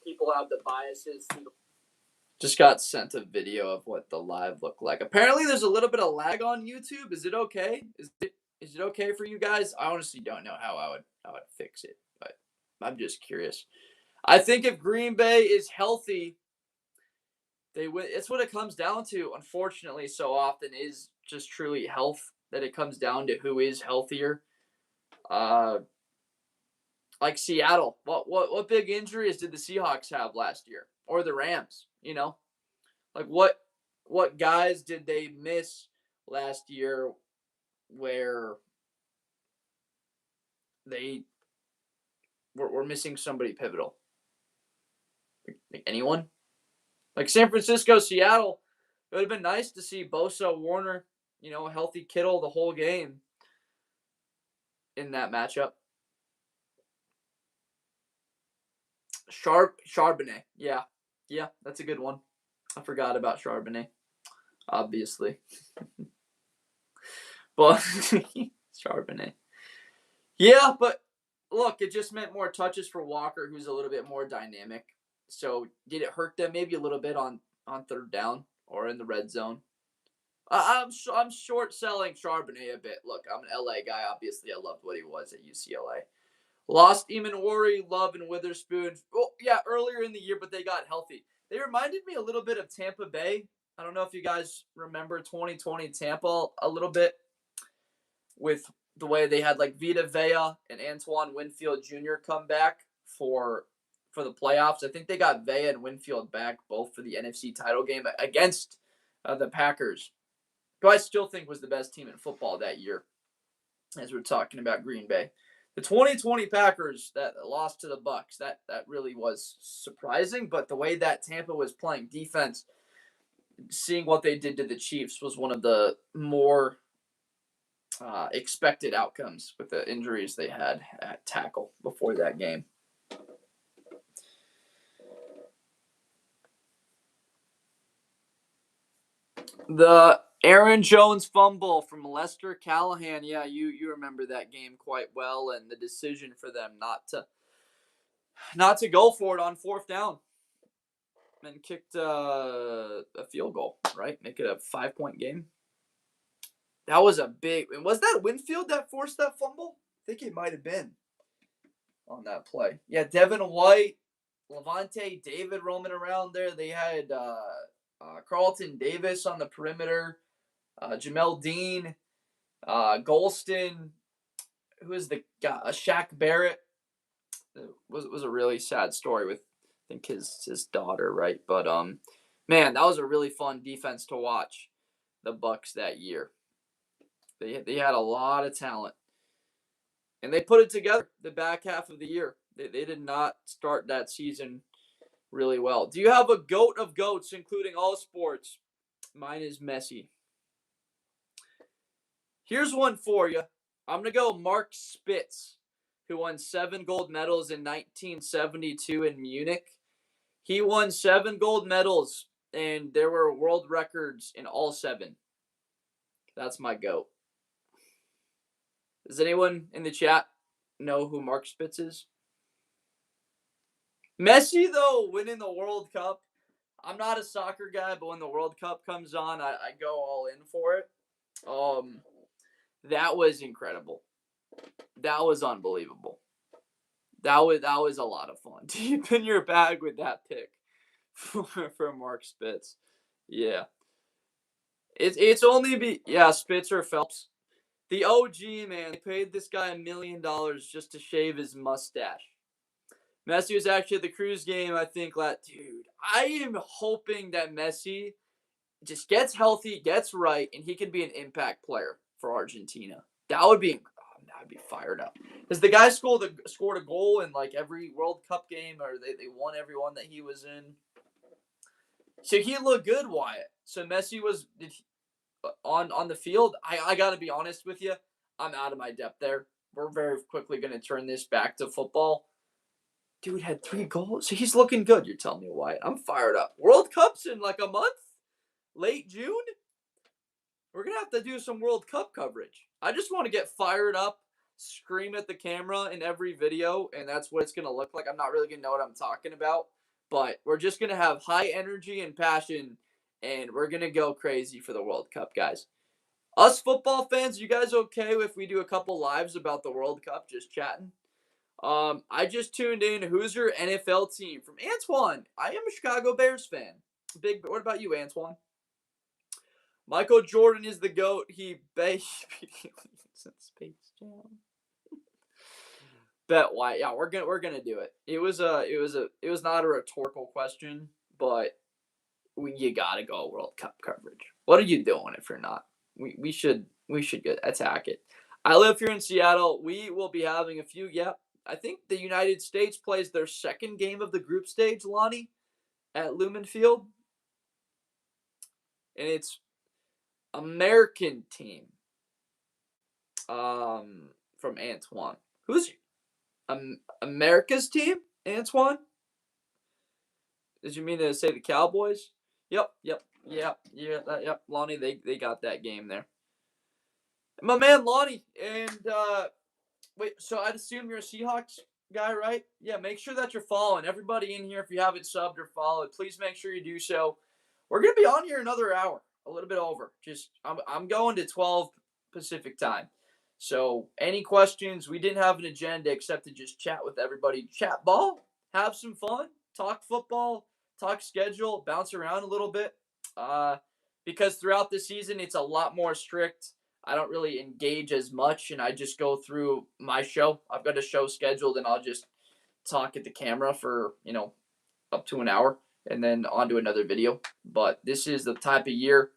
people have the biases. Just got sent a video of what the live looked like. Apparently, there's a little bit of lag on YouTube. Is it okay? Is it okay for you guys? I honestly don't know how I would fix it, but I'm just curious. I think if Green Bay is healthy, they win. It's what it comes down to. Unfortunately, so often is just truly health. That it comes down to who is healthier. Like Seattle. What big injuries did the Seahawks have last year? Or the Rams, Like what guys did they miss last year where they were missing somebody pivotal? Like anyone? Like San Francisco, Seattle, it would have been nice to see Bosa, Warner, a healthy Kittle the whole game in that matchup. Charbonnet. Yeah, that's a good one. I forgot about Charbonnet, obviously. But Charbonnet. Yeah, but look, it just meant more touches for Walker, who's a little bit more dynamic. So did it hurt them maybe a little bit on third down or in the red zone? I'm short selling Charbonnet a bit. Look, I'm an LA guy. Obviously, I loved what he was at UCLA. Lost Eamon, Love, and Witherspoon. Oh, yeah, earlier in the year, but they got healthy. They reminded me a little bit of Tampa Bay. I don't know if you guys remember 2020 Tampa a little bit with the way they had like Vita Vea and Antoine Winfield Jr. come back for the playoffs. I think they got Vea and Winfield back both for the NFC title game against the Packers, who I still think was the best team in football that year, as we're talking about Green Bay. The 2020 Packers that lost to the Bucs, that really was surprising, but the way that Tampa was playing defense, seeing what they did to the Chiefs was one of the more expected outcomes with the injuries they had at tackle before that game. The Aaron Jones fumble from Lester Callahan. Yeah, you remember that game quite well, and the decision for them not to go for it on fourth down and kicked a field goal, right? Make it a 5-point game. That was a big. Was that Winfield that forced that fumble? I think it might have been on that play. Yeah, Devin White, Levante David roaming around there. They had Carlton Davis on the perimeter, Jamel Dean, Golston. Who is the guy? Shaq Barrett. It was a really sad story with, I think, his daughter, right? But man, that was a really fun defense to watch. The Bucs that year. They had a lot of talent, and they put it together the back half of the year. They did not start that season really well. Do you have a GOAT of GOATs, including all sports? Mine is Messi. Here's one for you. I'm going to go Mark Spitz, who won 7 gold medals in 1972 in Munich. He won 7 gold medals, and there were world records in all 7. That's my GOAT. Does anyone in the chat know who Mark Spitz is? Messi, though, winning the World Cup. I'm not a soccer guy, but when the World Cup comes on, I go all in for it. That was incredible. That was unbelievable. That was a lot of fun. Deep in your bag with that pick for Mark Spitz. Yeah. It's only Spitz or Phelps. The OG, man, they paid this guy $1 million just to shave his mustache. Messi was actually at the Cruise game, I think. Dude, I am hoping that Messi just gets healthy, gets right, and he can be an impact player for Argentina. I'd be fired up. Because the guy scored a goal in like every World Cup game, or they won every one that he was in. So he looked good, Wyatt. So Messi was on the field. I got to be honest with you. I'm out of my depth there. We're very quickly going to turn this back to football. Dude had 3 goals. So he's looking good, you're telling me, Wyatt. I'm fired up. World Cup's in like a month? Late June? We're going to have to do some World Cup coverage. I just want to get fired up, scream at the camera in every video, and that's what it's going to look like. I'm not really going to know what I'm talking about, but we're just going to have high energy and passion, and we're going to go crazy for the World Cup, guys. Us football fans, you guys okay if we do a couple lives about the World Cup, just chatting? I just tuned in. Who's your NFL team? From Antoine. I am a Chicago Bears fan. What about you, Antoine? Michael Jordan is the GOAT. He baby since Space Jam. Bet why? Yeah, we're gonna do it. It was not a rhetorical question, but you gotta go World Cup coverage. What are you doing if you're not? We should attack it. I live here in Seattle. We will be having a few. Yeah, I think the United States plays their second game of the group stage, Lonnie, at Lumen Field, and it's American team. From Antoine. Who's America's team? Antoine? Did you mean to say the Cowboys? Yep. Lonnie, they got that game there. My man Lonnie, and wait, so I'd assume you're a Seahawks guy, right? Yeah, make sure that you're following. Everybody in here, if you haven't subbed or followed, please make sure you do so. We're gonna be on here another hour, a little bit over. I'm going to 12 Pacific time. So any questions? We didn't have an agenda except to just chat with everybody, chat ball, have some fun, talk football, talk schedule, bounce around a little bit. Because throughout the season, it's a lot more strict. I don't really engage as much, and I just go through my show. I've got a show scheduled, and I'll just talk at the camera for up to an hour, and then on to another video. But this is the type of year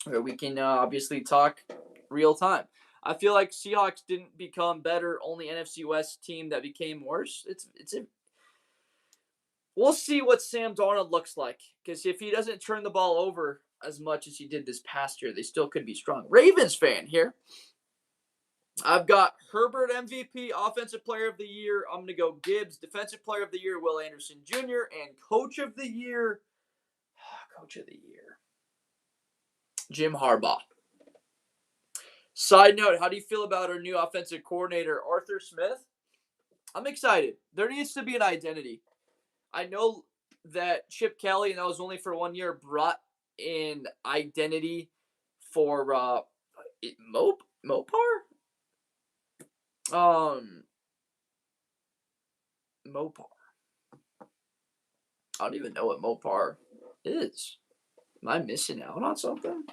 where we can obviously talk real time. I feel like Seahawks didn't become better, only NFC West team that became worse. We'll see what Sam Darnold looks like, because if he doesn't turn the ball over as much as he did this past year, they still could be strong. Ravens fan here. I've got Herbert MVP, Offensive Player of the Year. I'm going to go Gibbs, Defensive Player of the Year, Will Anderson Jr., and Coach of the Year, Jim Harbaugh. Side note, how do you feel about our new offensive coordinator, Arthur Smith? I'm excited. There needs to be an identity. I know that Chip Kelly, and that was only for 1 year, brought in identity for Mopar? Mopar. I don't even know what Mopar is. Am I missing out on something?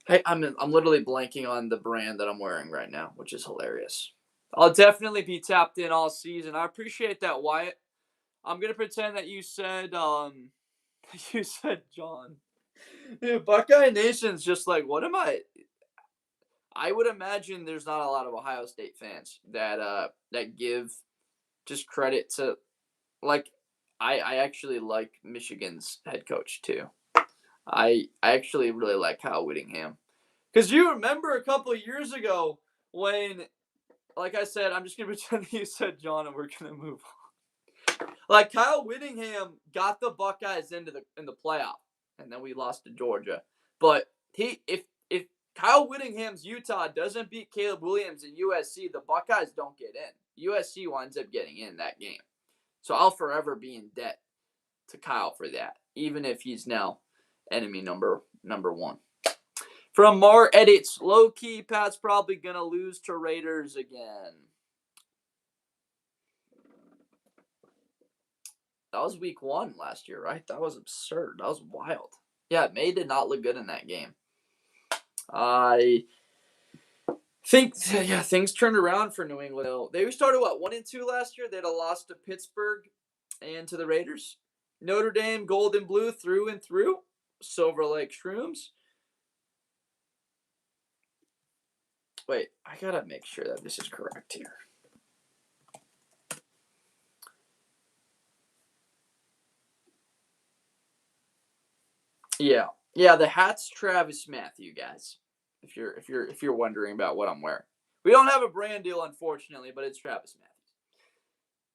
Hey, I'm literally blanking on the brand that I'm wearing right now, which is hilarious. I'll definitely be tapped in all season. I appreciate that, Wyatt. I'm gonna pretend that you said John. Dude, Buckeye Nation's just like, what am I? I would imagine there's not a lot of Ohio State fans that give just credit to, like, I actually like Michigan's head coach too. I actually really like Kyle Whittingham. Because you remember a couple of years ago when, like I said, I'm just going to pretend you said John and we're going to move on. Like, Kyle Whittingham got the Buckeyes in the playoff, and then we lost to Georgia. But if Kyle Whittingham's Utah doesn't beat Caleb Williams and USC, the Buckeyes don't get in. USC winds up getting in that game. So I'll forever be in debt to Kyle for that, even if he's now enemy number one. From Mar Edits, low-key, Pat's probably going to lose to Raiders again. That was week 1 last year, right? That was absurd. That was wild. Yeah, May did not look good in that game. I think, things turned around for New England. They started, 1-2 last year? They had a loss to Pittsburgh and to the Raiders. Notre Dame, gold and blue through and through. Silver Lake Shrooms. Wait, I gotta make sure that this is correct here. Yeah, the hat's Travis Matthew, guys. If you're wondering about what I'm wearing. We don't have a brand deal, unfortunately, but it's Travis Matthew.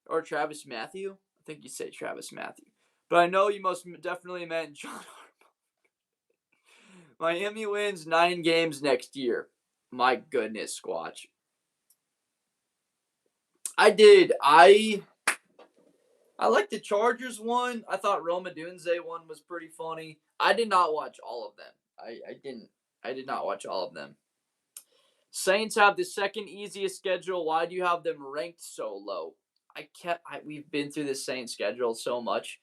Or Travis Matthew? I think you say Travis Matthew. But I know you most definitely meant John Harbaugh. Miami wins 9 games next year. My goodness, Squatch. I did. I like the Chargers one. I thought Roma Dunze one was pretty funny. I did not watch all of them. I did not watch all of them. Saints have the second easiest schedule. Why do you have them ranked so low? We've been through the Saints schedule so much.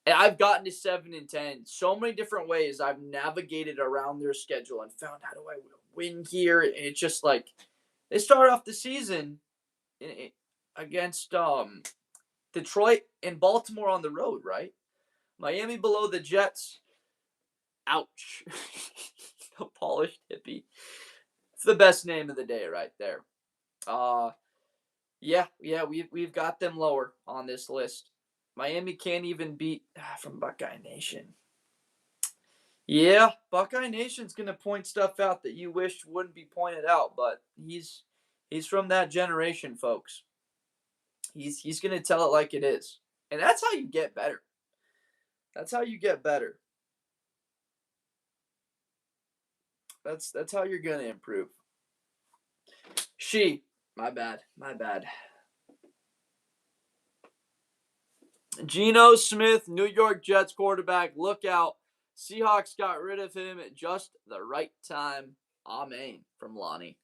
And I've gotten to 7-10 so many different ways. I've navigated around their schedule and found how do I win here. And it's just like they start off the season against Detroit and Baltimore on the road, right? Miami below the Jets. Ouch. The polished hippie. It's the best name of the day right there. We've got them lower on this list. Miami can't even beat from Buckeye Nation. Yeah, Buckeye Nation's gonna point stuff out that you wish wouldn't be pointed out, but he's from that generation, folks. He's gonna tell it like it is, and that's how you get better. That's how you get better. That's how you're gonna improve. My bad. Geno Smith, New York Jets quarterback. Look out. Seahawks got rid of him at just the right time. Amen. From Lonnie.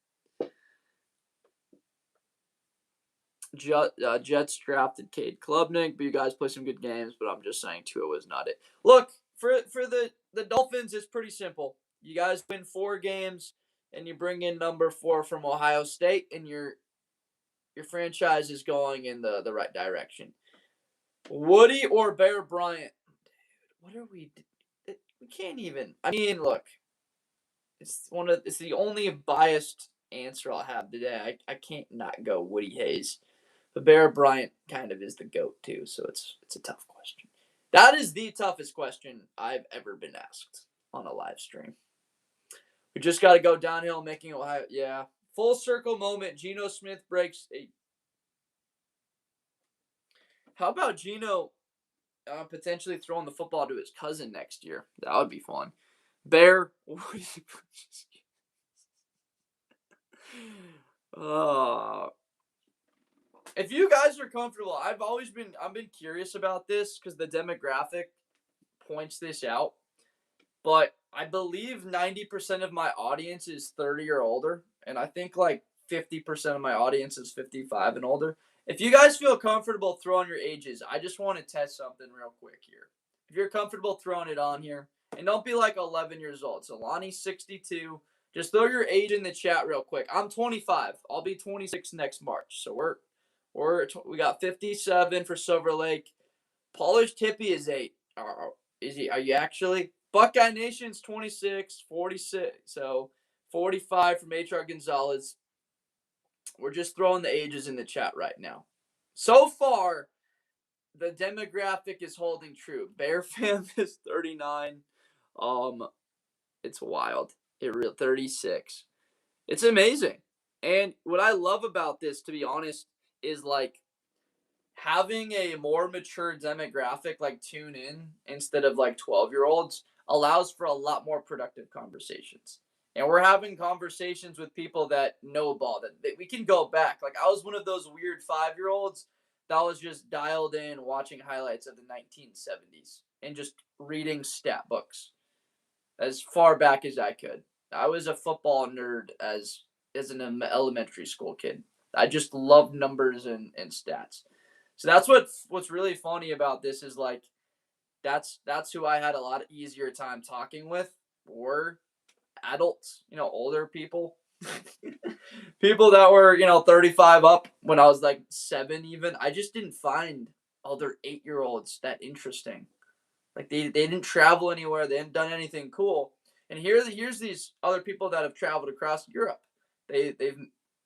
Jets drafted Cade Klubnik, but you guys play some good games, but I'm just saying Tua was not it. Look, for the Dolphins, it's pretty simple. You guys win 4 games, and you bring in number 4 from Ohio State, and your franchise is going in the right direction. Woody or Bear Bryant? What are we? We can't even. I mean, look, it's the only biased answer I'll have today. I can't not go Woody Hayes. But Bear Bryant kind of is the GOAT too, so it's a tough question. That is the toughest question I've ever been asked on a live stream. We just got to go downhill, making Ohio. Yeah, full circle moment. Geno Smith breaks a. How about Geno potentially throwing the football to his cousin next year? That would be fun. Bear. If you guys are comfortable, I've been curious about this because the demographic points this out. But I believe 90% of my audience is 30 or older, and I think like 50% of my audience is 55 and older. If you guys feel comfortable throwing your ages, I just want to test something real quick here. If you're comfortable throwing it on here, and don't be like 11 years old. So Lonnie's 62. Just throw your age in the chat real quick. I'm 25. I'll be 26 next March. So we got 57 for Silver Lake. Polished Hippie is 8. Are you actually? Buckeye Nation's 26, 46. So 45 from HR Gonzalez. We're just throwing the ages in the chat right now. So far, the demographic is holding true. Bear fam is 39. It's wild. 36. It's amazing. And what I love about this, to be honest, is like having a more mature demographic like tune in instead of like 12-year-olds allows for a lot more productive conversations. And we're having conversations with people that know ball, that we can go back. Like, I was one of those weird 5-year-olds that was just dialed in watching highlights of the 1970s and just reading stat books as far back as I could. I was a football nerd as an elementary school kid. I just loved numbers and stats. So that's what's really funny about this is like that's who I had a lot easier time talking with were adults, older people. People that were, 35 up when I was like 7 even. I just didn't find other 8-year-olds that interesting. Like they didn't travel anywhere. They hadn't done anything cool. And here's these other people that have traveled across Europe. They've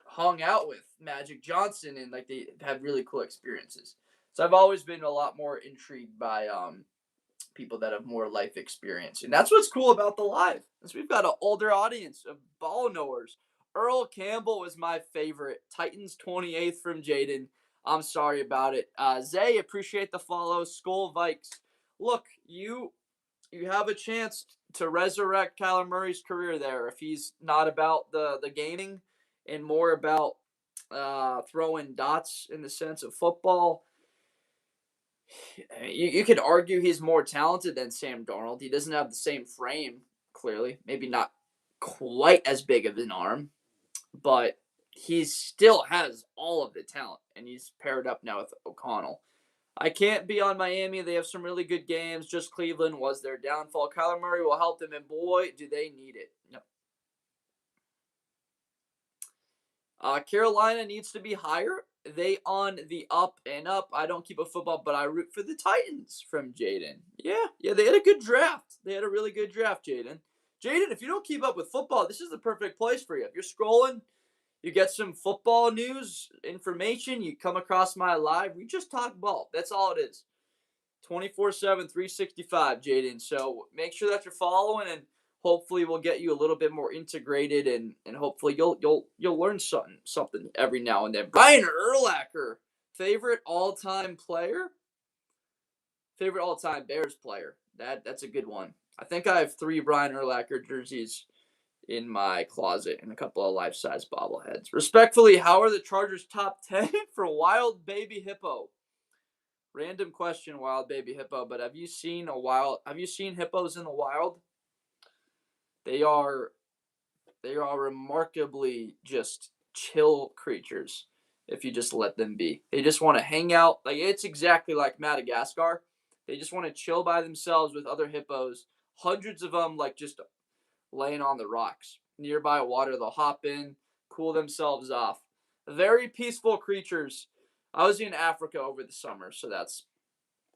hung out with Magic Johnson and like they have really cool experiences. So I've always been a lot more intrigued by people that have more life experience. And that's what's cool about the live. Is we've got an older audience of ball knowers. Earl Campbell was my favorite. Titans 28th from Jaden. I'm sorry about it. Zay, appreciate the follow. Skull Vikes. Look, you have a chance to resurrect Kyler Murray's career there if he's not about the gaming and more about throwing dots in the sense of football. You could argue he's more talented than Sam Darnold. He doesn't have the same frame, clearly. Maybe not quite as big of an arm, but he still has all of the talent, and he's paired up now with O'Connell. I can't be on Miami. They have some really good games. Just Cleveland was their downfall. Kyler Murray will help them, and boy, do they need it. Yep. Carolina needs to be higher. They on the up and up. I don't keep a football, but I root for the Titans from Jaden. Yeah, they had a good draft. They had a really good draft, Jaden. Jaden, if you don't keep up with football, this is the perfect place for you. If you're scrolling, you get some football news, information, you come across my live, we just talk ball. That's all it is. 24/7, 365, Jaden. So make sure that you're following, and hopefully we'll get you a little bit more integrated, and hopefully you'll learn something every now and then. Brian Urlacher, favorite all-time player, favorite all-time Bears player. That's a good one. I think I have 3 Brian Urlacher jerseys in my closet and a couple of life-size bobbleheads. Respectfully, how are the Chargers top 10 for Wild Baby Hippo? Random question, Wild Baby Hippo, but have you seen hippos in the wild? They are remarkably just chill creatures if you just let them be. They just want to hang out. Like, it's exactly like Madagascar. They just want to chill by themselves with other hippos. Hundreds of them, like, just laying on the rocks. Nearby water, they'll hop in, cool themselves off. Very peaceful creatures. I was in Africa over the summer, so that's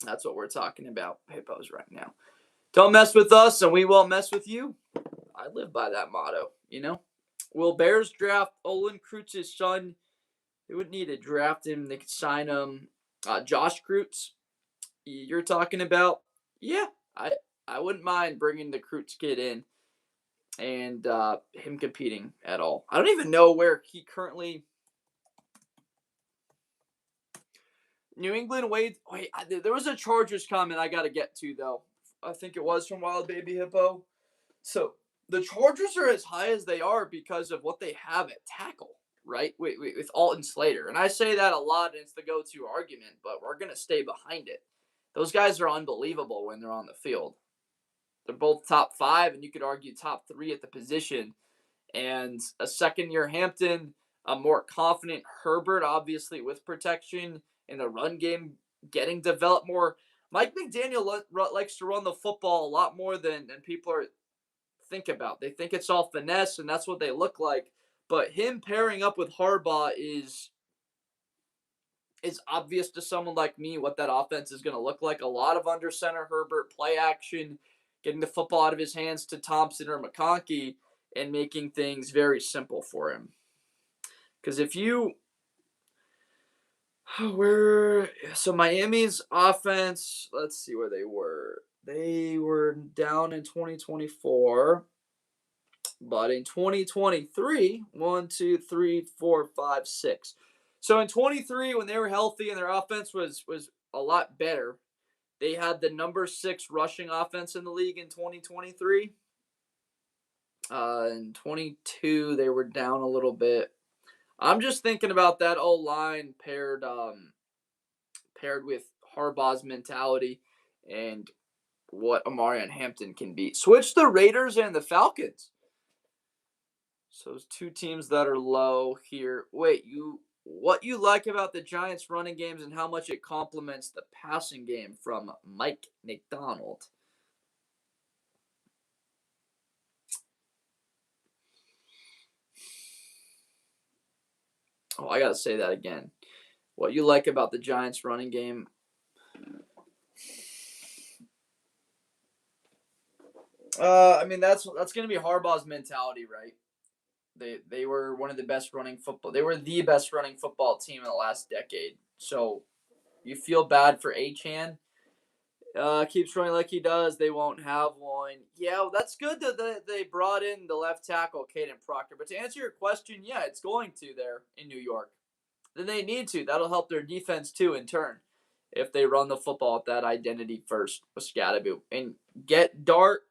what we're talking about, hippos, right now. Don't mess with us, and we won't mess with you. I live by that motto, Will Bears draft Olin Kreutz's son? They would need to draft him. They could sign him. Josh Kreutz, you're talking about? Yeah, I wouldn't mind bringing the Kreutz kid in and him competing at all. I don't even know where he currently. New England Wade. Wait, there was a Chargers comment I got to get to, though. I think it was from Wild Baby Hippo. So the Chargers are as high as they are because of what they have at tackle, right? With Alton Slater. And I say that a lot, and it's the go-to argument, but we're going to stay behind it. Those guys are unbelievable when they're on the field. They're both top 5, and you could argue top 3 at the position. And a second-year Hampton, a more confident Herbert, obviously with protection, in the run game getting developed more. Mike McDaniel likes to run the football a lot more than people think about. They think it's all finesse, and that's what they look like. But him pairing up with Harbaugh is obvious to someone like me what that offense is going to look like. A lot of under center Herbert, play action, getting the football out of his hands to Thompson or McConkey, and making things very simple for him. Because if you so Miami's offense, let's see where they were. They were down in 2024, but in 2023, 1, 2, 3, 4, 5, 6. So in 23, when they were healthy and their offense was a lot better, they had the number 6 rushing offense in the league in 2023. In 22, they were down a little bit. I'm just thinking about that O-line paired with Harbaugh's mentality and what Amarian Hampton can be. Switch the Raiders and the Falcons. So those two teams that are low here. Wait, what you like about the Giants' running games and how much it complements the passing game from Mike McDonald. Oh, I gotta say that again. What you like about the Giants' running game? I mean that's gonna be Harbaugh's mentality, right? They were one of the best running football. They were the best running football team in the last decade. So you feel bad for Achane. Keeps running like he does. They won't have one. Yeah, well, that's good that they brought in the left tackle, Caden Proctor. But to answer your question, yeah, it's going to there in New York. Then they need to. That'll help their defense too in turn if they run the football with that identity first with Scadaboo. And get Dart,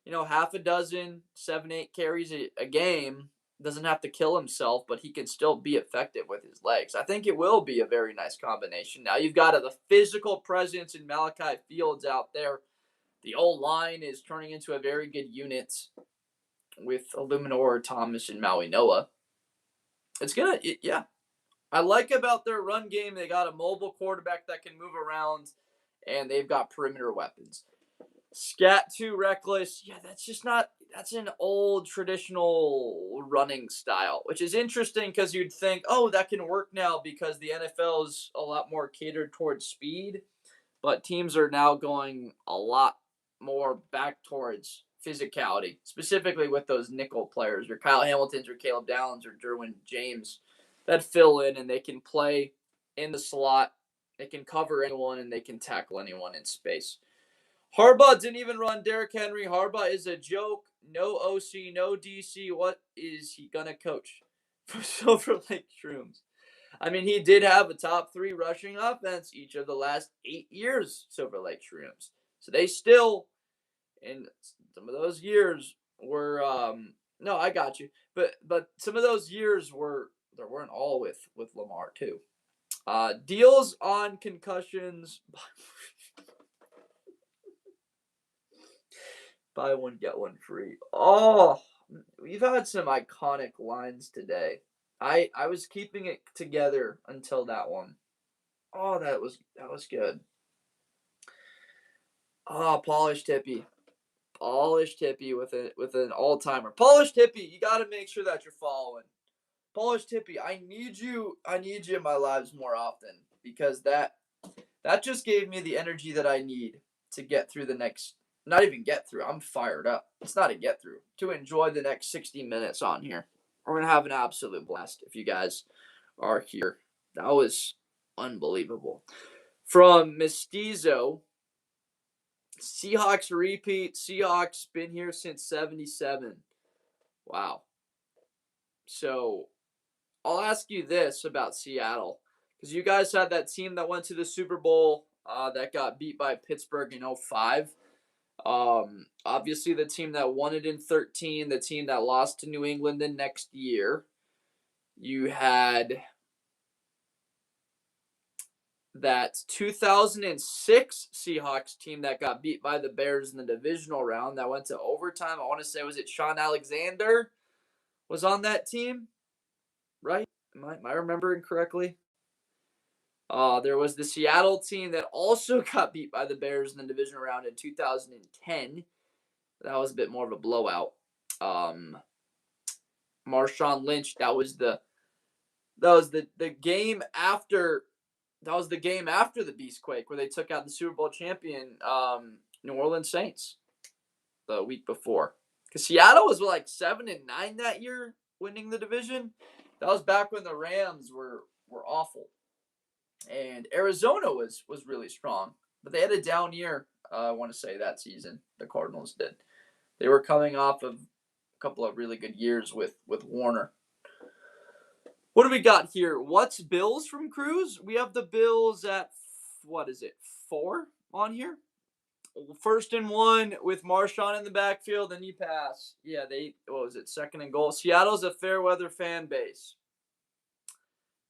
half a dozen, 7-8 carries a game. Doesn't have to kill himself, but he can still be effective with his legs. I think it will be a very nice combination. Now you've got the physical presence in Malachi Fields out there. The old line is turning into a very good unit with Illuminor, Thomas, and Maui Noah. Yeah. I like about their run game, they got a mobile quarterback that can move around, and they've got perimeter weapons. Scat too reckless. Yeah, that's an old traditional running style, which is interesting because you'd think, oh, that can work now because the NFL is a lot more catered towards speed, but teams are now going a lot more back towards physicality, specifically with those nickel players, your Kyle Hamiltons or Caleb Downs or Derwin James that fill in and they can play in the slot, they can cover anyone, and they can tackle anyone in space. Harbaugh didn't even run Derrick Henry. Harbaugh is a joke. No OC, no DC. What is he going to coach for Silver Lake Shrooms? I mean, he did have a top 3 rushing offense each of the last 8 years, Silver Lake Shrooms. So they still, in some of those years, were no, I got you. But some of those years there weren't all with Lamar too. Deals on concussions. Buy one, get one free. Oh, we've had some iconic lines today. I was keeping it together until that one. Oh, that was good. Oh, Polished Hippie. Polished Hippie with an all timer. Polished Hippie, you got to make sure that you're following. Polished Hippie, I need you in my lives more often because that just gave me the energy that I need to get through the next. Not even get through. I'm fired up. It's not a get through. To enjoy the next 60 minutes on here. We're going to have an absolute blast if you guys are here. That was unbelievable. From Mestizo, Seahawks repeat. Seahawks been here since 77. Wow. So I'll ask you this about Seattle. Because you guys had that team that went to the Super Bowl that got beat by Pittsburgh in 05. Obviously the team that won it in 13, the team that lost to New England the next year. You had that 2006 Seahawks team that got beat by the Bears in the divisional round that went to overtime. I want to say, was it Sean Alexander was on that team? Right? Am I remembering correctly? There was the Seattle team that also got beat by the Bears in the divisional round in 2010. That was a bit more of a blowout. Marshawn Lynch, that was the game after the Beastquake where they took out the Super Bowl champion New Orleans Saints the week before. Because Seattle was like 7-9 that year, winning the division. That was back when the Rams were awful. And Arizona was really strong. But they had a down year, I want to say, that season. The Cardinals did. They were coming off of a couple of really good years with Warner. What do we got here? What's Bills from Cruz? We have the Bills at, 4 on here? First and 1 with Marshawn in the backfield, and you pass. Yeah, what was it, second and goal? Seattle's a fair weather fan base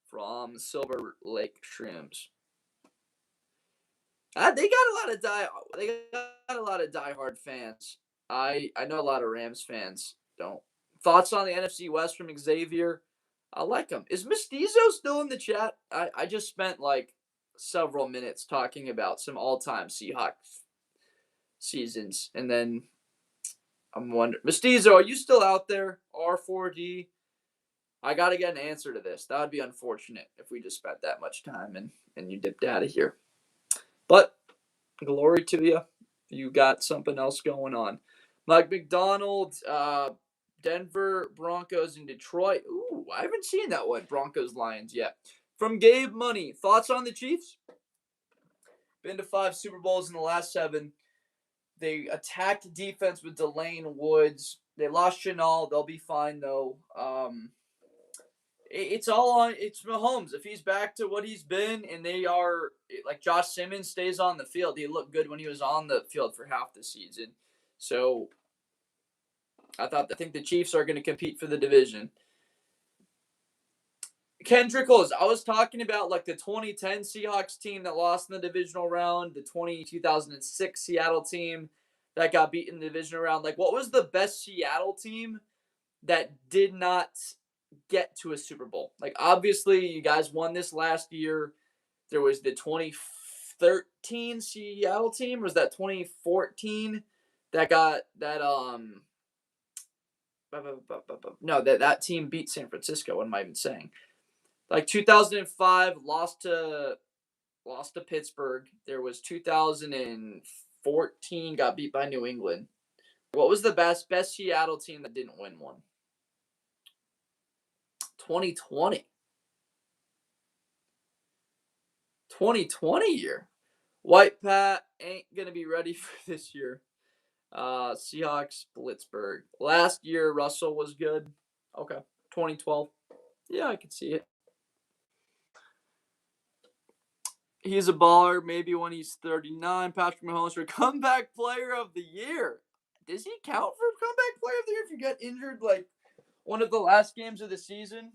from Silver Lake Shrimps. They got a lot of diehard fans. I know a lot of Rams fans don't. Thoughts on the NFC West from Xavier? I like him. Is Mestizo still in the chat? I just spent like several minutes talking about some all-time Seahawks seasons, and then I'm wondering, Mestizo, are you still out there? R4D. I got to get an answer to this. That would be unfortunate if we just spent that much time and you dipped out of here. But glory to you. You got something else going on. Mike McDonald, Denver Broncos in Detroit. Ooh, I haven't seen that one. Broncos Lions yet. From Gabe Money, thoughts on the Chiefs? Been to 5 Super Bowls in the last 7. They attacked defense with Delane Woods. They lost Chenal. They'll be fine though. It's Mahomes. If he's back to what he's been, and they are like Josh Simmons stays on the field, he looked good when he was on the field for half the season. So I think the Chiefs are going to compete for the division. Ken Trickles, I was talking about like the 2010 Seahawks team that lost in the divisional round, the 2006 Seattle team that got beat in the divisional round. Like, what was the best Seattle team that did not get to a Super Bowl? Like, obviously, you guys won this last year. There was the 2013 Seattle team. Or was that 2014 that got that no, that team beat San Francisco. What am I even saying? Like 2005 lost to Pittsburgh. There was 2014 got beat by New England. What was the best Seattle team that didn't win one? 2020 year. White Pat ain't gonna be ready for this year. Seahawks Blitzburg. Last year Russell was good. Okay. 2012. Yeah, I can see it. He's a baller. Maybe when he's 39. Patrick Mahomes for comeback player of the year. Does he count for comeback player of the year if you get injured like one of the last games of the season?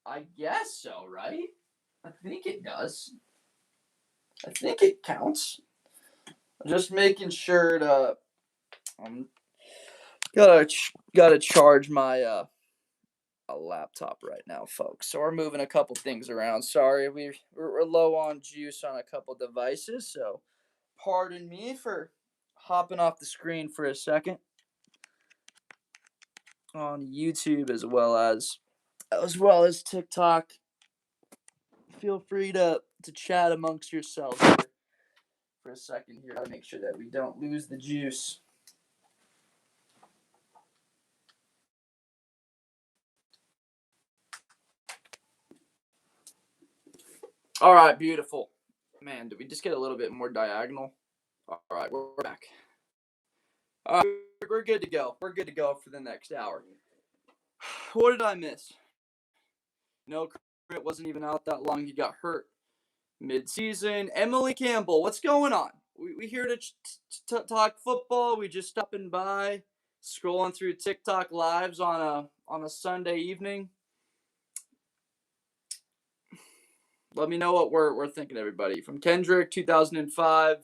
I guess so, right? I think it does. I think it counts. I'm just making sure to. Gotta charge my laptop right now, folks. So we're moving a couple things around. Sorry, we're low on juice on a couple devices, so pardon me for hopping off the screen for a second on YouTube as well as TikTok. Feel free to chat amongst yourselves here for a second here. Gotta make sure that we don't lose the juice. All right, beautiful. Man, did we just get a little bit more diagonal? All right, we're back. All right, we're good to go. We're good to go for the next hour. What did I miss? No, it wasn't even out that long. He got hurt mid-season. Emily Campbell, what's going on? We here to talk football. We just stopping by, scrolling through TikTok lives on a Sunday evening. Let me know what we're thinking, everybody. From Kendrick, 2005,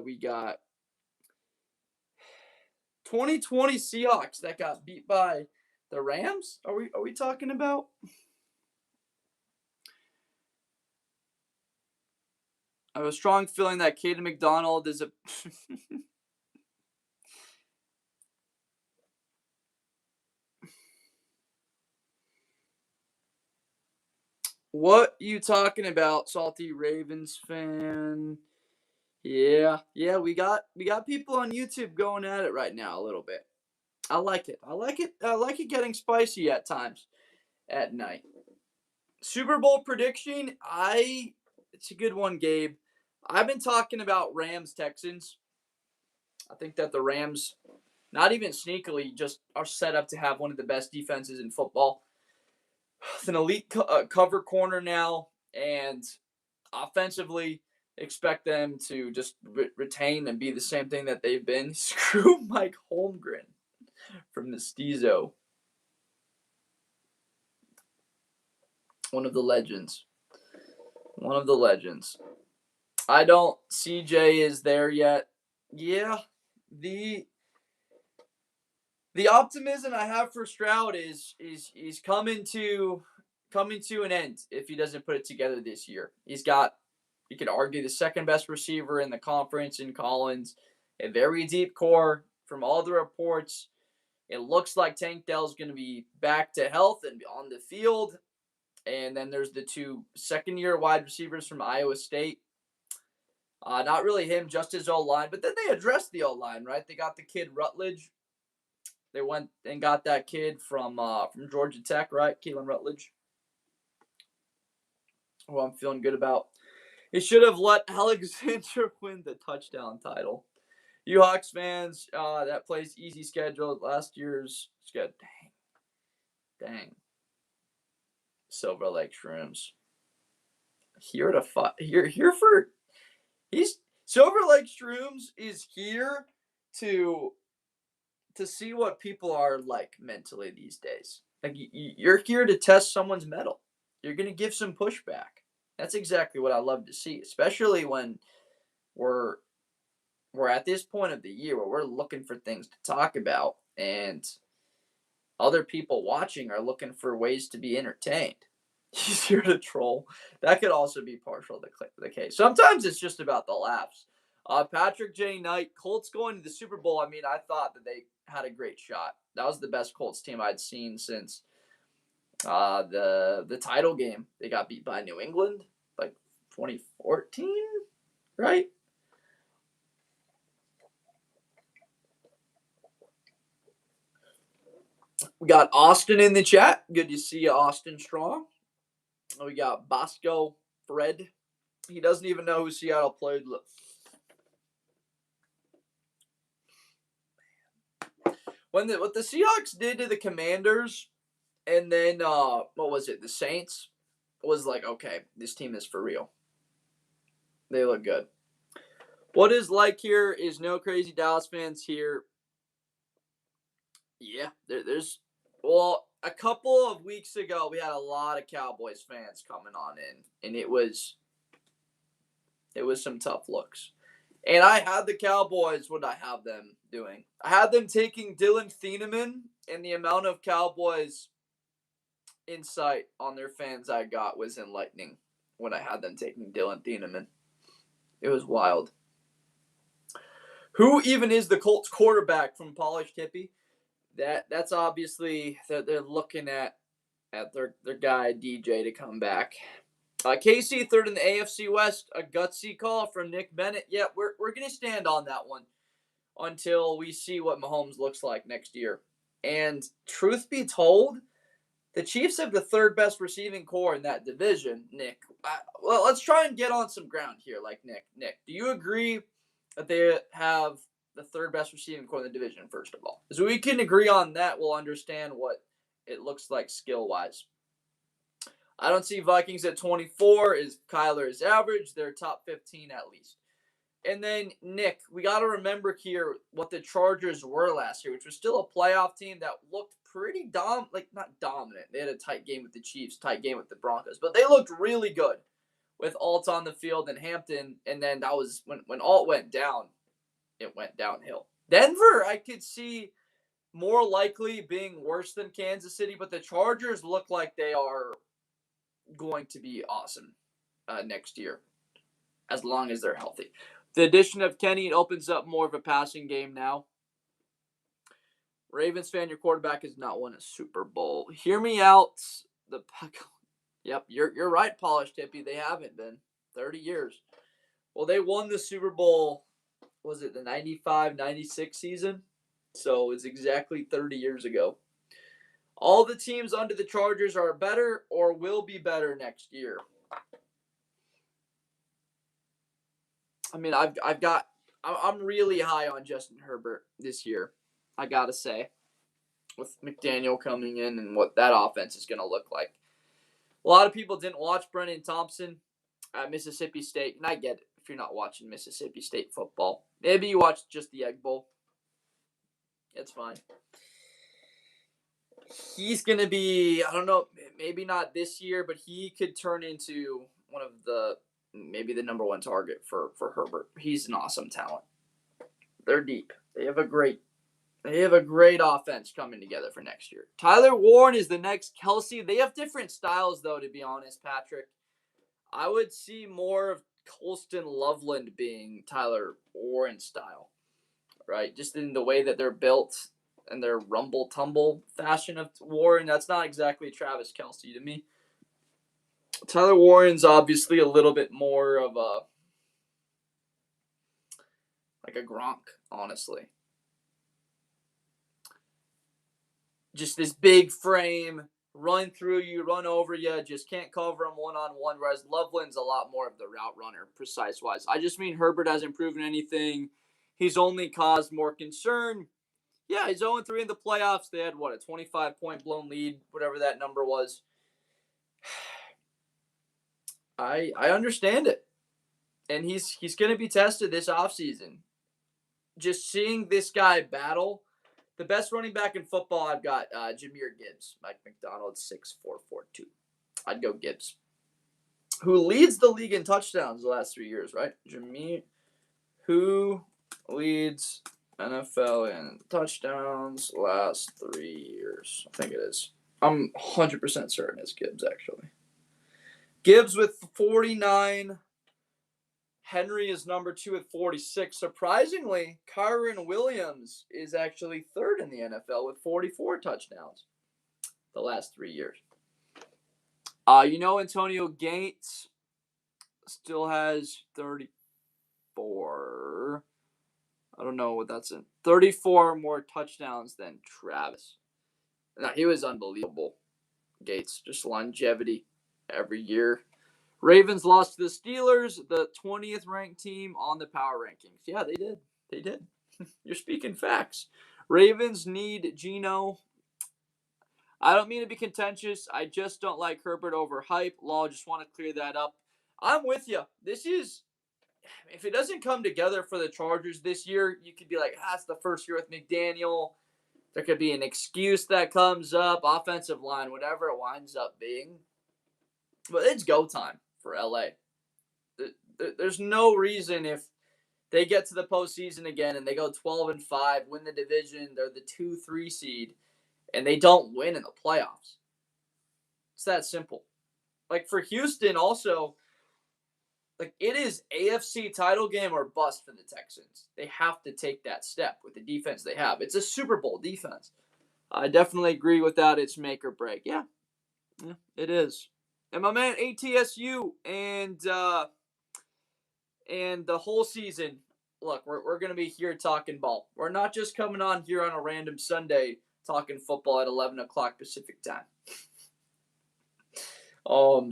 we got 2020 Seahawks that got beat by the Rams. Are we talking about? I have a strong feeling that Caden McDonald is a. What you talking about, Salty Ravens fan? Yeah, we got people on YouTube going at it right now a little bit. I like it. I like it getting spicy at times at night. Super Bowl prediction, it's a good one, Gabe. I've been talking about Rams Texans. I think that the Rams, not even sneakily, just are set up to have one of the best defenses in football. It's an elite cover corner now, and offensively, expect them to just retain and be the same thing that they've been. Screw Mike Holmgren from the Steezo. One of the legends. One of the legends. I don't. CJ is there yet. Yeah, the optimism I have for Stroud is coming to an end if he doesn't put it together this year. He's got, you could argue, the second best receiver in the conference in Collins, a very deep core from all the reports. It looks like Tank Dell's going to be back to health and on the field. And then there's the two second-year wide receivers from Iowa State. Not really him, just his O-line. But then they addressed the O-line, right? They got the kid Rutledge. They went and got that kid from Georgia Tech, right? Keelan Rutledge. Who I'm feeling good about. He should have let Alexander win the touchdown title. You Hawks fans, that plays easy schedule. Last year's schedule. Dang. Silver Lake Shrooms. Here to fight. Here for. Silver Lake Shrooms is here to see what people are like mentally these days. Like, you're here to test someone's mettle. You're going to give some pushback. That's exactly what I love to see, especially when we're at this point of the year where we're looking for things to talk about and other people watching are looking for ways to be entertained. He's here to troll. That could also be partial to the case. Sometimes it's just about the laughs. Patrick J. Knight, Colts going to the Super Bowl. I mean, I thought that they had a great shot. That was the best Colts team I'd seen since the title game. They got beat by New England, like 2014, right? We got Austin in the chat. Good to see you, Austin Strong. We got Bosco Fred. He doesn't even know who Seattle played. What the Seahawks did to the Commanders, and then what was it? The Saints was like, okay, this team is for real. They look good. What is like here is no crazy Dallas fans here. Yeah, there's a couple of weeks ago we had a lot of Cowboys fans coming on in, and it was some tough looks. And I had the Cowboys, what did I have them doing? I had them taking Dylan Thieneman, and the amount of Cowboys insight on their fans I got was enlightening when I had them taking Dylan Thieneman. It was wild. Who even is the Colts quarterback from Polished Hippie? That's obviously they're looking at their guy DJ to come back. KC third in the AFC West, a gutsy call from Nick Bennett. Yeah, we're gonna stand on that one until we see what Mahomes looks like next year. And truth be told, the Chiefs have the third best receiving core in that division. Nick, well, let's try and get on some ground here. Like Nick, do you agree that they have the third best receiving core in the division? First of all, so we can agree on that. We'll understand what it looks like skill wise. I don't see Vikings at 24. Is Kyler is average? They're top 15 at least. And then, Nick, we got to remember here what the Chargers were last year, which was still a playoff team that looked pretty not dominant. They had a tight game with the Chiefs, tight game with the Broncos, but they looked really good with Alt on the field and Hampton. And then that was when Alt went down, it went downhill. Denver, I could see more likely being worse than Kansas City, but the Chargers look like they are going to be awesome next year, as long as they're healthy. The addition of Kenny opens up more of a passing game now. Ravens fan, your quarterback has not won a Super Bowl. Hear me out. Yep, you're right, Polished Hippie. They haven't been 30 years. Well, they won the Super Bowl. Was it the 95-96 season? So it's exactly 30 years ago. All the teams under the Chargers are better or will be better next year. I mean, I'm really high on Justin Herbert this year, I gotta say, with McDaniel coming in and what that offense is gonna look like. A lot of people didn't watch Brennan Thompson at Mississippi State, and I get it. if you're not watching Mississippi State football. Maybe you watch just the Egg Bowl. It's fine. He's going to be, I don't know, maybe not this year, but he could turn into one of maybe the number one target for Herbert. He's an awesome talent. They're deep. They have a great offense coming together for next year. Tyler Warren is the next Kelsey. They have different styles, though, to be honest, Patrick. I would see more of Colston Loveland being Tyler Warren's style, right? Just in the way that they're built and their rumble-tumble fashion of Warren. That's not exactly Travis Kelsey to me. Tyler Warren's obviously a little bit more of like a Gronk, honestly. Just this big frame, run through you, run over you, just can't cover him one-on-one, whereas Loveland's a lot more of the route runner, precise-wise. I just mean Herbert hasn't proven anything. He's only caused more concern. Yeah, he's 0-3 in the playoffs. They had, a 25-point blown lead, whatever that number was. I understand it. And he's going to be tested this offseason. Just seeing this guy battle. The best running back in football, I've got Jahmyr Gibbs. Mike McDonald, 6'4", 4'2". I'd go Gibbs. Who leads the league in touchdowns the last 3 years, right? Jahmyr, who leads NFL in touchdowns last 3 years? I think it is. I'm 100% certain it's Gibbs, actually. Gibbs with 49. Henry is number 2 at 46. Surprisingly, Kyron Williams is actually third in the NFL with 44 touchdowns the last 3 years. Antonio Gates still has 34. I don't know what that's in. 34 more touchdowns than Travis. Now, he was unbelievable. Gates, just longevity every year. Ravens lost to the Steelers, the 20th ranked team on the power rankings. Yeah, they did. They did. You're speaking facts. Ravens need Geno. I don't mean to be contentious. I just don't like Herbert over hype. Law, just want to clear that up. I'm with you. If it doesn't come together for the Chargers this year, you could be like, it's the first year with McDaniel. There could be an excuse that comes up, offensive line, whatever it winds up being. But it's go time for LA. There's no reason if they get to the postseason again and they go 12-5, win the division, they're the 2-3 seed, and they don't win in the playoffs. It's that simple. Like for Houston also, like it is AFC title game or bust for the Texans. They have to take that step with the defense they have. It's a Super Bowl defense. I definitely agree with that. It's make or break. Yeah, it is. And my man ATSU and the whole season, look, we're going to be here talking ball. We're not just coming on here on a random Sunday talking football at 11 o'clock Pacific time.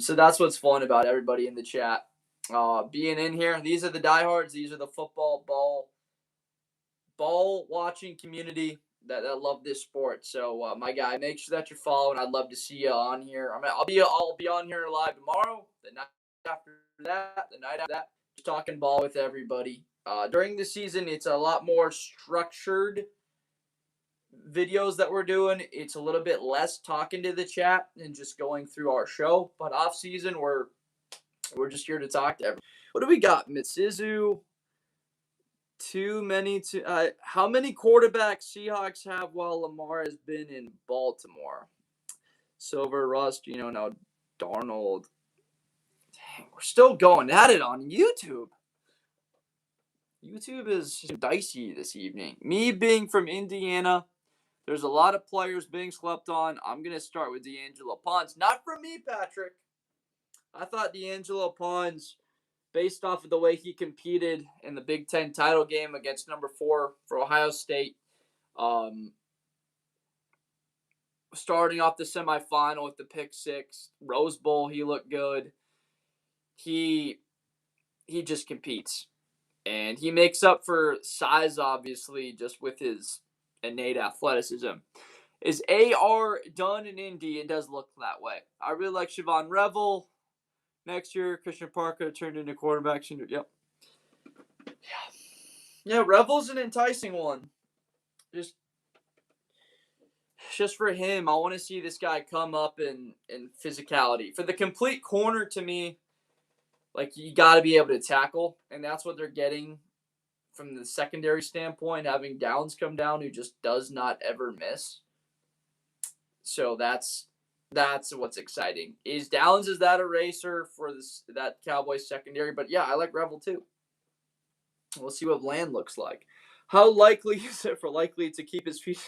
So that's what's fun about everybody in the chat. Being in here. These are the diehards. These are the football ball watching community that love this sport. So my guy, make sure that you're following. I'd love to see you on here. I'll be on here live tomorrow. The night after that, just talking ball with everybody. During the season, it's a lot more structured videos that we're doing. It's a little bit less talking to the chat and just going through our show. But off season, we're just here to talk to everyone. What do we got? Mitsizu. How many quarterbacks Seahawks have while Lamar has been in Baltimore? Silver, Rust, now Darnold. Dang, we're still going at it on YouTube. YouTube is dicey this evening. Me being from Indiana, there's a lot of players being slept on. I'm going to start with D'Angelo Pons. Not from me, Patrick. I thought D'Angelo Pons, based off of the way he competed in the Big Ten title game against number 4 for Ohio State, starting off the semifinal with the pick 6, Rose Bowl, he looked good. He just competes. And he makes up for size, obviously, just with his innate athleticism. Is AR done in Indy? It does look that way. I really like Siobhan Revel. Next year, Christian Parker turned into quarterback. Yep. Yeah, Revel's an enticing one. Just just for him, I want to see this guy come up in physicality. For the complete corner, to me, like you got to be able to tackle, and that's what they're getting from the secondary standpoint. Having Downs come down, who just does not ever miss. So that's what's exciting. Is Downs is that a racer for that Cowboys secondary? But yeah, I like Revel too. We'll see what Land looks like. How likely is it for likely to keep his feet?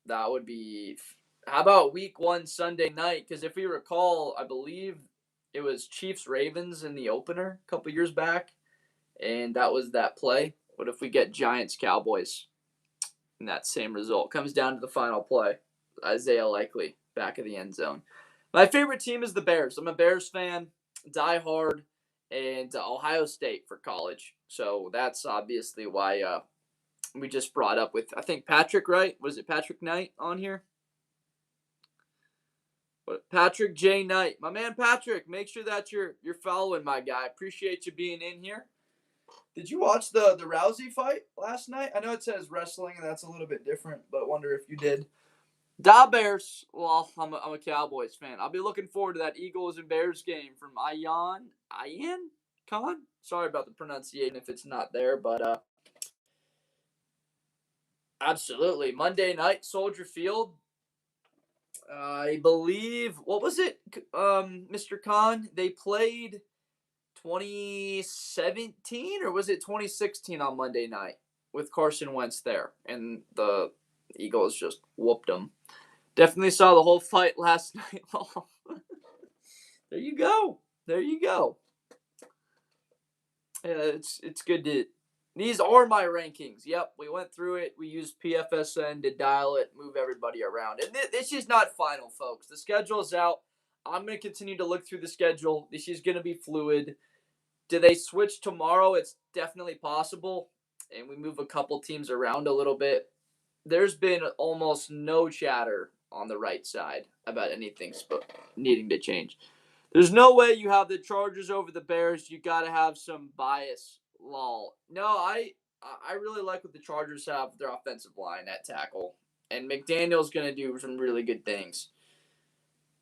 That would be. How about week 1 Sunday night? Because if we recall, I believe it was Chiefs Ravens in the opener a couple years back, and that was that play. What if we get Giants Cowboys in that same result? Comes down to the final play. Isaiah Likely back of the end zone. My favorite team is the Bears. I'm a Bears fan, die hard, and Ohio State for college. So that's obviously why we just brought up with, I think, Patrick, right? Was it Patrick Knight on here? Patrick J. Knight. My man Patrick, make sure that you're following my guy. Appreciate you being in here. Did you watch the Rousey fight last night? I know it says wrestling, and that's a little bit different, but I wonder if you did. Da Bears. Well, I'm a Cowboys fan. I'll be looking forward to that Eagles and Bears game from Ian Khan. Sorry about the pronunciation if it's not there, but absolutely. Monday night, Soldier Field. I believe, what was it, Mr. Khan? They played 2017 or was it 2016 on Monday night with Carson Wentz there, and the Eagles just whooped them. Definitely saw the whole fight last night. There you go. There you go. Yeah, it's good to. These are my rankings. Yep, we went through it. We used PFSN to dial it, move everybody around. And this is not final, folks. The schedule is out. I'm going to continue to look through the schedule. This is going to be fluid. Do they switch tomorrow? It's definitely possible. And we move a couple teams around a little bit. There's been almost no chatter on the right side about anything needing to change. There's no way you have the Chargers over the Bears. You got to have some bias. Lol. No, I really like what the Chargers have with their offensive line at tackle, and McDaniel's going to do some really good things.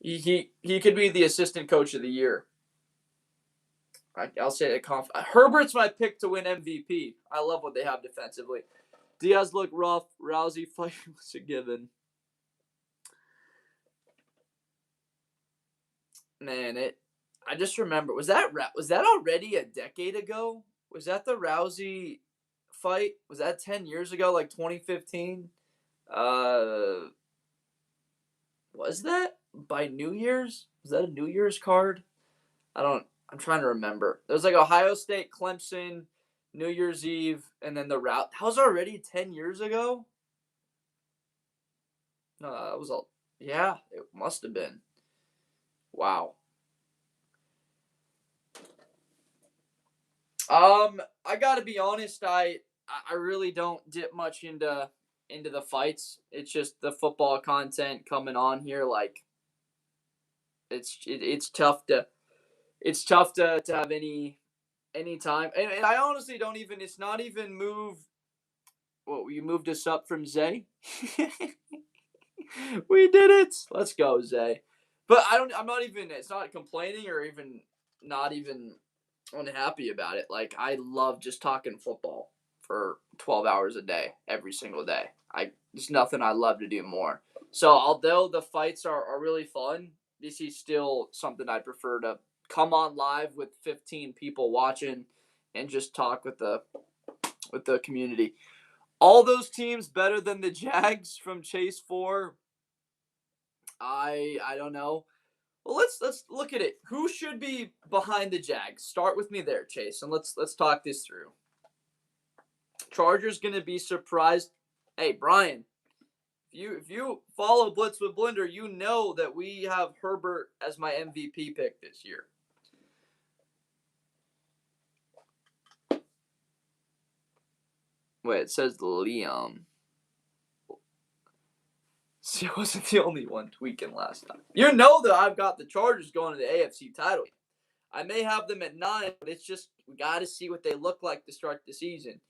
He could be the assistant coach of the year. I'll say that Herbert's my pick to win MVP. I love what they have defensively. Diaz looked rough. Rousey fight was a given. Man, I just remember, was that already a decade ago? Was that the Rousey fight? Was that 10 years ago, like 2015? Was that by New Year's? Was that a New Year's card? I'm trying to remember. There was like Ohio State, Clemson, New Year's Eve, and then the route. That was already 10 years ago? No, that was all. Yeah, it must have been. Wow. I gotta be honest. I really don't dip much into the fights. It's just the football content coming on here. Like, it's tough to have any time. And I honestly don't even. It's not even move. What, you moved us up from Zay? We did it. Let's go, Zay. But I'm not even. It's not complaining or even not even unhappy about it. Like, I love just talking football for 12 hours a day, every single day. There's nothing I love to do more. So although the fights are really fun, this is still something I prefer to come on live with 15 people watching and just talk with the community. All those teams better than the Jags from Chase 4. I don't know. Well, let's look at it. Who should be behind the Jags? Start with me there, Chase, and let's talk this through. Chargers gonna be surprised. Hey, Brian, if you follow Blitz with Blender, you know that we have Herbert as my MVP pick this year. Wait, it says Liam. See, I wasn't the only one tweaking last time. You know that I've got the Chargers going to the AFC title. I may have them at 9, but it's just we got to see what they look like to start the season.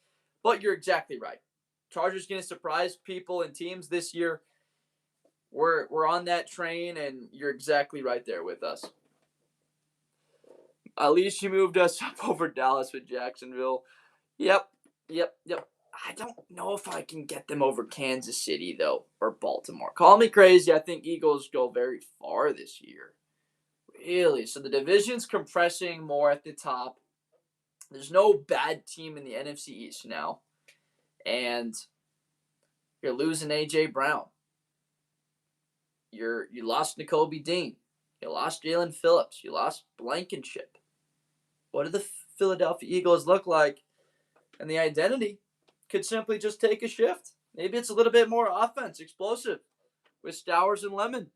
But you're exactly right. Chargers going to surprise people and teams this year. We're on that train, and you're exactly right there with us. At least you moved us up over Dallas with Jacksonville. Yep. I don't know if I can get them over Kansas City, though, or Baltimore. Call me crazy. I think Eagles go very far this year. Really? So the division's compressing more at the top. There's no bad team in the NFC East now. And you're losing A.J. Brown. You lost Nakobe Dean. You lost Jalen Phillips. You lost Blankenship. What do the Philadelphia Eagles look like? And the identity could simply just take a shift. Maybe it's a little bit more offense, explosive, with Stowers and Lemon.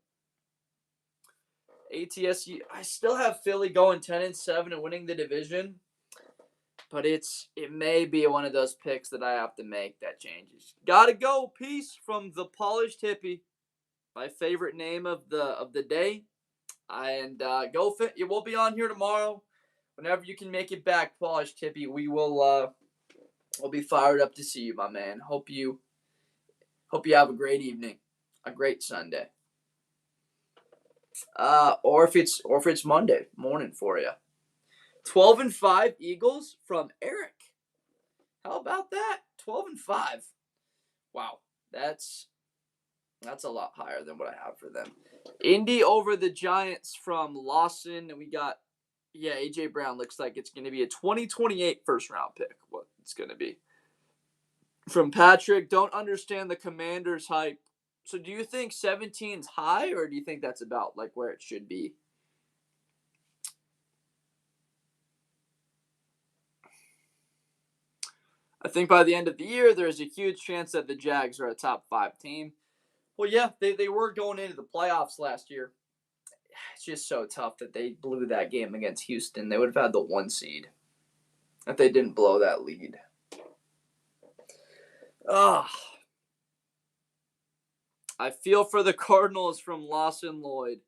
ATSU, I still have Philly going 10-7 and winning the division, but it may be one of those picks that I have to make that changes. Gotta go. Peace from the Polished Hippie, my favorite name of the day. And go fit. You will be on here tomorrow. Whenever you can make it back, Polished Hippie, we will. We'll be fired up to see you, my man. Hope you have a great evening, a great Sunday. Or if it's Monday morning for you. 12-5 Eagles from Eric. How about that? 12-5. Wow, that's a lot higher than what I have for them. Indy over the Giants from Lawson, and we got A.J. Brown looks like it's going to be a 2028 first round pick. What it's going to be. From Patrick, don't understand the Commanders hype. So do you think 17's high, or do you think that's about like where it should be? I think by the end of the year, there's a huge chance that the Jags are a top 5 team. Well, yeah, they were going into the playoffs last year. It's just so tough that they blew that game against Houston. They would have had the 1 seed if they didn't blow that lead. I feel for the Cardinals from Lawson Lloyd.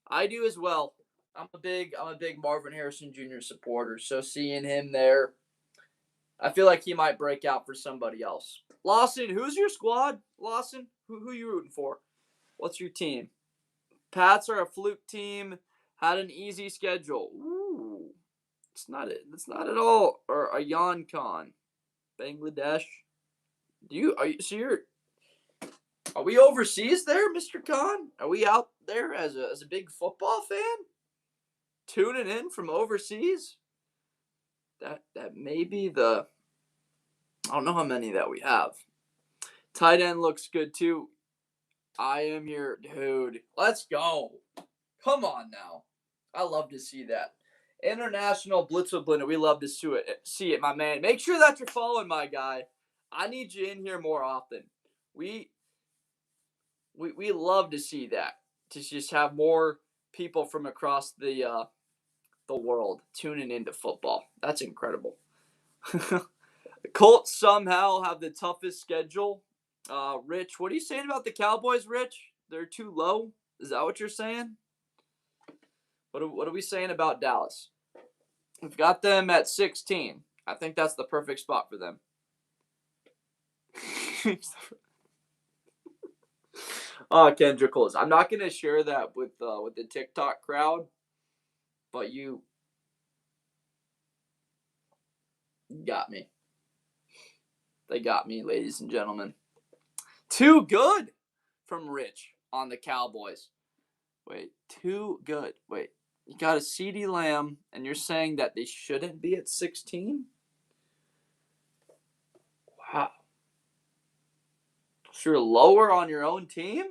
I do as well. I'm a big Marvin Harrison Jr. supporter, so seeing him there, I feel like he might break out for somebody else. Lawson, who's your squad? Lawson, who you rooting for? What's your team? Pats are a fluke team. Had an easy schedule. Ooh, it's not it. That's not at all. Or a Yan Khan, Bangladesh. Are we overseas there, Mr. Khan? Are we out there as a big football fan? Tuning in from overseas? That may be the. I don't know how many that we have. Tight end looks good too. I am your dude. Let's go. Come on now. I love to see that. International Blitz with Blender. We love to see it, my man. Make sure that you're following my guy. I need you in here more often. We love to see that. To just have more people from across the world tuning into football. That's incredible. The Colts somehow have the toughest schedule. Rich, what are you saying about the Cowboys, Rich? They're too low? Is that what you're saying? What are we saying about Dallas? We've got them at 16. I think that's the perfect spot for them. Kendrick Coles. I'm not gonna share that with the TikTok crowd, but you got me. They got me, ladies and gentlemen. Too good from Rich on the Cowboys. Wait, too good. Wait, you got a CeeDee Lamb, and you're saying that they shouldn't be at 16? Wow. So you're lower on your own team?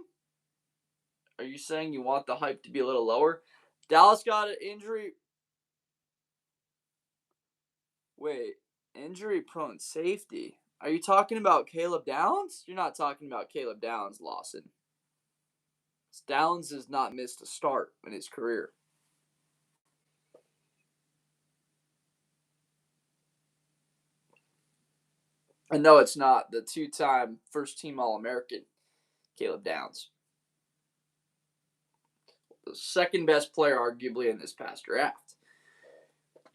Are you saying you want the hype to be a little lower? Dallas got an injury. Wait, injury-prone safety. Are you talking about Caleb Downs? You're not talking about Caleb Downs, Lawson. Downs has not missed a start in his career. And no, it's not the 2-time first-team All-American, Caleb Downs. The second best player, arguably, in this past draft.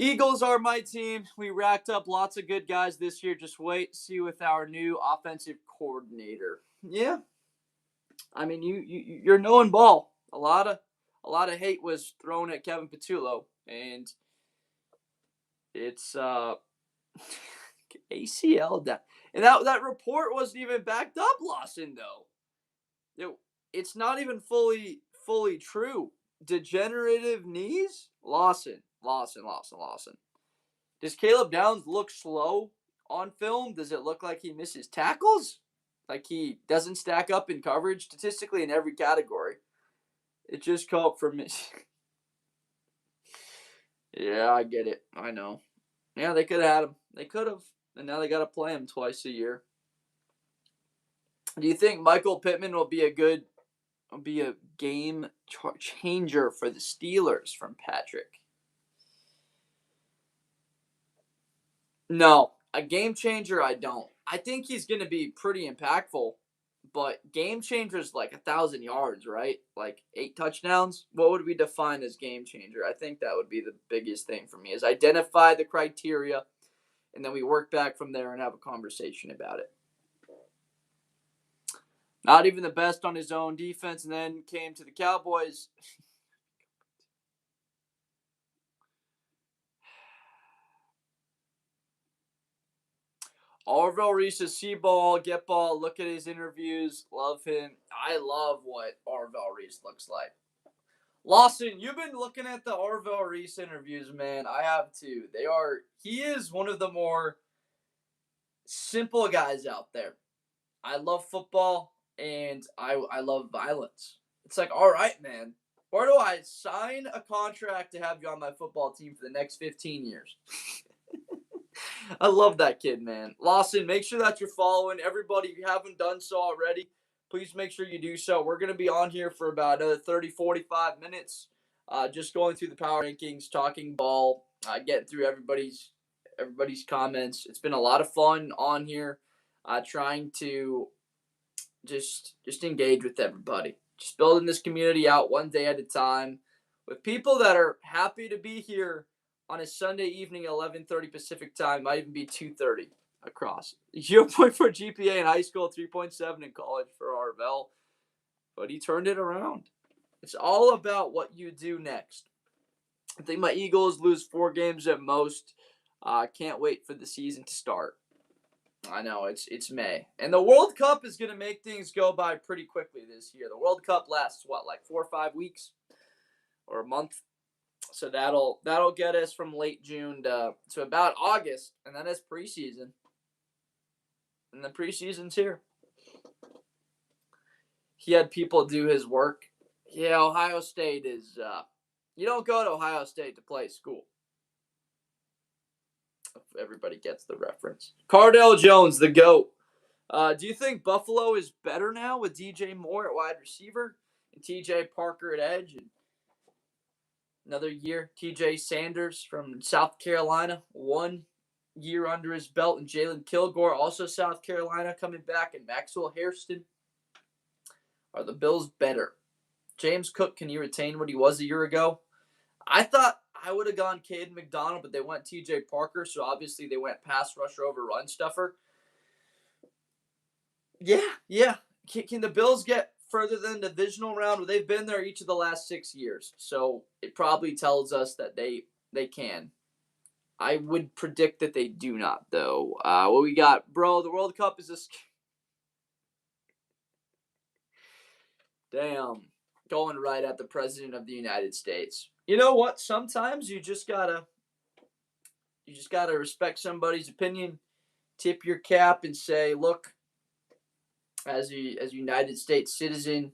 Eagles are my team. We racked up lots of good guys this year. Just wait, see with our new offensive coordinator. Yeah, I mean you're knowing ball. A lot of hate was thrown at Kevin Patullo, and it's ACL down. And that report wasn't even backed up, Lawson, though. It's not even fully true. Degenerative knees? Lawson. Does Caleb Downs look slow on film? Does it look like he misses tackles? Like he doesn't stack up in coverage statistically in every category? It just called for miss. Yeah, I get it. I know. Yeah, they could have had him. They could have. And now they got to play him twice a year. Do you think Michael Pittman will be a game changer for the Steelers? From Patrick. No, a game changer. I don't. I think he's going to be pretty impactful, but game changer is like 1,000 yards, right? Like 8 touchdowns. What would we define as game changer? I think that would be the biggest thing for me is identify the criteria, and then we work back from there and have a conversation about it. Not even the best on his own defense, and then came to the Cowboys. Orville Reese's see ball, get ball, look at his interviews, love him. I love what Orville Reese looks like. Lawson, you've been looking at the Orville Reese interviews, man. I have too. He is one of the more simple guys out there. I love football and I love violence. It's like, all right, man. Where do I sign a contract to have you on my football team for the next 15 years? I love that kid, man. Lawson, make sure that you're following. Everybody, if you haven't done so already, please make sure you do so. We're going to be on here for about another 30, 45 minutes, just going through the power rankings, talking ball, getting through everybody's comments. It's been a lot of fun on here, trying to just engage with everybody. Just building this community out one day at a time with people that are happy to be here on a Sunday evening at 11:30 Pacific time. Might even be 2:30 across. 0.4 GPA in high school, 3.7 in college for Arvell. But he turned it around. It's all about what you do next. I think my Eagles lose 4 games at most. Can't wait for the season to start. I know, it's May. And the World Cup is going to make things go by pretty quickly this year. The World Cup lasts, like 4 or 5 weeks? Or a month? So that'll get us from late June to about August, and then it's preseason. And the preseason's here. He had people do his work. Yeah, Ohio State is you don't go to Ohio State to play school. Everybody gets the reference. Cardale Jones, the GOAT. Do you think Buffalo is better now with DJ Moore at wide receiver and TJ Parker at edge? And another year, TJ Sanders from South Carolina, 1 year under his belt, and Jalen Kilgore, also South Carolina, coming back, and Maxwell Hairston. Are the Bills better? James Cook, can he retain what he was a year ago? I thought I would have gone Caden McDonald, but they went TJ Parker, so obviously they went pass rusher over run stuffer. Yeah. Can the Bills get further than the divisional round? Well, they've been there each of the last 6 years, so it probably tells us that they can. I would predict that they do not, though. What we got, bro? The World Cup is this. Damn, going right at the President of the United States. You know what? Sometimes you just gotta respect somebody's opinion, tip your cap, and say, look, as a United States citizen,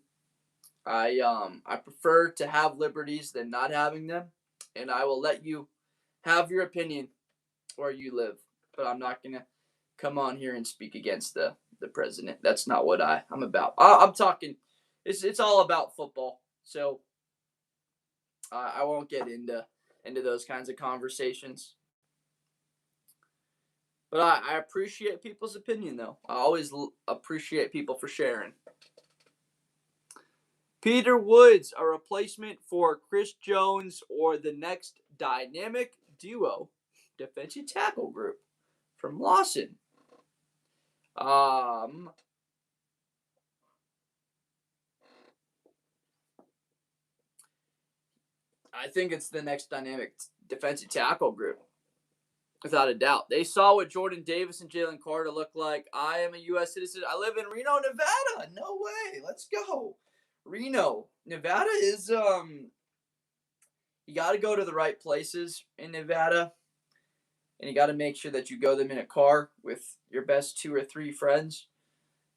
I prefer to have liberties than not having them, and I will let you have your opinion where you live, but I'm not gonna come on here and speak against the president. That's not what I'm about. I'm talking. It's all about football, so I won't get into those kinds of conversations. But I appreciate people's opinion, though. I always appreciate people for sharing. Peter Woods, a replacement for Chris Jones or the next dynamic duo defensive tackle group from Lawson. I think it's the next dynamic defensive tackle group, without a doubt. They saw what Jordan Davis and Jalen Carter look like. I am a U.S. citizen. I live in Reno, Nevada. No way. Let's go. Reno, Nevada is you got to go to the right places in Nevada, and you got to make sure that you go them in a car with your best 2 or 3 friends.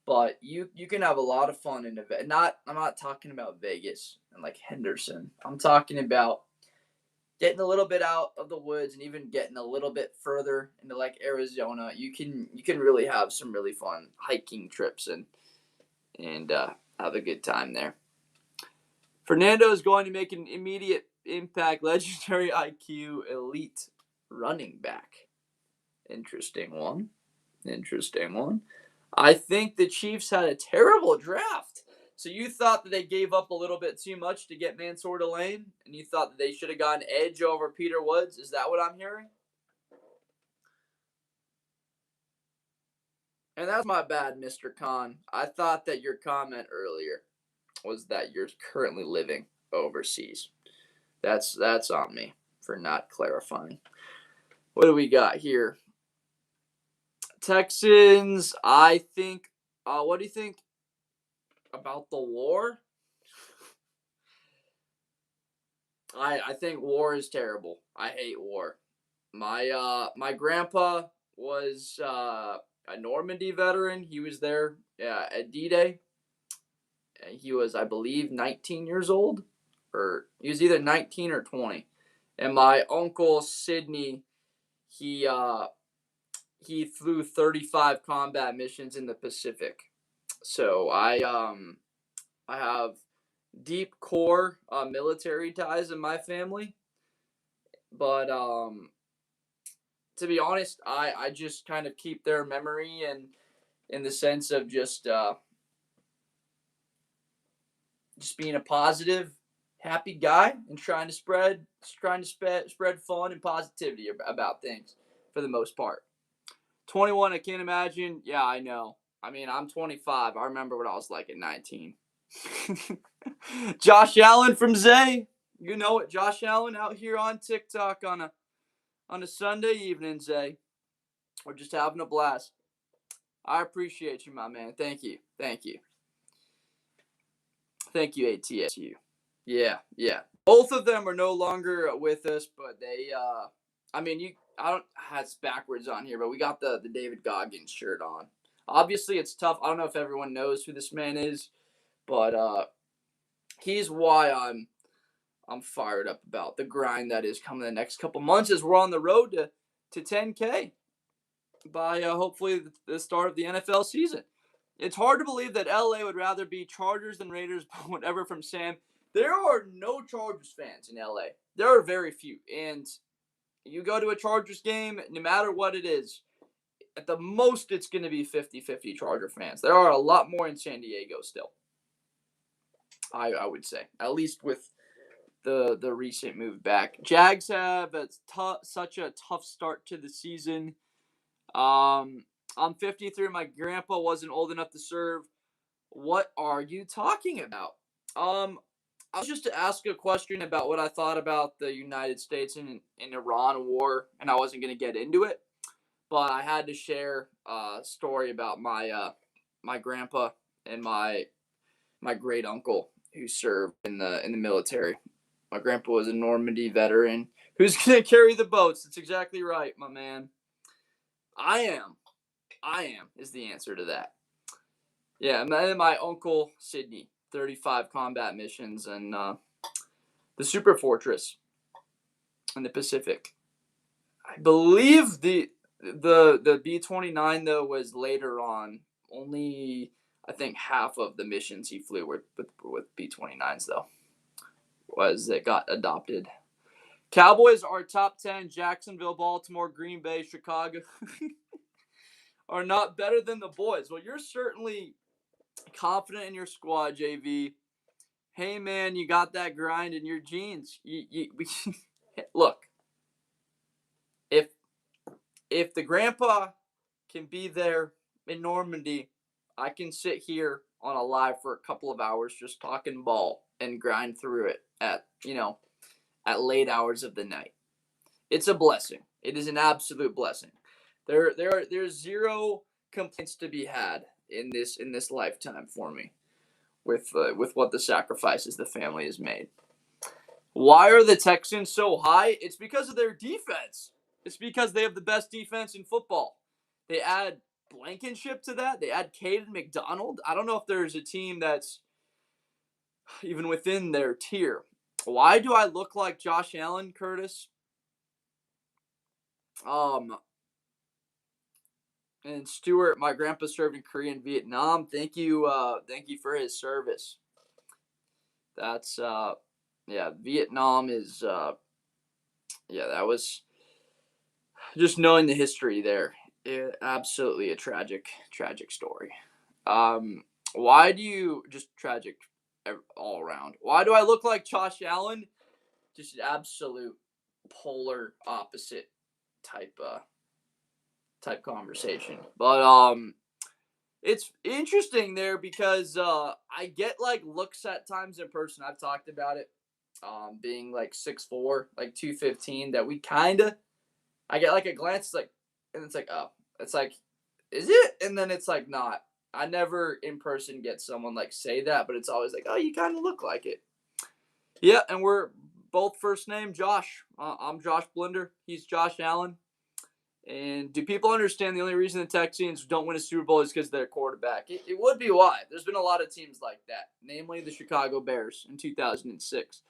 But you can have a lot of fun in Nevada. I'm not talking about Vegas and like Henderson. I'm talking about getting a little bit out of the woods and even getting a little bit further into like Arizona. You can really have some really fun hiking trips and have a good time there. Fernando is going to make an immediate impact, legendary IQ, elite running back. Interesting one. I think the Chiefs had a terrible draft. So you thought that they gave up a little bit too much to get Mansour Delane, and you thought that they should have gotten edge over Peter Woods? Is that what I'm hearing? And that's my bad, Mr. Khan. I thought that your comment earlier was that you're currently living overseas. That's on me for not clarifying. What do we got here? Texans, I think. What do you think about the war? I think war is terrible. I hate war. My grandpa was a Normandy veteran. He was there at D-Day. He was, I believe, 19 years old, or he was either 19 or 20. And my uncle Sidney, he flew 35 combat missions in the Pacific. So I have deep core military ties in my family, but to be honest, I just kind of keep their memory and in the sense of just being a positive, happy guy and trying to spread fun and positivity about things for the most part. 21, I can't imagine. Yeah, I know. I mean, I'm 25. I remember what I was like at 19. Josh Allen from Zay. You know it, Josh Allen out here on TikTok on a Sunday evening, Zay. We're just having a blast. I appreciate you, my man. Thank you, ATSU. Yeah. Both of them are no longer with us, but they. I mean, I don't. It's backwards on here, but we got the David Goggins shirt on. Obviously, it's tough. I don't know if everyone knows who this man is, but he's why I'm fired up about the grind that is coming the next couple months as we're on the road to 10K by hopefully the start of the NFL season. It's hard to believe that LA would rather be Chargers than Raiders, but whatever from Sam. There are no Chargers fans in LA. There are very few. And you go to a Chargers game, no matter what it is, at the most it's going to be 50-50 Charger fans. There are a lot more in San Diego still, I would say, at least with the recent move back. Jags have such a tough start to the season. I'm 53. My grandpa wasn't old enough to serve. What are you talking about? I was just to ask a question about what I thought about the United States and Iran war, and I wasn't going to get into it, but I had to share a story about my grandpa and my great uncle who served in the military. My grandpa was a Normandy veteran who's going to carry the boats. That's exactly right, my man. I am is the answer to that. Yeah, and then my uncle Sidney, 35 combat missions and the Super Fortress in the Pacific. I believe the B-29 though was later on. Only I think half of the missions he flew with B-29s though was that got adopted. Cowboys are top 10. Jacksonville, Baltimore, Green Bay, Chicago are not better than the boys. Well, you're certainly confident in your squad, JV. Hey, man, you got that grind in your genes. Look, if the grandpa can be there in Normandy, I can sit here on a live for a couple of hours just talking ball and grind through it at late hours of the night. It's a blessing. It is an absolute blessing. There's zero complaints to be had in this lifetime for me with what the sacrifices the family has made. Why are the Texans so high? It's because of their defense. It's because they have the best defense in football. They add Blankenship to that. They add Caden McDonald. I don't know if there's a team that's even within their tier. Why do I look like Josh Allen, Curtis? And Stuart, my grandpa served in Korea and Vietnam. Thank you for his service. That's Vietnam is that was just knowing the history there. Absolutely a tragic story. Why do you just tragic all around? Why do I look like Josh Allen? Just an absolute polar opposite type conversation. But it's interesting there because I get like looks at times in person. I've talked about it. Being like 6'4", like 215, that I get like a glance like, and it's like, oh, it's like, is it? And then it's like not. I never in person get someone like say that, but it's always like, oh, you kind of look like it. Yeah, and we're both first name Josh. I'm Josh Blinder. He's Josh Allen. And do people understand the only reason the Texans don't win a Super Bowl is because of their quarterback? It would be why. There's been a lot of teams like that, namely the Chicago Bears in 2006.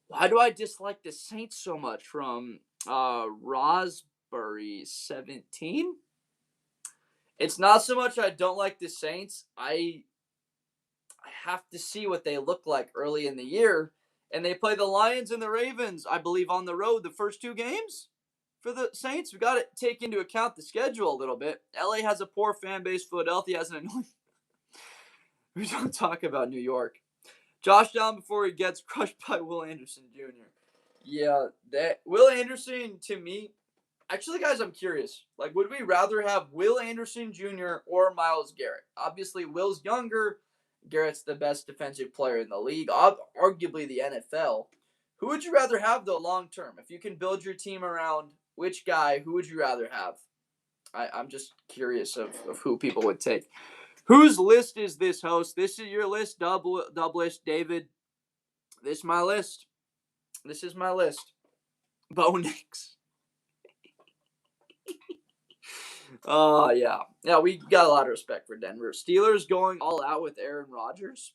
Why do I dislike the Saints so much? From Rosbury 17. It's not so much I don't like the Saints. I have to see what they look like early in the year. And they play the Lions and the Ravens, I believe, on the road the first two games for the Saints. We got to take into account the schedule a little bit. LA has a poor fan base. Philadelphia has an annoying. We don't talk about New York. Josh Allen before he gets crushed by Will Anderson Jr. Yeah, that Will Anderson to me. Actually, guys, I'm curious. Like, would we rather have Will Anderson Jr. or Myles Garrett? Obviously, Will's younger. Garrett's the best defensive player in the league, arguably the NFL. Who would you rather have, though, long term? If you can build your team around which guy, who would you rather have? I'm just curious of who people would take. Whose list is this, host? This is your list, Doublish, David. This is my list. This is my list. Bo Nix. Yeah. Yeah, we got a lot of respect for Denver. Steelers going all out with Aaron Rodgers.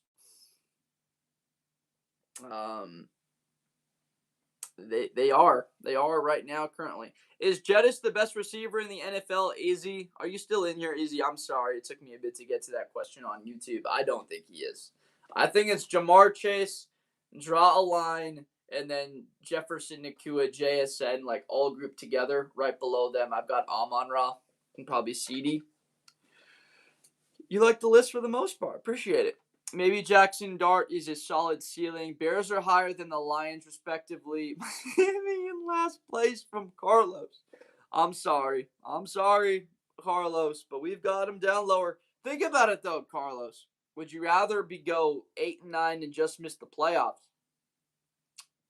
They are right now currently. Is Jettis the best receiver in the NFL? Izzy, are you still in here, Izzy? I'm sorry, it took me a bit to get to that question on YouTube. I don't think he is. I think it's Jamar Chase, draw a line, and then Jefferson, Nakua, JSN, like all grouped together. Right below them, I've got Amon-Ra and probably CD. You like the list for the most part. Appreciate it. Maybe Jackson Dart is a solid ceiling. Bears are higher than the Lions, respectively. Miami in last place from Carlos. I'm sorry, Carlos, but we've got him down lower. Think about it, though, Carlos. Would you rather go 8-9 and just miss the playoffs,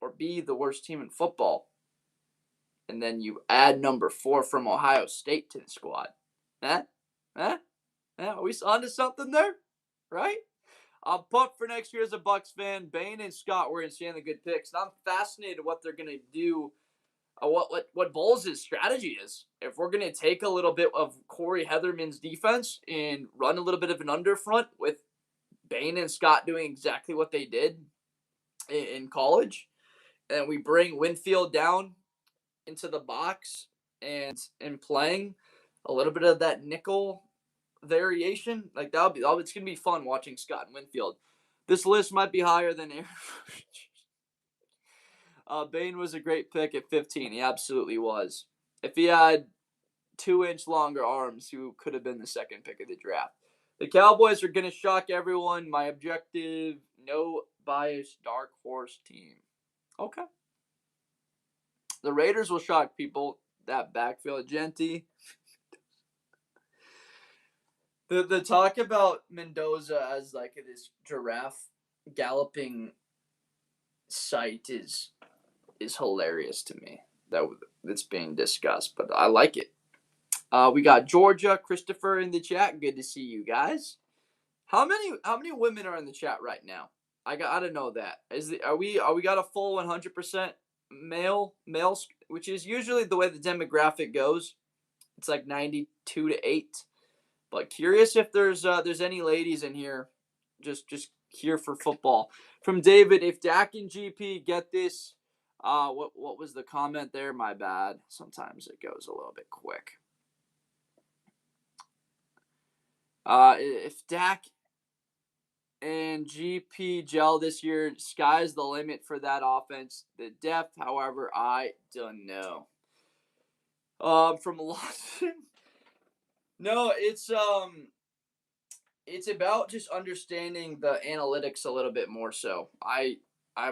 or be the worst team in football, and then you add number 4 from Ohio State to the squad? Are we onto something there? Right? I'm pumped for next year as a Bucs fan. Bane and Scott were insanely good picks, and I'm fascinated what they're going to do, what Bowles' strategy is. If we're going to take a little bit of Corey Heatherman's defense and run a little bit of an underfront with Bane and Scott doing exactly what they did in college, and we bring Winfield down into the box and playing a little bit of that nickel variation, like it's gonna be fun watching Scott and Winfield. This list might be higher than Aaron. Bane was a great pick at 15. He absolutely was. If he had 2-inch longer arms, he could have been the second pick of the draft. The Cowboys are gonna shock everyone. My objective: no bias, dark horse team. Okay. The Raiders will shock people. that backfield. Genty. The talk about Mendoza as like this giraffe galloping sight is hilarious to me. That's being discussed, but I like it. We got Georgia, Christopher in the chat. Good to see you guys. How many women are in the chat right now? I gotta know that. Are we got a full 100% males, which is usually the way the demographic goes. It's like 92 to 8. But curious if there's any ladies in here, just here for football. From David, if Dak and GP get this, what was the comment there? My bad. Sometimes it goes a little bit quick. If Dak and GP gel this year, sky's the limit for that offense. The depth, however, I don't know. From Lawson. No, it's about just understanding the analytics a little bit more. So I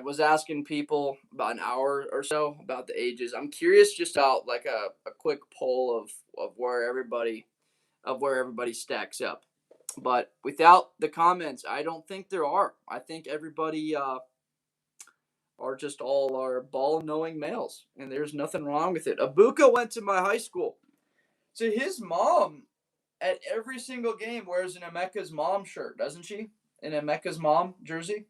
was asking people about an hour or so about the ages. I'm curious just about like a quick poll of where everybody stacks up. But without the comments, I don't think there are. I think everybody are just all our ball-knowing males, and there's nothing wrong with it. Abuka went to my high school. So his mom, at every single game, wears an Emeka's mom shirt, doesn't she? An Emeka's mom jersey.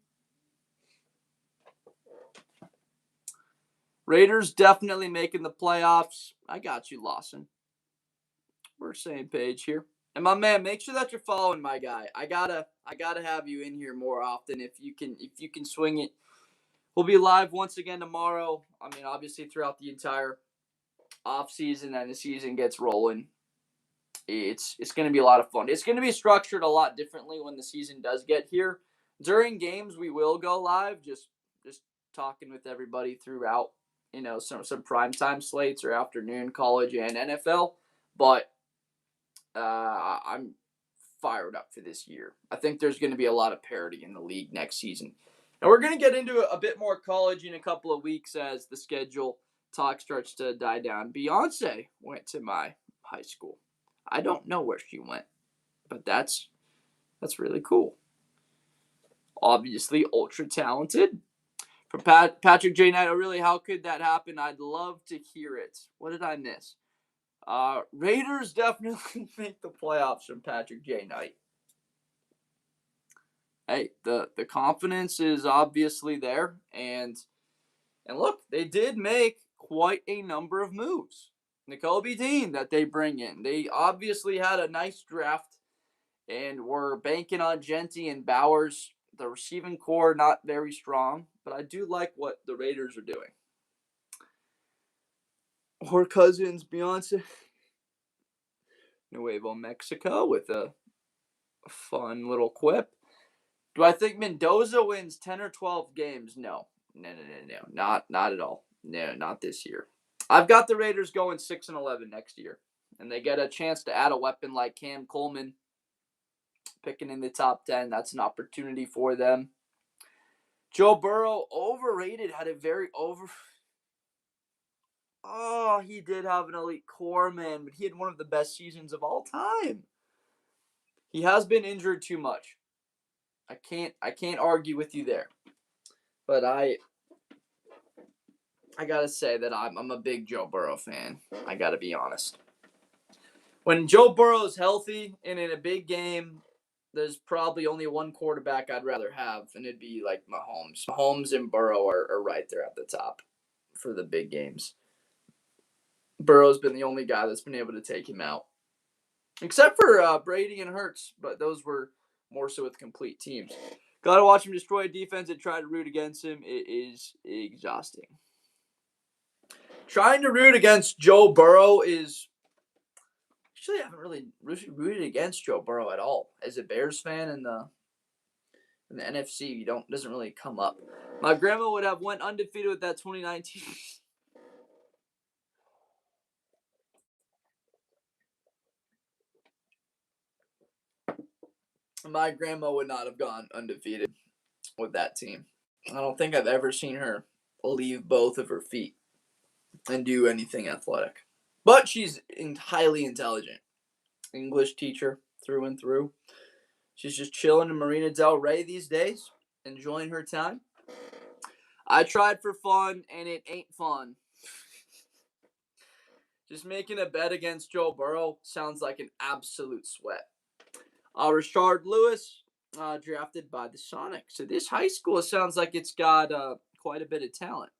Raiders definitely making the playoffs. I got you, Lawson. We're same page here. And my man, make sure that you're following my guy. I gotta have you in here more often if you can swing it. We'll be live once again tomorrow. I mean, obviously throughout the entire off season and the season gets rolling. It's going to be a lot of fun. It's going to be structured a lot differently when the season does get here. During games, we will go live, just talking with everybody throughout, some primetime slates or afternoon college and NFL. But I'm fired up for this year. I think there's going to be a lot of parity in the league next season. And we're going to get into a bit more college in a couple of weeks as the schedule talk starts to die down. Beyonce went to my high school. I don't know where she went, but that's really cool. Obviously, ultra talented. From Patrick J. Knight, really, how could that happen? I'd love to hear it. What did I miss? Raiders definitely make the playoffs from Patrick J. Knight. Hey, the confidence is obviously there, and look, they did make quite a number of moves. N'Kobe Dean that they bring in. They obviously had a nice draft and were banking on Genty and Bowers. The receiving core not very strong, but I do like what the Raiders are doing. Or Cousins, Beyonce, Nuevo Mexico with a fun little quip. Do I think Mendoza wins 10 or 12 games? No. Not at all. No, not this year. I've got the Raiders going 6-11 next year. And they get a chance to add a weapon like Cam Coleman picking in the top 10. That's an opportunity for them. Joe Burrow, overrated, had a very he did have an elite core, man, but he had one of the best seasons of all time. He has been injured too much. I can't argue with you there. But I gotta say that I'm a big Joe Burrow fan. I gotta be honest. When Joe Burrow's healthy and in a big game, there's probably only one quarterback I'd rather have, and it'd be like Mahomes. Mahomes and Burrow are right there at the top for the big games. Burrow's been the only guy that's been able to take him out. Except for Brady and Hurts, but those were more so with complete teams. Gotta watch him destroy a defense and try to root against him. It is exhausting. Trying to root against Joe Burrow is... Actually, I haven't really rooted against Joe Burrow at all. As a Bears fan in the NFC, doesn't really come up. My grandma would have went undefeated with that 2019. My grandma would not have gone undefeated with that team. I don't think I've ever seen her leave both of her feet and do anything athletic. But she's highly intelligent. English teacher through and through. She's just chilling in Marina Del Rey these days, enjoying her time. I tried for fun, and it ain't fun. Just making a bet against Joe Burrow sounds like an absolute sweat. Rashard Lewis, drafted by the Sonics. So this high school sounds like it's got quite a bit of talent.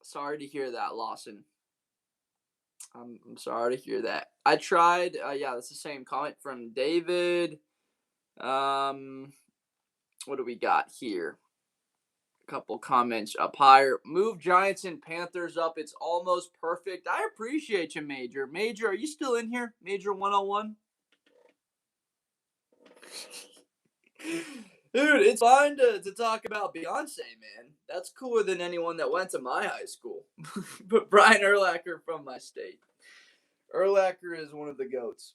Sorry to hear that, Lawson. I'm sorry to hear that. I tried. Yeah, that's the same comment from David. What do we got here? A couple comments up higher. Move Giants and Panthers up. It's almost perfect. I appreciate you, Major. Major, are you still in here? Major 101? Dude, it's fine to talk about Beyonce, man. That's cooler than anyone that went to my high school. But Brian Urlacher from my state. Urlacher is one of the GOATs.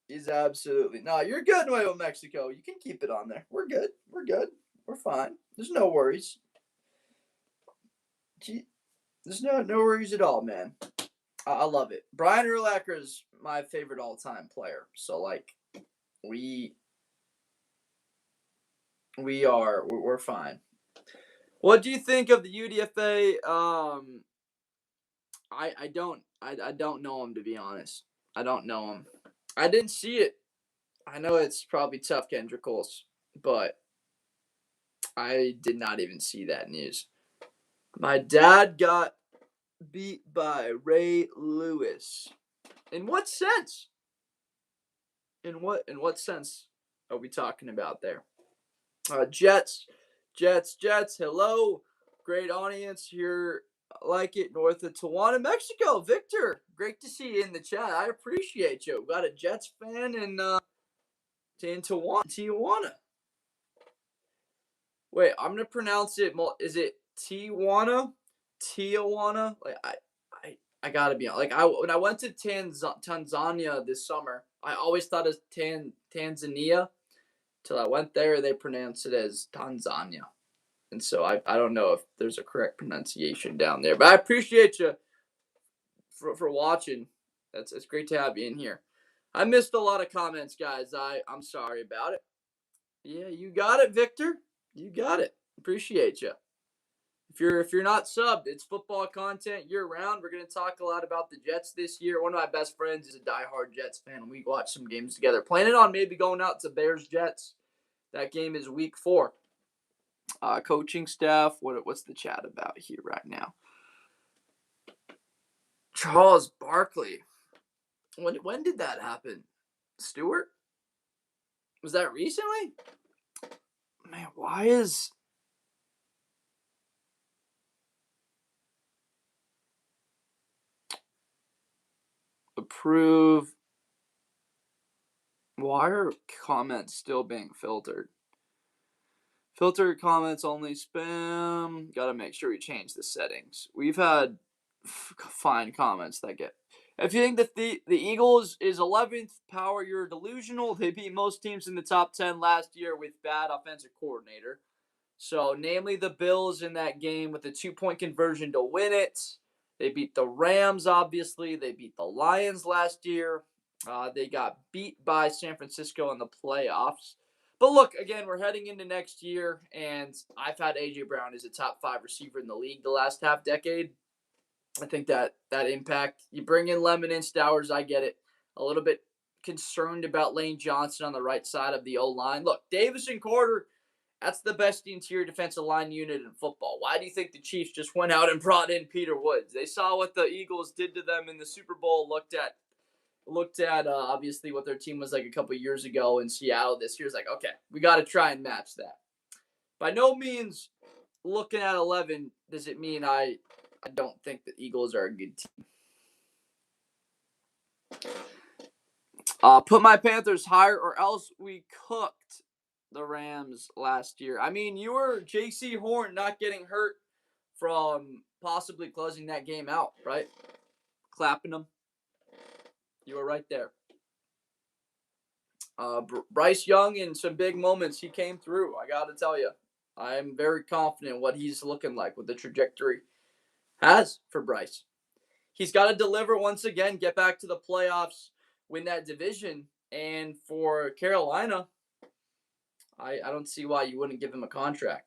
He's absolutely. No, you're good, Nuevo Mexico. You can keep it on there. We're good. We're good. We're fine. There's no worries. There's no worries at all, man. I love it. Brian Urlacher is my favorite all-time player. So, like, we're fine. What do you think of the UDFA? I don't know him, to be honest. I don't know him. I didn't see it. I know it's probably tough, Kendrickles, but I did not even see that news. My dad got beat by Ray Lewis. In what sense? In what sense are we talking about there? Jets. Hello, great audience here. Like it north of Tijuana, Mexico. Victor, great to see you in the chat. I appreciate you. Got a Jets fan in Tijuana. Wait, I'm gonna pronounce it. Is it Tijuana? Tijuana? Like I gotta be like when I went to Tanzania this summer, I always thought it was Tanzania. Till I went there, they pronounce it as Tanzania. And so I don't know if there's a correct pronunciation down there. But I appreciate you for watching. It's great to have you in here. I missed a lot of comments, guys. I'm sorry about it. Yeah, you got it, Victor. You got it. Appreciate you. If you're not subbed, it's football content year round. We're gonna talk a lot about the Jets this year. One of my best friends is a diehard Jets fan. We watch some games together. Planning on maybe going out to Bears Jets. That game is week 4. Coaching staff. What's the chat about here right now? Charles Barkley. When did that happen? Stewart? Was that recently? Man, why is approve? Why are comments still being filtered? Filtered comments only spam. Gotta make sure we change the settings. We've had fine comments that get. If you think that the Eagles is 11th power, you're delusional. They beat most teams in the top 10 last year with bad offensive coordinator. So, namely the Bills in that game with a 2-point conversion to win it. They beat the Rams, obviously. They beat the Lions last year. They got beat by San Francisco in the playoffs. But look, again, we're heading into next year, and I've had A.J. Brown as a top 5 receiver in the league the last half decade. I think that impact. You bring in Lemon and Stowers, I get it. A little bit concerned about Lane Johnson on the right side of the O-line. Look, Davis and Carter, that's the best interior defensive line unit in football. Why do you think the Chiefs just went out and brought in Peter Woods? They saw what the Eagles did to them in the Super Bowl, looked at obviously what their team was like a couple years ago in Seattle this year. It's like, okay, we got to try and match that. By no means, looking at 11, does it mean I don't think the Eagles are a good team. Put my Panthers higher or else we cooked the Rams last year. I mean, you were J.C. Horn not getting hurt from possibly closing that game out, right? Clapping them. You were right there. Bryce Young in some big moments, he came through. I got to tell you, I'm very confident what he's looking like with the trajectory has for Bryce. He's got to deliver once again, get back to the playoffs, win that division. And for Carolina, I don't see why you wouldn't give him a contract.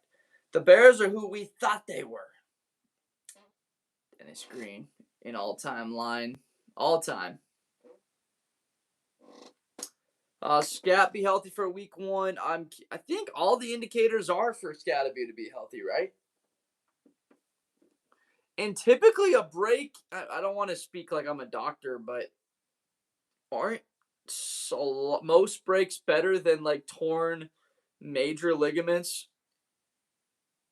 The Bears are who we thought they were. Dennis Green, an all-time line. All-time. Scat be healthy for week 1. I think all the indicators are for Scatterby to be healthy, right? And typically a break, I don't want to speak like I'm a doctor, but aren't most breaks better than like torn major ligaments?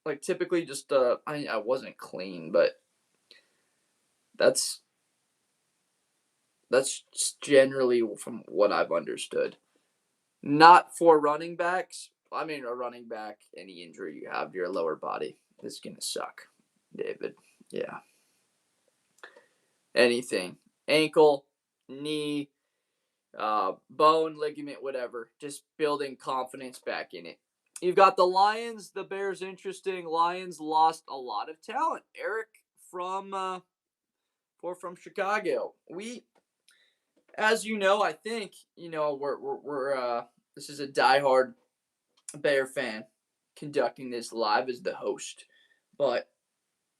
Like typically just I wasn't clean, but that's generally from what I've understood. Not for running backs. I mean, a running back, any injury you have to your lower body is gonna suck, David. Yeah. Anything, ankle, knee, bone, ligament, whatever. Just building confidence back in it. You've got the Lions, the Bears. Interesting. Lions lost a lot of talent. Eric from Chicago. As you know, I think we're this is a diehard Bear fan conducting this live as the host, but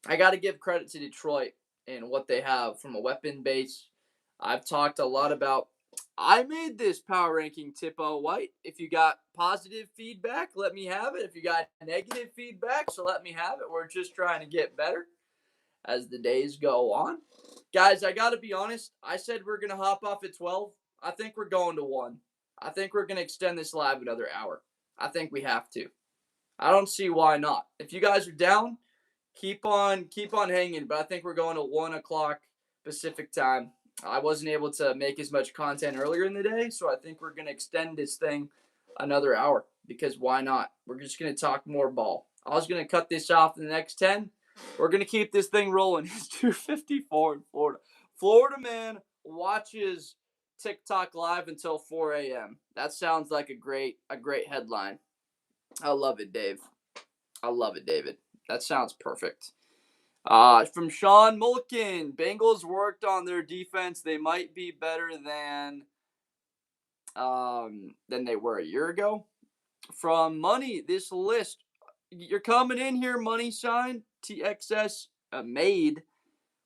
I got to give credit to Detroit and what they have from a weapon base. I've talked a lot about. I made this power ranking, Tipo White. If you got positive feedback, let me have it. If you got negative feedback, so let me have it. We're just trying to get better as the days go on. Guys, I got to be honest. I said we're going to hop off at 12. I think we're going to 1. I think we're going to extend this live another hour. I think we have to. I don't see why not. If you guys are down, keep on hanging. But I think we're going to 1 o'clock Pacific time. I wasn't able to make as much content earlier in the day, so I think we're going to extend this thing another hour because why not? We're just going to talk more ball. I was going to cut this off in the next 10. We're going to keep this thing rolling. It's 2:54 in Florida. Florida man watches TikTok live until 4 a.m. That sounds like a great headline. I love it, Dave. I love it, David. That sounds perfect. From Sean Mulliken, Bengals worked on their defense. They might be better than they were a year ago. From Money, this list, you're coming in here, Money Sign, TXS made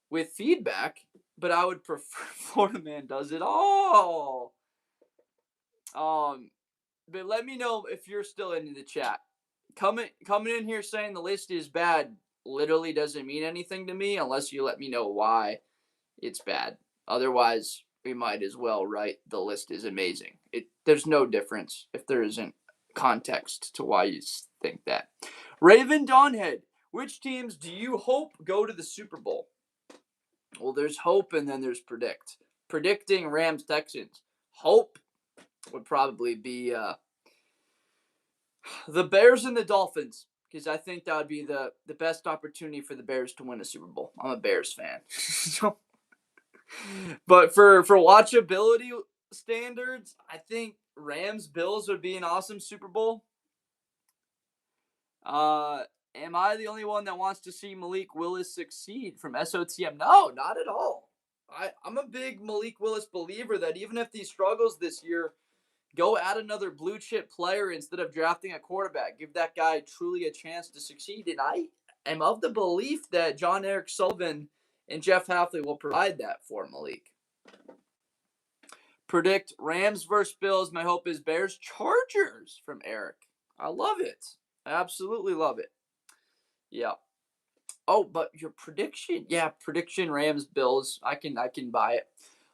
with feedback, but I would prefer Florida Man does it all. But let me know if you're still in the chat. Coming in here saying the list is bad literally doesn't mean anything to me unless you let me know why it's bad. Otherwise, we might as well write the list is amazing. There's no difference if there isn't context to why you think that. Raven Donhead, which teams do you hope go to the Super Bowl? Well, there's hope and then there's predict. Predicting Rams Texans. Hope would probably be the Bears and the Dolphins, because I think that would be the best opportunity for the Bears to win a Super Bowl. I'm a Bears fan. But for watchability standards, I think Rams Bills would be an awesome Super Bowl. Am I the only one that wants to see Malik Willis succeed from SOTM? No, not at all. I'm a big Malik Willis believer that even if he struggles this year, go add another blue chip player instead of drafting a quarterback. Give that guy truly a chance to succeed. And I am of the belief that John Eric Sullivan and Jeff Hafley will provide that for Malik. Predict Rams versus Bills. My hope is Bears Chargers from Eric. I love it. I absolutely love it. Yeah. Oh, but your prediction. Yeah, prediction Rams Bills. I can buy it.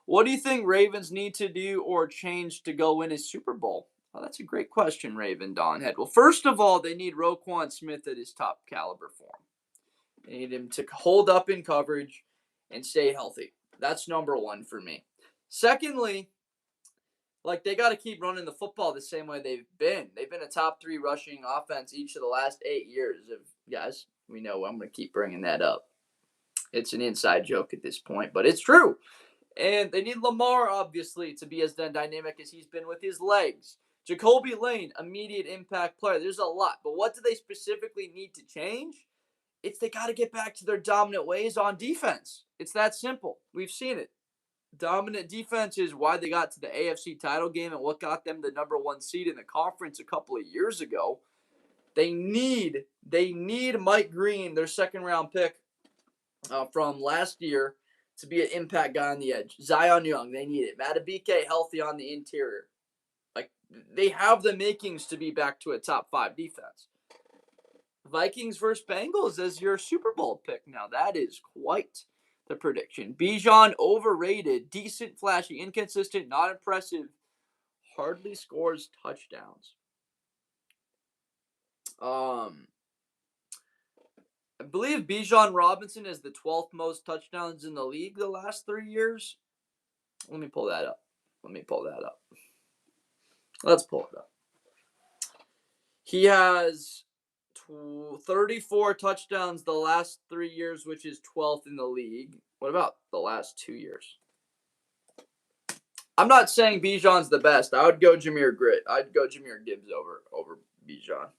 What do you think Ravens need to do or change to go win a Super Bowl? Oh, that's a great question, Raven Donhead. Well, first of all, they need Roquan Smith at his top caliber form. They need him to hold up in coverage and stay healthy. That's number one for me. Secondly, they got to keep running the football the same way they've been. They've been a top 3 rushing offense each of the last 8 years. Guys, we know I'm going to keep bringing that up. It's an inside joke at this point, but it's true. And they need Lamar, obviously, to be as dynamic as he's been with his legs. Jacoby Lane, immediate impact player. There's a lot. But what do they specifically need to change? they got to get back to their dominant ways on defense. It's that simple. We've seen it. Dominant defense is why they got to the AFC title game and what got them the number 1 seed in the conference a couple of years ago. They need Mike Green, their second round pick from last year, to be an impact guy on the edge. Zion Young, they need it. Matabike healthy on the interior. Like, they have the makings to be back to a top 5 defense. Vikings versus Bengals as your Super Bowl pick. Now that is quite the prediction. Bijan overrated, decent, flashy, inconsistent, not impressive, hardly scores touchdowns. I believe Bijan Robinson is the 12th most touchdowns in the league the last 3 years. Let me pull that up. Let's pull it up. He has 34 touchdowns the last 3 years, which is 12th in the league. What about the last 2 years? I'm not saying Bijan's the best. I would go Jahmyr Gibbs over Bijan.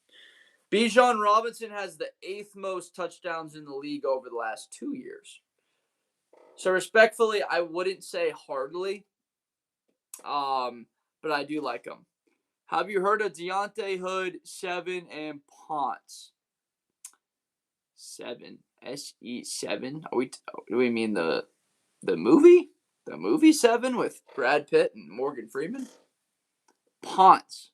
Bijan Robinson has the 8th most touchdowns in the league over the last 2 years. So respectfully, I wouldn't say hardly, but I do like him. Have you heard of Deontay Hood, 7, and Ponce? 7, SE7. Do we mean the movie? The movie 7 with Brad Pitt and Morgan Freeman? Ponce.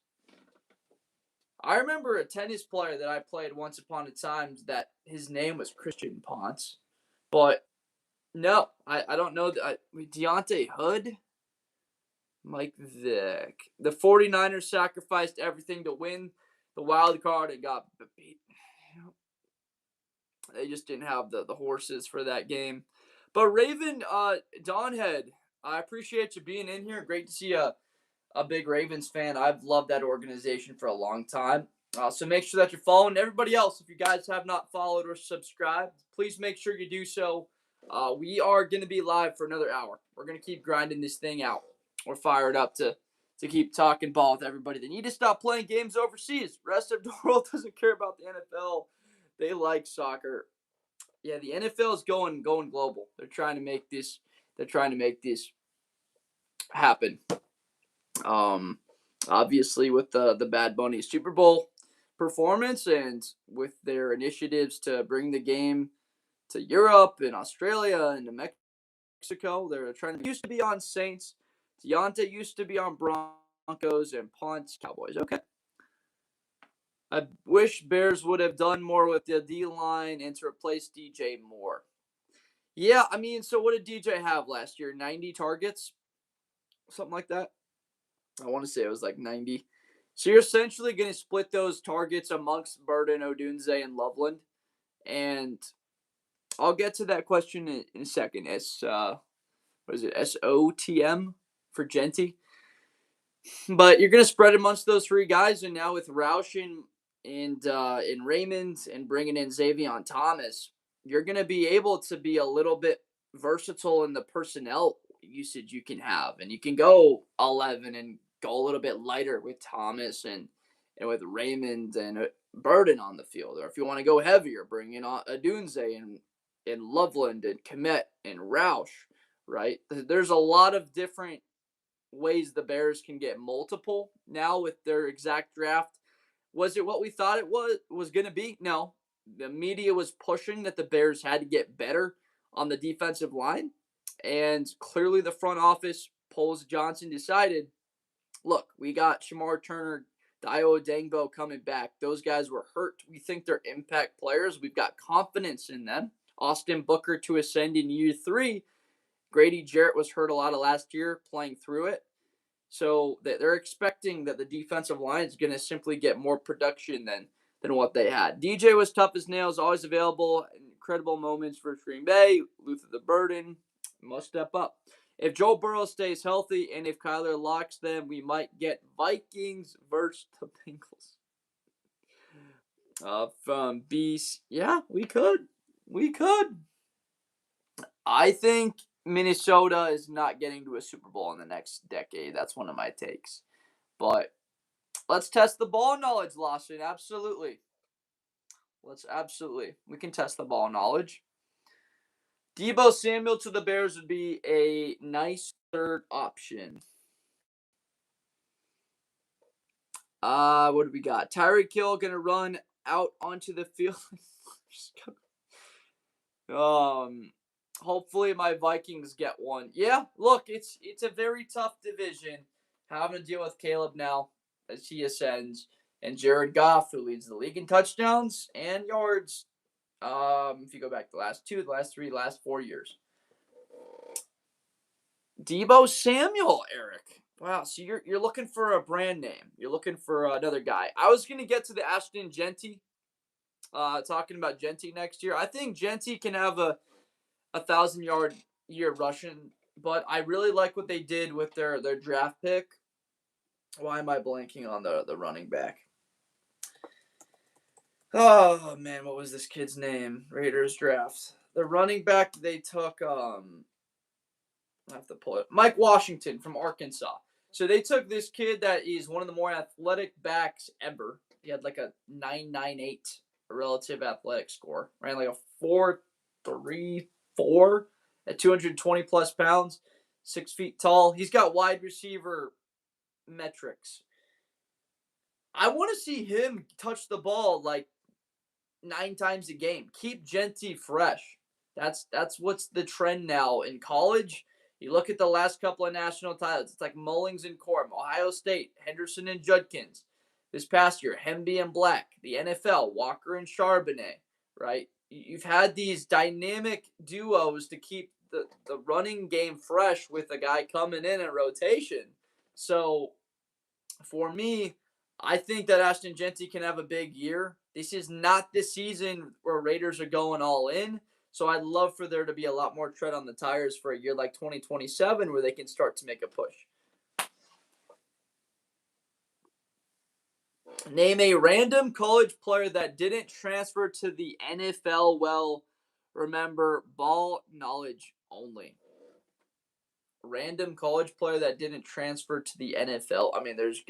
I remember a tennis player that I played once upon a time that his name was Christian Ponce. But no, I don't know. Deontay Hood? Mike Vick. The 49ers sacrificed everything to win the wild card and got beat. They just didn't have the horses for that game. But Raven, Donhead, I appreciate you being in here. Great to see a big Ravens fan. I've loved that organization for a long time. So make sure that you're following. Everybody else, if you guys have not followed or subscribed, please make sure you do so. We are going to be live for another hour. We're going to keep grinding this thing out. We're fired up to keep talking ball with everybody. They need to stop playing games overseas. The rest of the world doesn't care about the NFL. They like soccer. Yeah, the NFL is going global. They're trying to make this happen. Obviously with the Bad Bunny Super Bowl performance and with their initiatives to bring the game to Europe and Australia and to Mexico, they're trying to. Used to be on Saints. Deontay used to be on Broncos, and Ponce Cowboys. Okay. I wish Bears would have done more with the D-line and to replace DJ Moore. Yeah, I mean, so what did DJ have last year? 90 targets? Something like that? I want to say it was like 90. So you're essentially going to split those targets amongst Burden, Odunze, and Loveland. And I'll get to that question in a second. What is it? SOTM for Genty. But you're going to spread amongst those 3 guys. And now with Roush and Raymond and bringing in Xavier Thomas, you're going to be able to be a little bit versatile in the personnel usage you can have. And you can go 11 and go a little bit lighter with Thomas and with Raymond and Burden on the field. Or if you want to go heavier, bring in Adunze and Loveland and Kmet and Roush, right? There's a lot of different ways the Bears can get multiple now with their exact draft. Was it what we thought it was going to be? No. The media was pushing that the Bears had to get better on the defensive line. And clearly the front office, Poles Johnson, decided, look, we got Shamar Turner, Dio Dangbo coming back. Those guys were hurt. We think they're impact players. We've got confidence in them. Austin Booker to ascend in year 3. Grady Jarrett was hurt a lot of last year playing through it. So they're expecting that the defensive line is going to simply get more production than what they had. DJ was tough as nails, always available. Incredible moments for Green Bay. Luther the Burden must step up. If Joe Burrow stays healthy and if Kyler locks them, we might get Vikings versus the Bengals. From Beast, yeah, we could. I think Minnesota is not getting to a Super Bowl in the next decade. That's one of my takes. But let's test the ball knowledge, Lawson. Absolutely. We can test the ball knowledge. Deebo Samuel to the Bears would be a nice third option. What do we got? Tyreek Hill gonna run out onto the field. Hopefully my Vikings get one. Yeah, look, it's a very tough division. Having to deal with Caleb now as he ascends, and Jared Goff, who leads the league in touchdowns and yards. If you go back the last 2, the last 3, the last 4 years. Deebo Samuel, Eric. Wow, so you're looking for a brand name. You're looking for another guy. I was gonna get to the Ashton Genty. Talking about Genty next year. I think Genty can have a 1,000-yard year rushing, but I really like what they did with their draft pick. Why am I blanking on the running back? Oh man, what was this kid's name? Raiders draft. The running back they took. I have to pull it. Mike Washington from Arkansas. So they took this kid that is one of the more athletic backs ever. He had like a 9.98 relative athletic score. Ran like a 4.34 at 220 plus pounds, 6 feet tall. He's got wide receiver metrics. I want to see him touch the ball like 9 times a game. Keep Genty fresh. That's what's the trend now in college. You look at the last couple of national titles. It's like Mullings and Corum, Ohio State, Henderson and Judkins. This past year, Hemby and Black. The NFL, Walker and Charbonnet, right? You've had these dynamic duos to keep the running game fresh with a guy coming in rotation. So, for me, I think that Ashton Genty can have a big year. This is not the season where Raiders are going all in. So I'd love for there to be a lot more tread on the tires for a year like 2027 where they can start to make a push. Name a random college player that didn't transfer to the NFL. Well, remember, ball knowledge only. Random college player that didn't transfer to the NFL. I mean, there's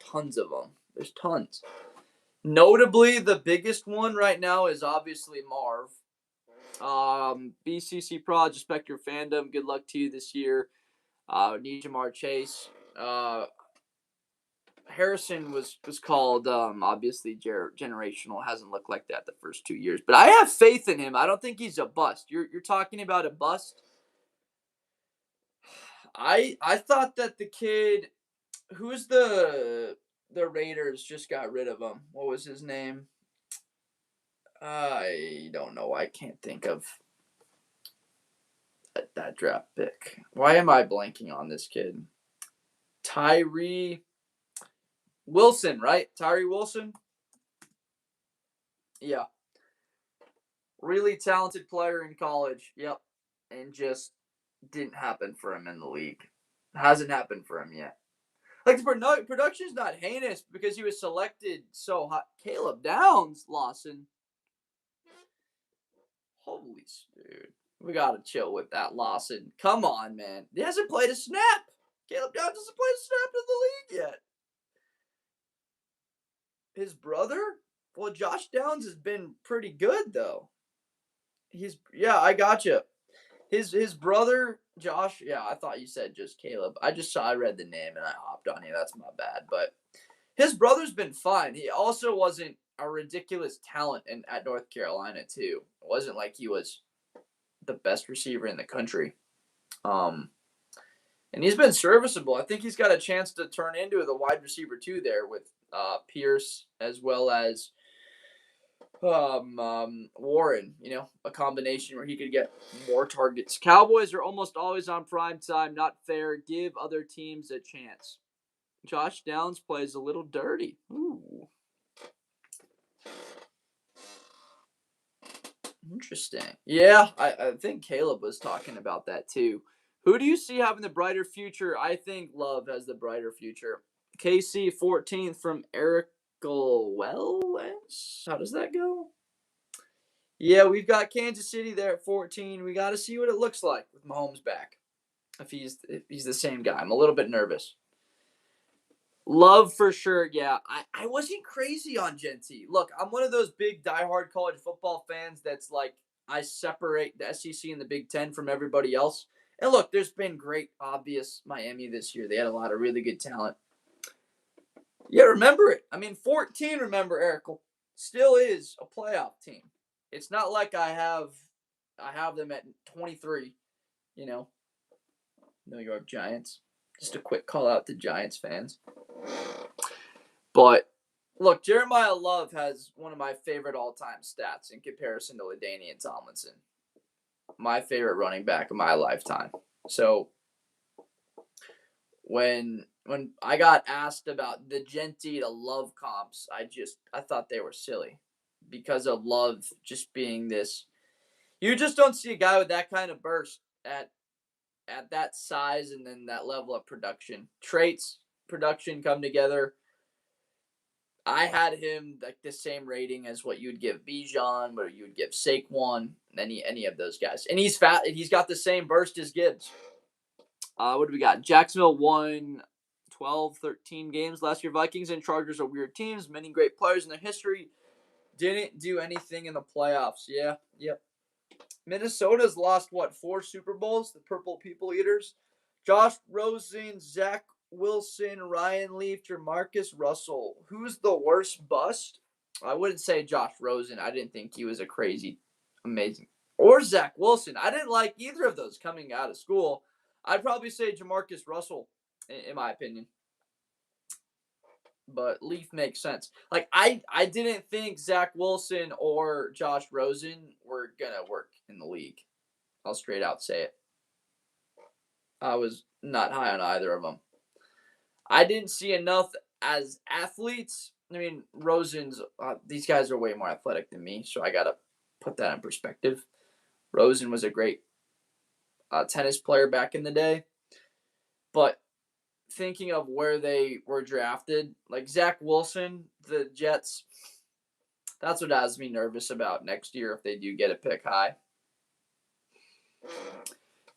tons of them. There's tons. Notably, the biggest one right now is obviously Marv. BCC Prod, respect your fandom. Good luck to you this year. Need Jamar Chase. Harrison was called obviously generational. Hasn't looked like that the first 2 years, but I have faith in him. I don't think he's a bust. You're talking about a bust. I thought that the kid, who's the Raiders just got rid of him. What was his name? I don't know. I can't think of that draft pick. Why am I blanking on this kid? Tyree Wilson, right? Tyree Wilson? Yeah. Really talented player in college. Yep. And just didn't happen for him in the league. Hasn't happened for him yet. Like, the production's not heinous because he was selected so hot. Caleb Downs, Lawson. Holy dude. We gotta chill with that, Lawson. Come on, man. He hasn't played a snap. Caleb Downs hasn't played a snap in the league yet. His brother? Well, Josh Downs has been pretty good, though. I gotcha. His brother, Josh, yeah, I thought you said just Caleb. I read the name and I hopped on you. That's my bad. But his brother's been fine. He also wasn't a ridiculous talent at North Carolina, too. It wasn't like he was the best receiver in the country. And he's been serviceable. I think he's got a chance to turn into the wide receiver, too, there with Pierce as well as Warren, a combination where he could get more targets. Cowboys are almost always on prime time. Not fair. Give other teams a chance. Josh Downs plays a little dirty. Ooh. Interesting. Yeah, I think Caleb was talking about that too. Who do you see having the brighter future? I think Love has the brighter future. KC 14th from Eric Wells. How does that go? Yeah, we've got Kansas City there at 14. We got to see what it looks like with Mahomes back. If he's the same guy. I'm a little bit nervous. Love for sure. Yeah, I wasn't crazy on Genty. Look, I'm one of those big diehard college football fans that's like, I separate the SEC and the Big Ten from everybody else. And look, there's been great, obvious Miami this year. They had a lot of really good talent. Yeah, remember it. I mean, 14, remember, Eric, still is a playoff team. It's not like I have them at 23, you know, New York Giants. Just a quick call out to Giants fans. But look, Jeremiah Love has one of my favorite all-time stats in comparison to LaDainian Tomlinson. My favorite running back of my lifetime. So when I got asked about the Genty to Love comps, I thought they were silly because of Love just being this. You just don't see a guy with that kind of burst at that size and then that level of production. Traits, production come together. I had him like the same rating as what you'd give Bijan, what you would give Saquon, any of those guys. And he's fat. He's got the same burst as Gibbs. What do we got? Jacksonville won 12, 13 games last year. Vikings and Chargers are weird teams. Many great players in their history. Didn't do anything in the playoffs. Yeah, yep. Minnesota's lost, 4 Super Bowls? The Purple People Eaters. Josh Rosen, Zach Wilson, Ryan Leaf, Jamarcus Russell. Who's the worst bust? I wouldn't say Josh Rosen. I didn't think he was a crazy, amazing. Or Zach Wilson. I didn't like either of those coming out of school. I'd probably say Jamarcus Russell, in my opinion. But Leaf makes sense. Like, I didn't think Zach Wilson or Josh Rosen were going to work in the league. I'll straight out say it. I was not high on either of them. I didn't see enough as athletes. I mean, Rosen's, these guys are way more athletic than me, so I got to put that in perspective. Rosen was a great tennis player back in the day. But thinking of where they were drafted, like Zach Wilson, the Jets, that's what has me nervous about next year if they do get a pick high.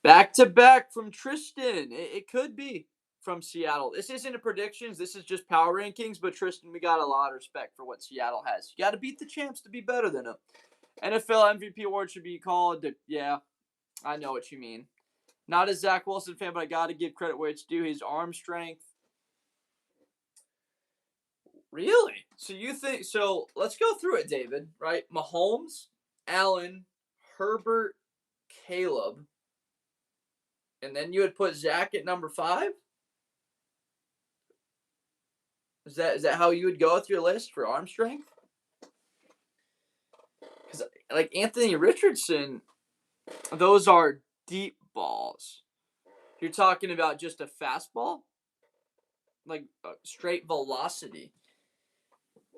Back to back from Tristan. It could be from Seattle. This isn't a predictions. This is just power rankings. But Tristan, we got a lot of respect for what Seattle has. You got to beat the champs to be better than them. NFL MVP award should be called. Yeah, I know what you mean. Not a Zach Wilson fan, but I got to give credit where it's due. His arm strength. Really? So you think so? Let's go through it, David. Right? Mahomes, Allen, Herbert, Caleb, and then you would put Zach at number 5. Is that how you would go with your list for arm strength? Because like Anthony Richardson, those are deep balls. You're talking about just a fastball, like straight velocity.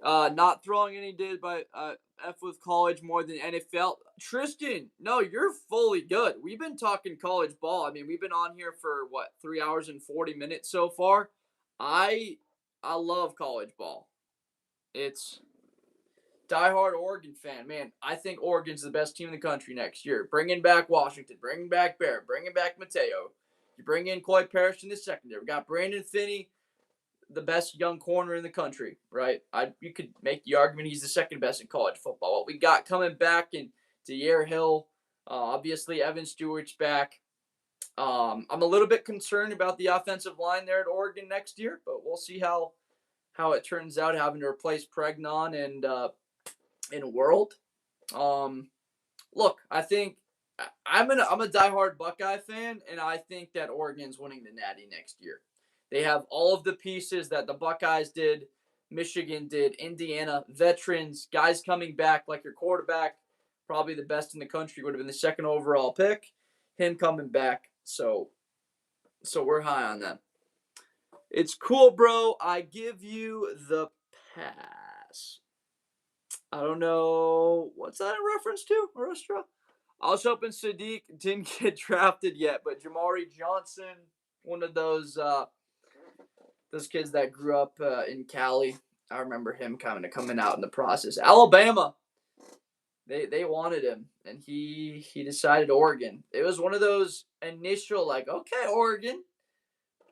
Not throwing any did by F with college more than NFL. Tristan, no, you're fully good. We've been talking college ball. I mean, we've been on here for 3 hours and 40 minutes so far. I love college ball. It's diehard Oregon fan, man. I think Oregon's the best team in the country next year. Bringing back Washington, bringing back Barrett, bringing back Mateo. You bring in Coy Parrish in the secondary. We got Brandon Finney, the best young corner in the country, right? You could make the argument he's the second best in college football. What we got coming back in De'Aaron Hill, obviously Evan Stewart's back. I'm a little bit concerned about the offensive line there at Oregon next year, but we'll see how it turns out having to replace Pregnon and World. Look, I think I'm a diehard Buckeye fan, and I think that Oregon's winning the Natty next year. They have all of the pieces that the Buckeyes did, Michigan did, Indiana, veterans, guys coming back like your quarterback, probably the best in the country, would have been the second overall pick. Him coming back, so we're high on them. It's cool, bro. I give you the pass. I don't know. What's that in reference to, Aristra? I was hoping Sadiq didn't get drafted yet, but Jamari Johnson, one of those kids that grew up in Cali. I remember him kind of coming out in the process. Alabama, they wanted him, and he decided Oregon. It was one of those initial, like, okay, Oregon.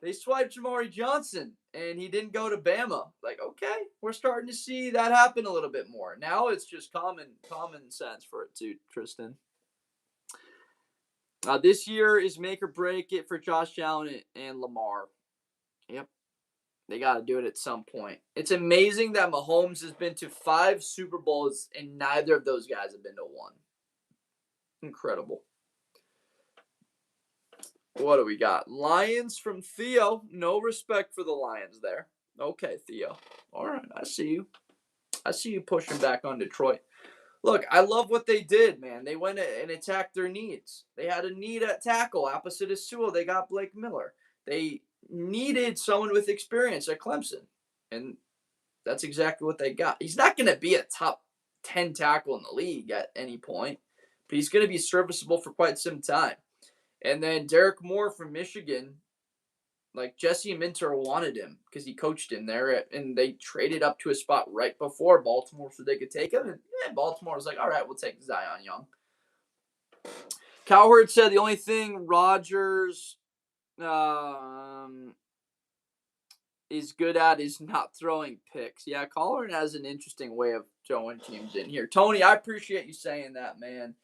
They swiped Jamari Johnson, and he didn't go to Bama. Like, okay, we're starting to see that happen a little bit more. Now it's just common sense for it too, Tristan. This year is make or break it for Josh Allen and Lamar. Yep, they got to do it at some point. It's amazing that Mahomes has been to 5 Super Bowls, and neither of those guys have been to one. Incredible. What do we got? Lions from Theo. No respect for the Lions there. Okay, Theo. All right, I see you. I see you pushing back on Detroit. Look, I love what they did, man. They went and attacked their needs. They had a need at tackle. Opposite of Sewell, they got Blake Miller. They needed someone with experience at Clemson. And that's exactly what they got. He's not going to be a top 10 tackle in the league at any point, but he's going to be serviceable for quite some time. And then Derek Moore from Michigan, like Jesse Minter wanted him because he coached him there, and they traded up to a spot right before Baltimore so they could take him. And Baltimore was like, all right, we'll take Zion Young. Cowherd said the only thing Rodgers is good at is not throwing picks. Yeah, Cowherd has an interesting way of throwing teams in here. Tony, I appreciate you saying that, man.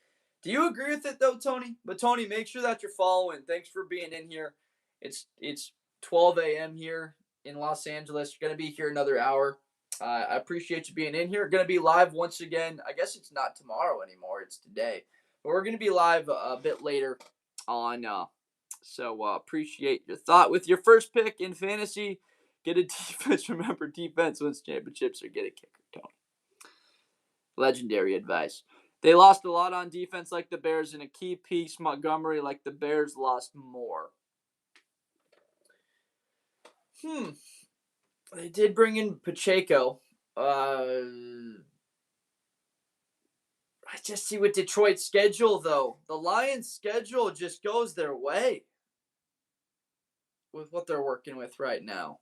Do you agree with it, though, Tony? But, Tony, make sure that you're following. Thanks for being in here. It's 12 a.m. here in Los Angeles. You're going to be here another hour. I appreciate you being in here. Going to be live once again. I guess it's not tomorrow anymore. It's today. But we're going to be live a bit later on. So appreciate your thought. With your first pick in fantasy, get a defense. Remember, defense wins championships, or get a kicker, Tony. Legendary advice. They lost a lot on defense like the Bears, and a key piece, Montgomery, like the Bears lost more. They did bring in Pacheco. I just see with Detroit's schedule, though. The Lions' schedule just goes their way with what they're working with right now.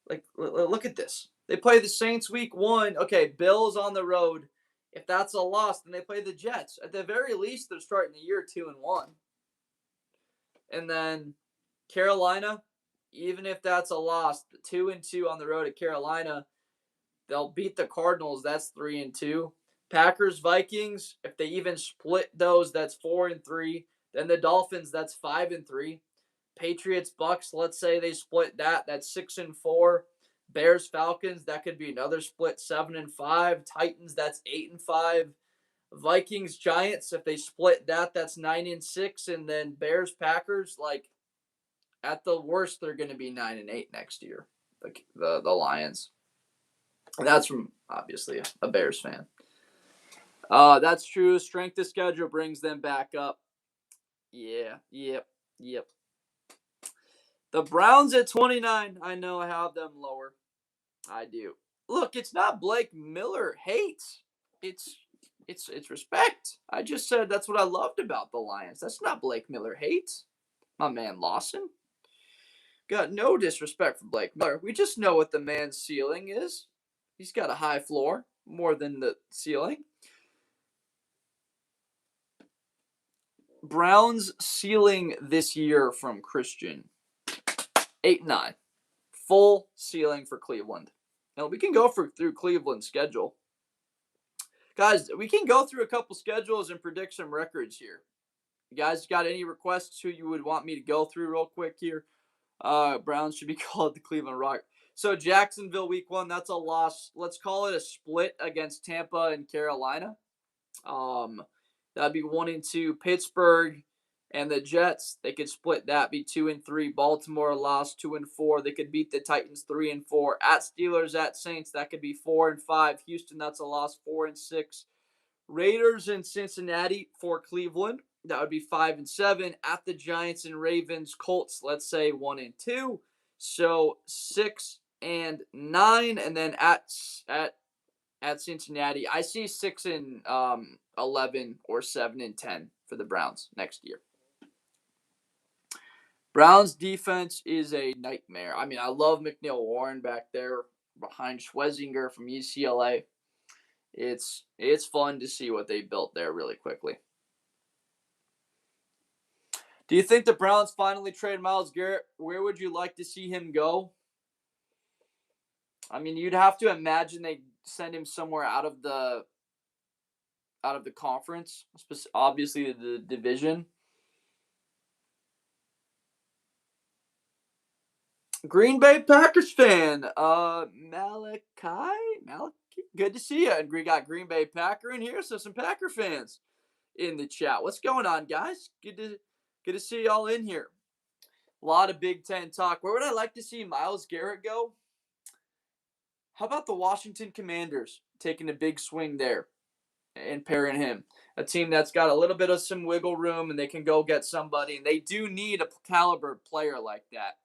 Like, look at this. They play the Saints week 1. Okay, Bills on the road. If that's a loss, then they play the Jets. At the very least, they're starting the year 2-1. And then Carolina, even if that's a loss, 2-2 on the road at Carolina, they'll beat the Cardinals. That's 3-2. Packers, Vikings, if they even split those, that's 4-3. Then the Dolphins, that's 5-3. Patriots, Bucks, let's say they split that. That's 6-4. Bears, Falcons, that could be another split, 7-5. Titans, that's 8-5. Vikings, Giants, if they split that, that's 9-6. And then Bears, Packers, like at the worst, they're going to be 9-8 next year. The Lions. And that's from obviously a Bears fan. That's true. Strength of schedule brings them back up. Yeah. Yep. The Browns at 29. I know I have them lower. I do. Look, it's not Blake Miller hates. It's respect. I just said that's what I loved about the Lions. That's not Blake Miller hates. My man Lawson. Got no disrespect for Blake Miller. We just know what the man's ceiling is. He's got a high floor, more than the ceiling. Browns ceiling this year from Christian. 8-9. Full ceiling for Cleveland. Now, we can go through Cleveland's schedule. Guys, we can go through a couple schedules and predict some records here. You guys got any requests who you would want me to go through real quick here? Browns should be called the Cleveland Rock. So Jacksonville week 1, that's a loss. Let's call it a split against Tampa and Carolina. That'd be 1-2. Pittsburgh and the Jets, they could split that, be 2-3. Baltimore lost 2-4. They could beat the Titans 3-4. At Steelers, at Saints, that could be 4-5. Houston, that's a loss, 4-6. Raiders and Cincinnati for Cleveland, that would be 5-7. At the Giants and Ravens, Colts, let's say 1-2. So 6-9, and then at Cincinnati, I see 6-11 or 7-10 for the Browns next year. Browns defense is a nightmare. I mean, I love McNeil Warren back there behind Schwesinger from UCLA. It's fun to see what they built there really quickly. Do you think the Browns finally trade Myles Garrett? Where would you like to see him go? I mean, you'd have to imagine they send him somewhere out of the conference, obviously the division. Green Bay Packers fan, Malachi, good to see you. And we got Green Bay Packer in here, so some Packer fans in the chat. What's going on, guys? Good to see y'all in here. A lot of Big Ten talk. Where would I like to see Myles Garrett go? How about the Washington Commanders taking a big swing there and pairing him? A team that's got a little bit of some wiggle room and they can go get somebody. And they do need a caliber player like that.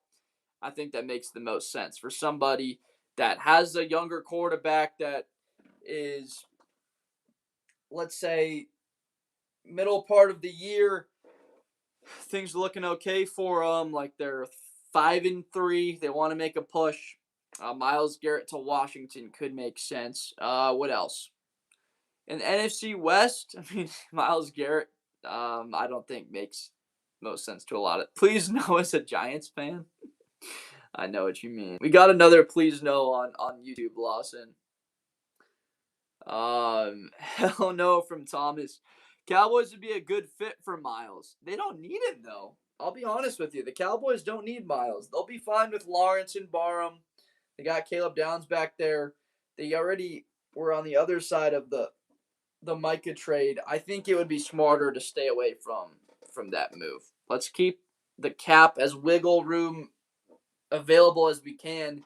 I think that makes the most sense for somebody that has a younger quarterback that is, let's say, middle part of the year. Things are looking okay for them. Like they're 5-3. They want to make a push. Myles Garrett to Washington could make sense. What else? In the NFC West, I mean, Myles Garrett, I don't think makes most sense to a lot of. Please know as a Giants fan. I know what you mean. We got another please no on YouTube, Lawson. Hell no from Thomas. Cowboys would be a good fit for Myles. They don't need him though. I'll be honest with you. The Cowboys don't need Myles. They'll be fine with Lawrence and Barham. They got Caleb Downs back there. They already were on the other side of the Micah trade. I think it would be smarter to stay away from that move. Let's keep the cap as wiggle room available as we can.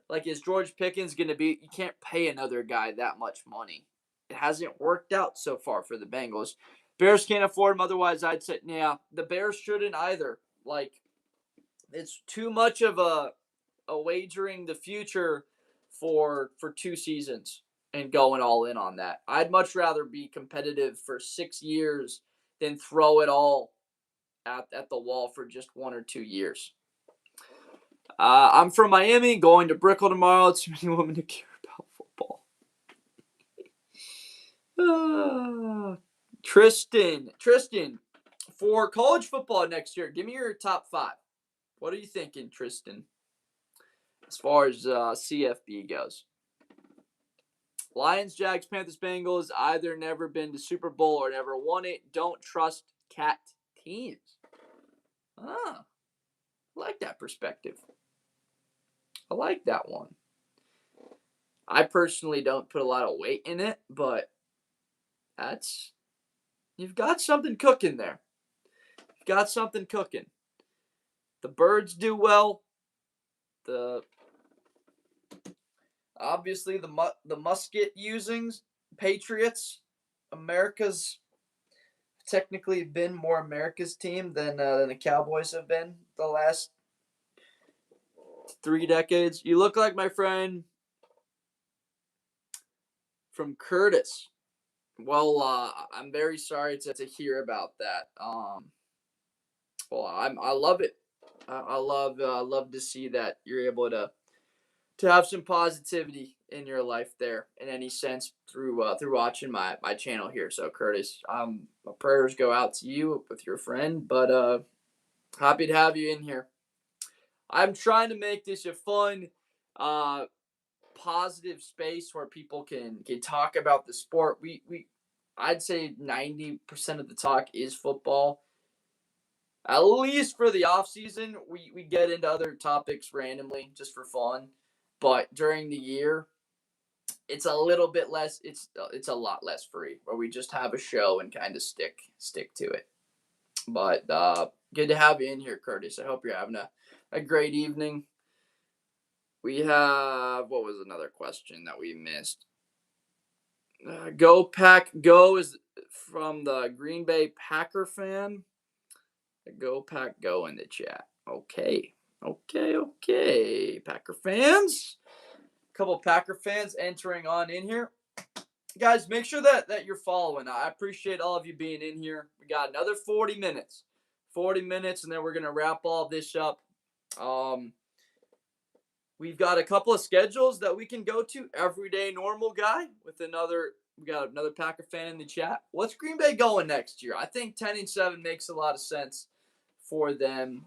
Like, is George Pickens going to be? You can't pay another guy that much money. It hasn't worked out so far for the Bengals. Bears can't afford him. Otherwise, I'd say, yeah, the Bears shouldn't either. Like, it's too much of a wagering the future for 2 seasons and going all in on that. I'd much rather be competitive for 6 years than throw it all at the wall for just 1 or 2 years. I'm from Miami, going to Brickell tomorrow. Too many women to care about football. Tristan, for college football next year, give me your top 5. What are you thinking, Tristan, as far as CFB goes? Lions, Jags, Panthers, Bengals, either never been to Super Bowl or never won it. Don't trust cat teams. I like that perspective. I like that one. I personally don't put a lot of weight in it, but you've got something cooking there. You've got something cooking. The Birds do well. Obviously the musket usings, Patriots, America's technically been more America's team than the Cowboys have been the last 3 decades. You look like my friend from Curtis. Well, I'm very sorry to hear about that. Well, I love it. I love to see that you're able to have some positivity in your life there in any sense through watching my channel here. So Curtis, my prayers go out to you with your friend, but happy to have you in here. I'm trying to make this a fun, positive space where people can talk about the sport. I'd say 90% of the talk is football. At least for the off season, we get into other topics randomly just for fun. But during the year, it's a little bit less. It's a lot less free, where we just have a show and kind of stick to it. But good to have you in here, Curtis. I hope you're having a great evening. We have, what was another question that we missed? Go Pack Go is from the Green Bay Packer fan. Go Pack Go in the chat. Okay. Packer fans. A couple Packer fans entering on in here. Guys, make sure that you're following. I appreciate all of you being in here. We got another 40 minutes. 40 minutes, and then we're going to wrap all this up. We've got a couple of schedules that we can go to. Everyday normal guy with we got another Packer fan in the chat. What's Green Bay going next year? I think 10-7 makes a lot of sense for them.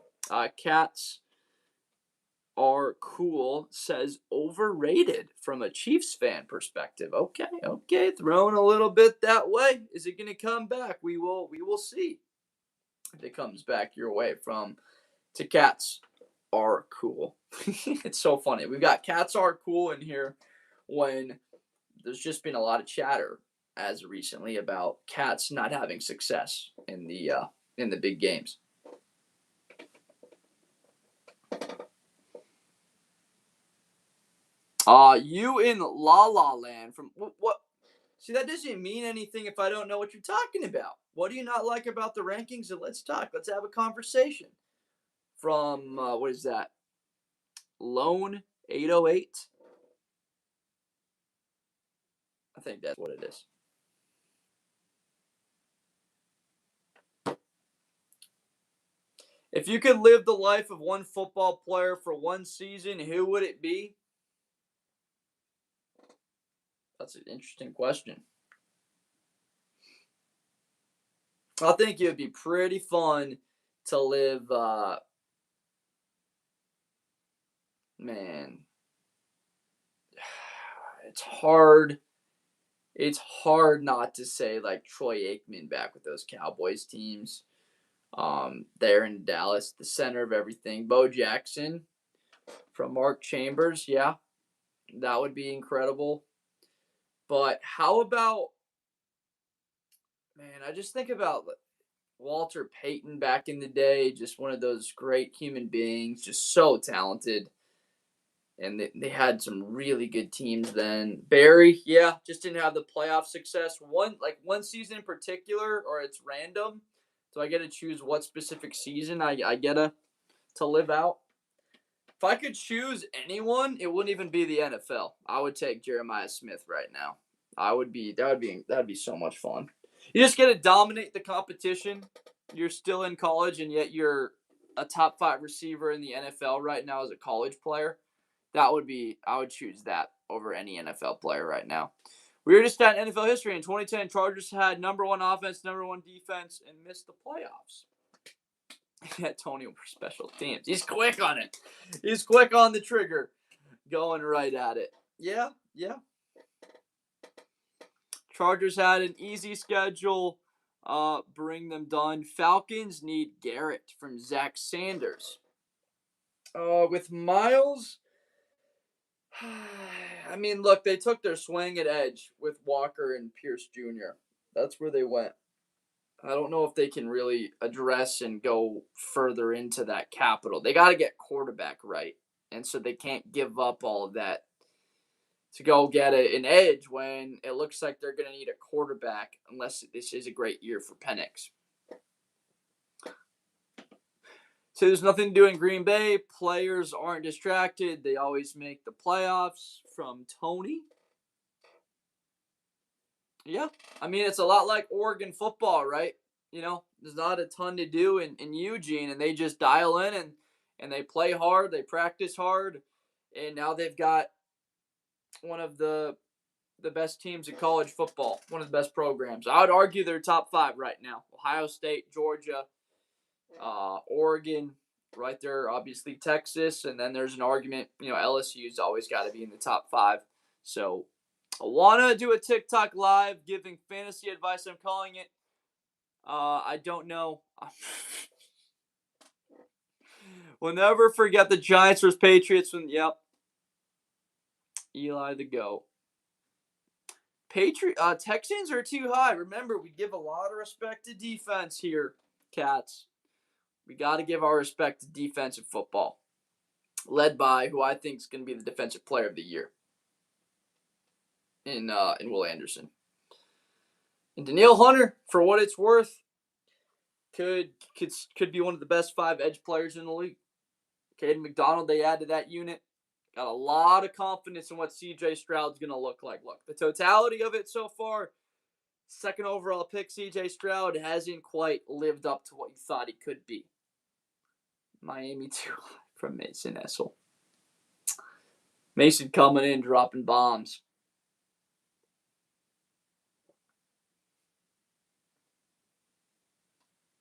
Cats are cool, says overrated from a Chiefs fan perspective. Okay, throwing a little bit that way. Is it going to come back? We will see if it comes back your way from to cats are cool. It's so funny. We've got cats are cool in here when there's just been a lot of chatter as recently about cats not having success in the big games. You in La La Land from what? See, that doesn't mean anything if I don't know what you're talking about. What do you not like about the rankings? And let's talk. Let's have a conversation. From what is that? Lone 808. I think that's what it is. If you could live the life of one football player for one season, who would it be? That's an interesting question. I think it would be pretty fun to live, man. It's hard. It's hard not to say like Troy Aikman back with those Cowboys teams. There in Dallas, the center of everything. Bo Jackson from Mark Chambers, yeah, that would be incredible. But how about, man? I just think about Walter Payton back in the day, just one of those great human beings, just so talented. And they had some really good teams then. Barry, yeah, just didn't have the playoff success. One season in particular, or it's random. So I get to choose what specific season I get to live out. If I could choose anyone, it wouldn't even be the NFL. I would take Jeremiah Smith right now. That'd be so much fun. You just get to dominate the competition. You're still in college, and yet you're a top 5 receiver in the NFL right now as a college player. I would choose that over any NFL player right now. We were just at NFL history. In 2010, Chargers had number 1 offense, number 1 defense, and missed the playoffs. Antonio for special teams. He's quick on it. He's quick on the trigger. Going right at it. Yeah. Chargers had an easy schedule. Bring them done. Falcons need Garrett from Zach Sanders. With Miles, I mean, look, they took their swing at edge with Walker and Pierce Jr. That's where they went. I don't know if they can really address and go further into that capital. They got to get quarterback right. And so they can't give up all of that to go get an edge when it looks like they're going to need a quarterback unless this is a great year for Penix. So there's nothing to do in Green Bay. Players aren't distracted. They always make the playoffs from Tony. Yeah. I mean, it's a lot like Oregon football, right? You know, there's not a ton to do in Eugene, and they just dial in and they play hard. They practice hard. And now they've got one of the best teams in college football, one of the best programs. I would argue they're top 5 right now. Ohio State, Georgia, Oregon, right there, obviously Texas, and then there's an argument, LSU's always got to be in the top 5. So I want to do a TikTok live giving fantasy advice. I'm calling it. I don't know. We'll never forget the Giants versus Patriots Eli the GOAT. Texans are too high. Remember, we give a lot of respect to defense here, Cats. We got to give our respect to defensive football, led by who I think is going to be the defensive player of the year in Will Anderson. And Danielle Hunter, for what it's worth, could be one of the best 5 edge players in the league. Caden McDonald, they add to that unit. Got a lot of confidence in what C.J. Stroud's going to look like. Look, the totality of it so far, 2nd overall pick C.J. Stroud hasn't quite lived up to what you thought he could be. Miami too high from Mason Essel. Mason coming in, dropping bombs.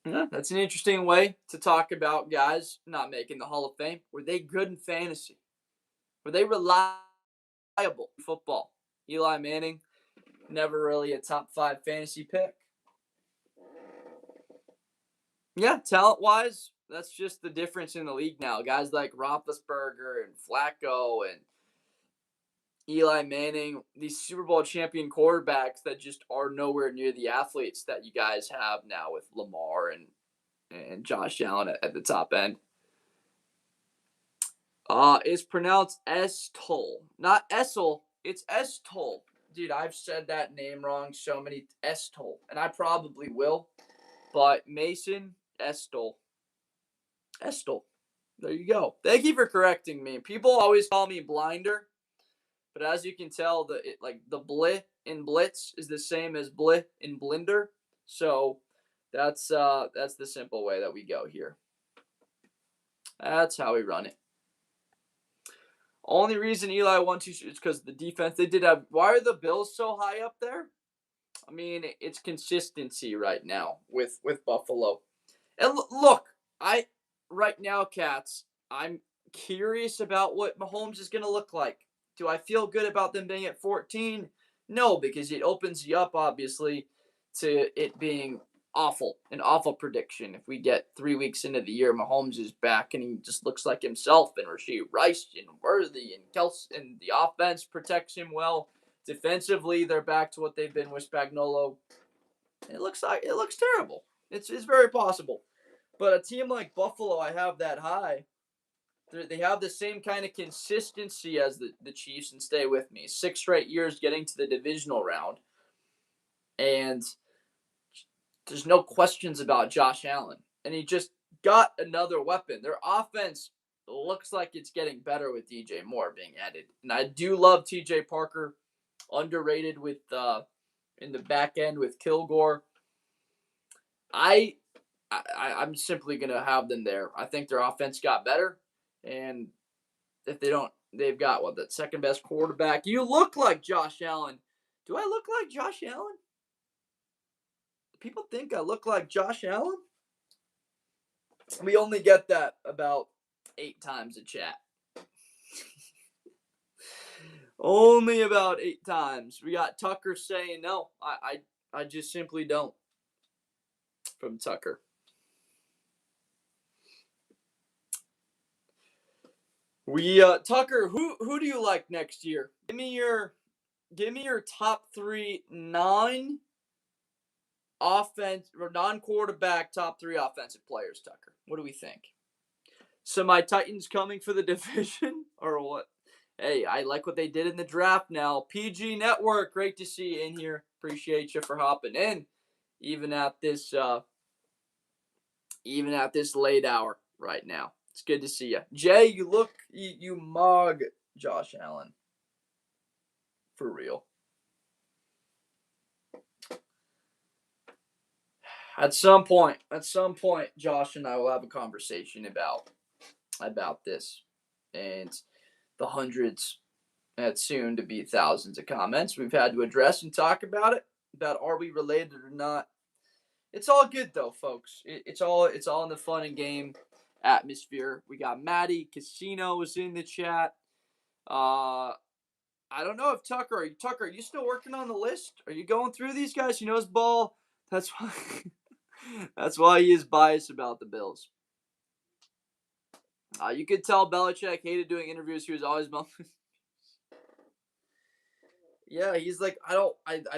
Yeah, that's an interesting way to talk about guys not making the Hall of Fame. Were they good in fantasy? Were they reliable in football? Eli Manning, never really a top 5 fantasy pick. Yeah, talent wise, that's just the difference in the league now. Guys like Roethlisberger and Flacco and Eli Manning, these Super Bowl champion quarterbacks that just are nowhere near the athletes that you guys have now with Lamar and Josh Allen at the top end. It's pronounced Estol, not Essel. It's Estol. Dude, I've said that name wrong so many Estol, and I probably will. But Mason Estol. Estol. There you go. Thank you for correcting me. People always call me Blinder, but as you can tell, the bli in Blitz is the same as bli in Blender. So that's the simple way that we go here. That's how we run it. Only reason Eli won 2 is because the defense they did have. Why are the Bills so high up there? I mean, it's consistency right now with Buffalo. And look, right now, Cats, I'm curious about what Mahomes is going to look like. Do I feel good about them being at 14? No, because it opens you up, obviously, to it being an awful prediction. If we get 3 weeks into the year, Mahomes is back and he just looks like himself, and Rashee Rice and Worthy and Kelsey, and the offense protects him well. Defensively, they're back to what they've been with Spagnuolo. It looks terrible. It's very possible. But a team like Buffalo, I have that high. They have the same kind of consistency as the Chiefs, and stay with me. 6 straight years getting to the divisional round. And there's no questions about Josh Allen. And he just got another weapon. Their offense looks like it's getting better with DJ Moore being added. And I do love TJ Parker, underrated with in the back end with Kilgore. I'm simply going to have them there. I think their offense got better. And if they don't, they've got the second best quarterback. You look like Josh Allen. Do I look like Josh Allen? Do people think I look like Josh Allen? We only get that about 8 times a chat. Only about 8 times. We got Tucker saying no. I just simply don't. From Tucker. Tucker, who do you like next year? Give me your top 3 non-quarterback top 3 offensive players, Tucker. What do we think? So my Titans coming for the division or what? Hey, I like what they did in the draft now. PG Network, great to see you in here. Appreciate you for hopping in, even at this late hour right now. It's good to see you. Jay, you mug Josh Allen. For real. At some point, Josh and I will have a conversation about this and the hundreds and soon to be thousands of comments we've had to address and talk about it. About are we related or not? It's all good though, folks. It's all in the fun and game atmosphere. We got Maddie Casino was in the chat. I don't know if Tucker, are you still working on the list? Are you going through these guys? He knows ball. That's why. That's why he is biased about the Bills. You could tell Belichick hated doing interviews. He was always yeah, he's like, I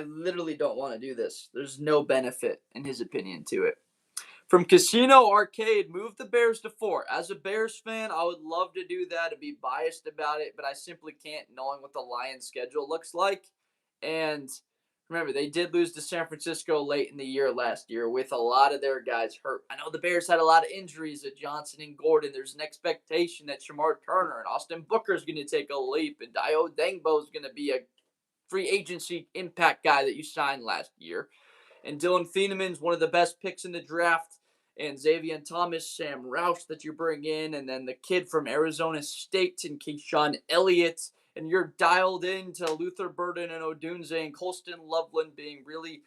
literally don't want to do this. There's no benefit, in his opinion, to it. From Casino Arcade, move the Bears to 4. As a Bears fan, I would love to do that and be biased about it, but I simply can't, knowing what the Lions' schedule looks like. And remember, they did lose to San Francisco late in the year last year with a lot of their guys hurt. I know the Bears had a lot of injuries at Johnson and Gordon. There's an expectation that Shamar Turner and Austin Booker is going to take a leap, and Dio Dengbo is going to be a free agency impact guy that you signed last year. And Dylan Thieneman's one of the best picks in the draft. And Xavier Thomas, Sam Roush that you bring in. And then the kid from Arizona State and Keyshawn Elliott. And you're dialed into Luther Burden and Odunze and Colston Loveland being really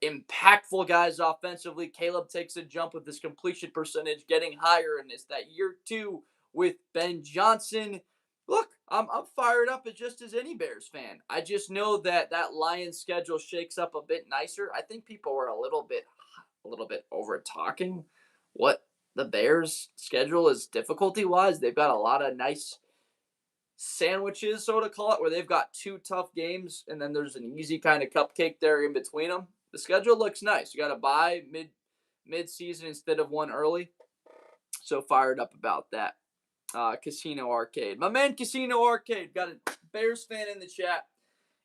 impactful guys offensively. Caleb takes a jump with his completion percentage getting higher, and it's that year 2 with Ben Johnson. Look, I'm fired up just as any Bears fan. I just know that Lions schedule shakes up a bit nicer. I think people were a little bit over talking what the Bears schedule is difficulty wise. They've got a lot of nice sandwiches, so to call it, where they've got 2 tough games and then there's an easy kind of cupcake there in between them. The schedule looks nice. You got to buy mid season instead of one early. So fired up about that. Casino Arcade. My man Casino Arcade got a Bears fan in the chat.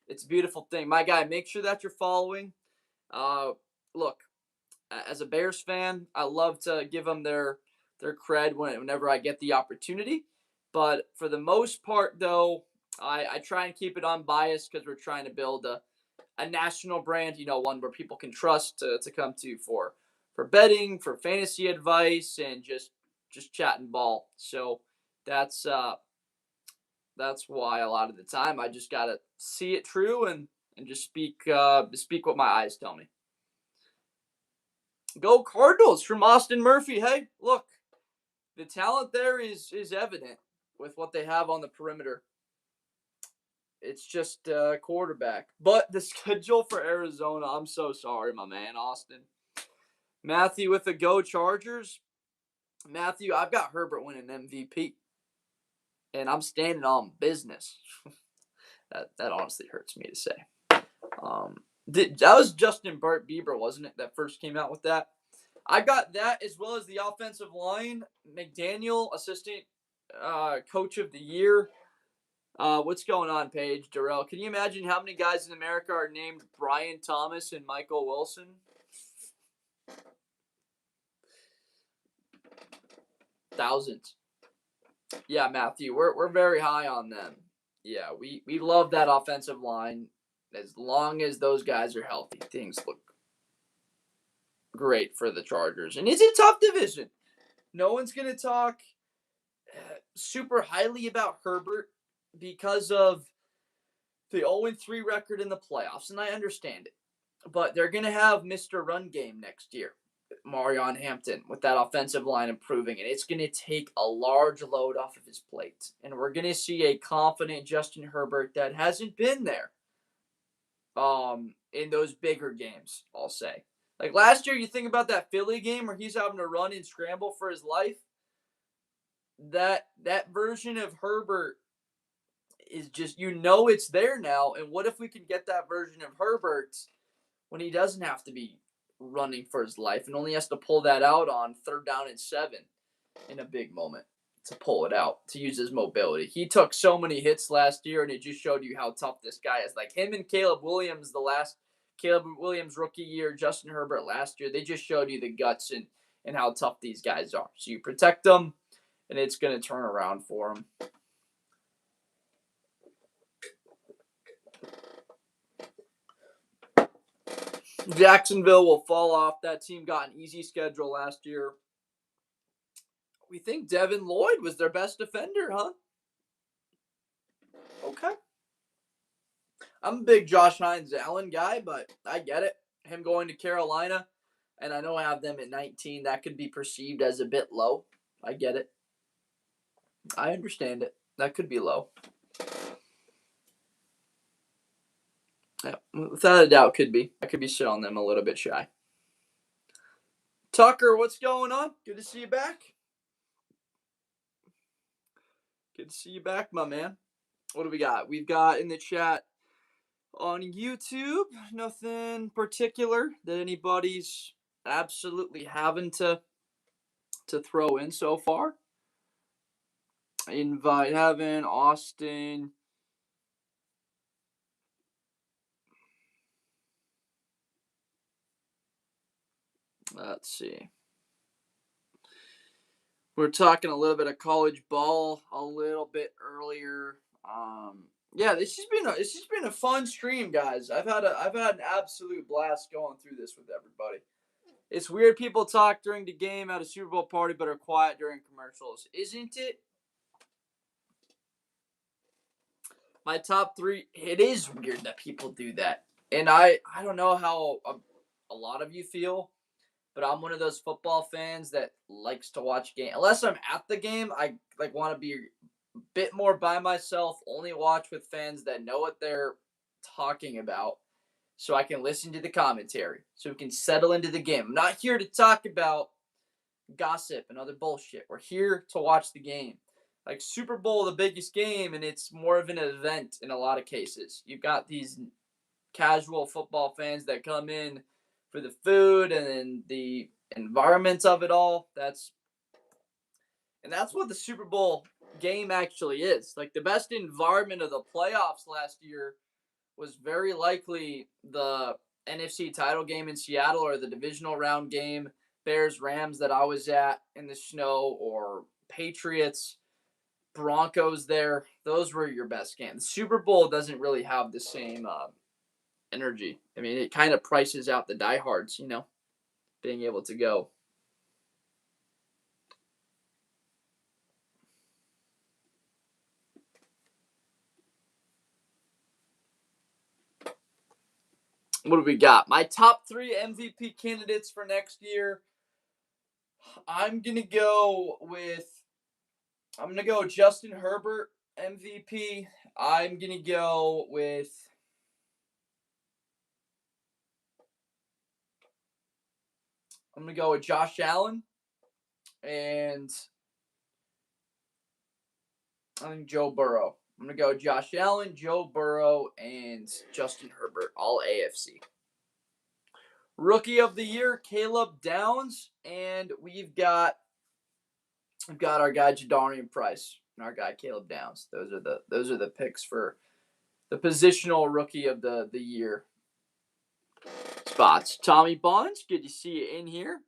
It's a beautiful thing. My guy, make sure that you're following. Look, as a Bears fan, I love to give them their cred whenever I get the opportunity. But for the most part, though, I try and keep it unbiased because we're trying to build a national brand, one where people can trust to come to for betting, for fantasy advice, and just chatting ball. So that's why a lot of the time I just gotta see it true and just speak what my eyes tell me. Go Cardinals from Austin Murphy. Hey, look, the talent there is evident with what they have on the perimeter. It's just quarterback. But the schedule for Arizona, I'm so sorry, my man, Austin. Matthew with the Go Chargers. Matthew, I've got Herbert winning MVP. And I'm standing on business. that honestly hurts me to say. That was Justin Bieber, wasn't it, that first came out with that? I got that as well as the offensive line. McDaniel, assistant coach of the year. What's going on, Paige? Darrell, can you imagine how many guys in America are named Brian Thomas and Michael Wilson? Thousands. Yeah, Matthew, we're very high on them. Yeah, we love that offensive line. As long as those guys are healthy, things look great for the Chargers. And it's a tough division. No one's going to talk super highly about Herbert because of the 0-3 record in the playoffs, and I understand it. But they're going to have Mr. Run Game next year, Marion Hampton, with that offensive line improving, and it's going to take a large load off of his plate. And we're going to see a confident Justin Herbert that hasn't been there in those bigger games, I'll say. Like last year, you think about that Philly game where he's having to run and scramble for his life. That version of Herbert is just, it's there now. And what if we can get that version of Herbert when he doesn't have to be running for his life and only has to pull that out on 3rd down and 7 in a big moment to pull it out, to use his mobility. He took so many hits last year, and it just showed you how tough this guy is. Like him and Caleb Williams rookie year, Justin Herbert last year, they just showed you the guts and how tough these guys are. So you protect them, and it's going to turn around for them. Jacksonville will fall off. That team got an easy schedule last year. We think Devin Lloyd was their best defender, huh? Okay. I'm a big Josh Hines Allen guy, but I get it. Him going to Carolina, and I know I have them at 19. That could be perceived as a bit low. I get it. I understand it. That could be low. Yeah, without a doubt, could be. I could be shit on them a little bit shy. Tucker, what's going on? Good to see you back. Good to see you back, my man. What do we got? We've got in the chat on YouTube, nothing particular that anybody's absolutely having to throw in so far. Invite Heaven, Austin. Let's see. We're talking a little bit of college ball a little bit earlier. Yeah, this has been a fun stream, guys. I've had an absolute blast going through this with everybody. It's weird people talk during the game at a Super Bowl party but are quiet during commercials, isn't it? My top 3. It is weird that people do that, and I don't know how a lot of you feel, but I'm one of those football fans that likes to watch game. Unless I'm at the game, I like want to be a bit more by myself, only watch with fans that know what they're talking about so I can listen to the commentary, so we can settle into the game. I'm not here to talk about gossip and other bullshit. We're here to watch the game. Like Super Bowl, the biggest game, and it's more of an event in a lot of cases. You've got these casual football fans that come in for the food and then the environment of it all. That's what the Super Bowl game actually is. Like the best environment of the playoffs last year was very likely the NFC title game in Seattle or the divisional round game, Bears Rams that I was at in the snow, or Patriots Broncos there. Those were your best games. The Super Bowl doesn't really have the same energy. I mean, it kind of prices out the diehards, being able to go. What do we got? My top 3 MVP candidates for next year. I'm gonna go Justin Herbert MVP. I'm gonna go with Josh Allen, and I think Joe Burrow. I'm gonna go Josh Allen, Joe Burrow, and Justin Herbert, all AFC. Rookie of the Year, Caleb Downs, and we've got our guy Jadarian Price and our guy Caleb Downs. Those are the picks for the positional Rookie of the Year spots. Tommy Bonds, good to see you in here.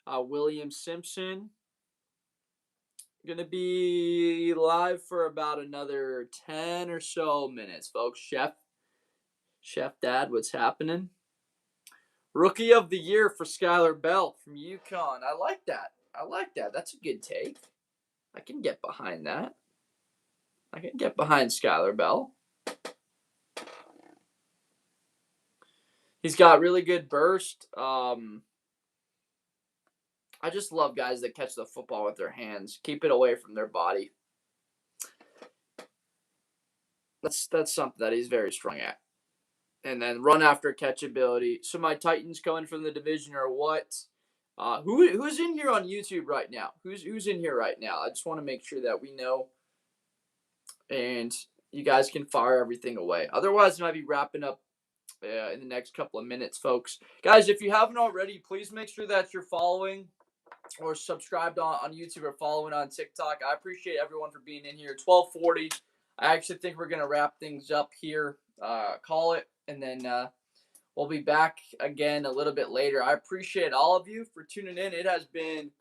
William Simpson, gonna be live for about another 10 or so minutes, folks. Chef Dad, what's happening? Rookie of the Year for Skylar Bell from UConn. I like that. That's a good take. I can get behind that. I can get behind Skylar Bell. He's got really good burst. I just love guys that catch the football with their hands, keep it away from their body. That's something that he's very strong at. And then run after catch ability. So my Titans coming from the division are what? Who's in here on YouTube right now? Who's in here right now? I just want to make sure that we know, and you guys can fire everything away. Otherwise, I might be wrapping up in the next couple of minutes, folks. Guys, if you haven't already, please make sure that you're following or subscribed on YouTube or following on TikTok. I appreciate everyone for being in here. 12:40. I actually think we're gonna wrap things up here. Call it, and then we'll be back again a little bit later. I appreciate all of you for tuning in. It has been,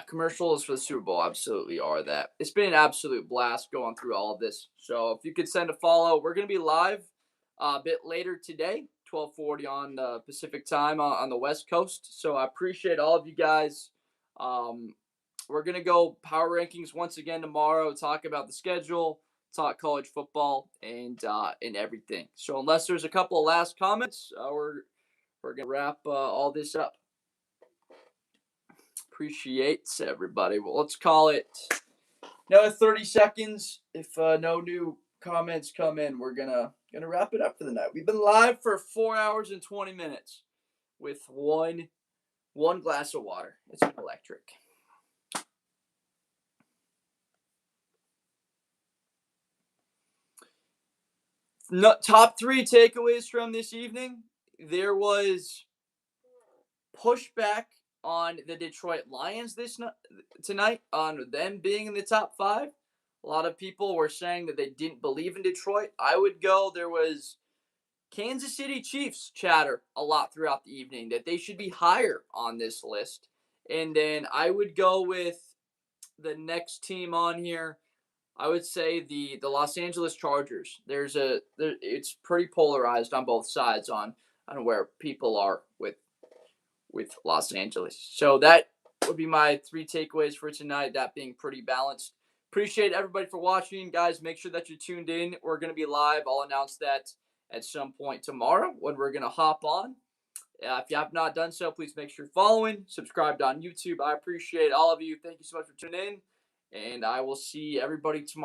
commercials for the Super Bowl absolutely are that. It's been an absolute blast going through all of this. So if you could send a follow, we're going to be live a bit later today, 12:40 on Pacific time on the West Coast. So I appreciate all of you guys. We're going to go power rankings once again tomorrow, talk about the schedule, talk college football, and everything. So unless there's a couple of last comments, we're going to wrap all this up. Appreciates everybody. Well, let's call it another 30 seconds. If no new comments come in, we're gonna wrap it up for the night. We've been live for 4 hours and 20 minutes with one glass of water. It's electric. No, top 3 takeaways from this evening. There was pushback on the Detroit Lions tonight, on them being in the top 5. A lot of people were saying that they didn't believe in Detroit. I would go, there was Kansas City Chiefs chatter a lot throughout the evening that they should be higher on this list. And then I would go with the next team on here. I would say the Los Angeles Chargers. It's pretty polarized on both sides on where people are with Los Angeles. So that would be my 3 takeaways for tonight, that being pretty balanced. Appreciate everybody for watching. Guys, make sure that you're tuned in. We're going to be live. I'll announce that at some point tomorrow when we're going to hop on. If you have not done so, please make sure you're following, subscribed on YouTube. I appreciate all of you. Thank you so much for tuning in, and I will see everybody tomorrow.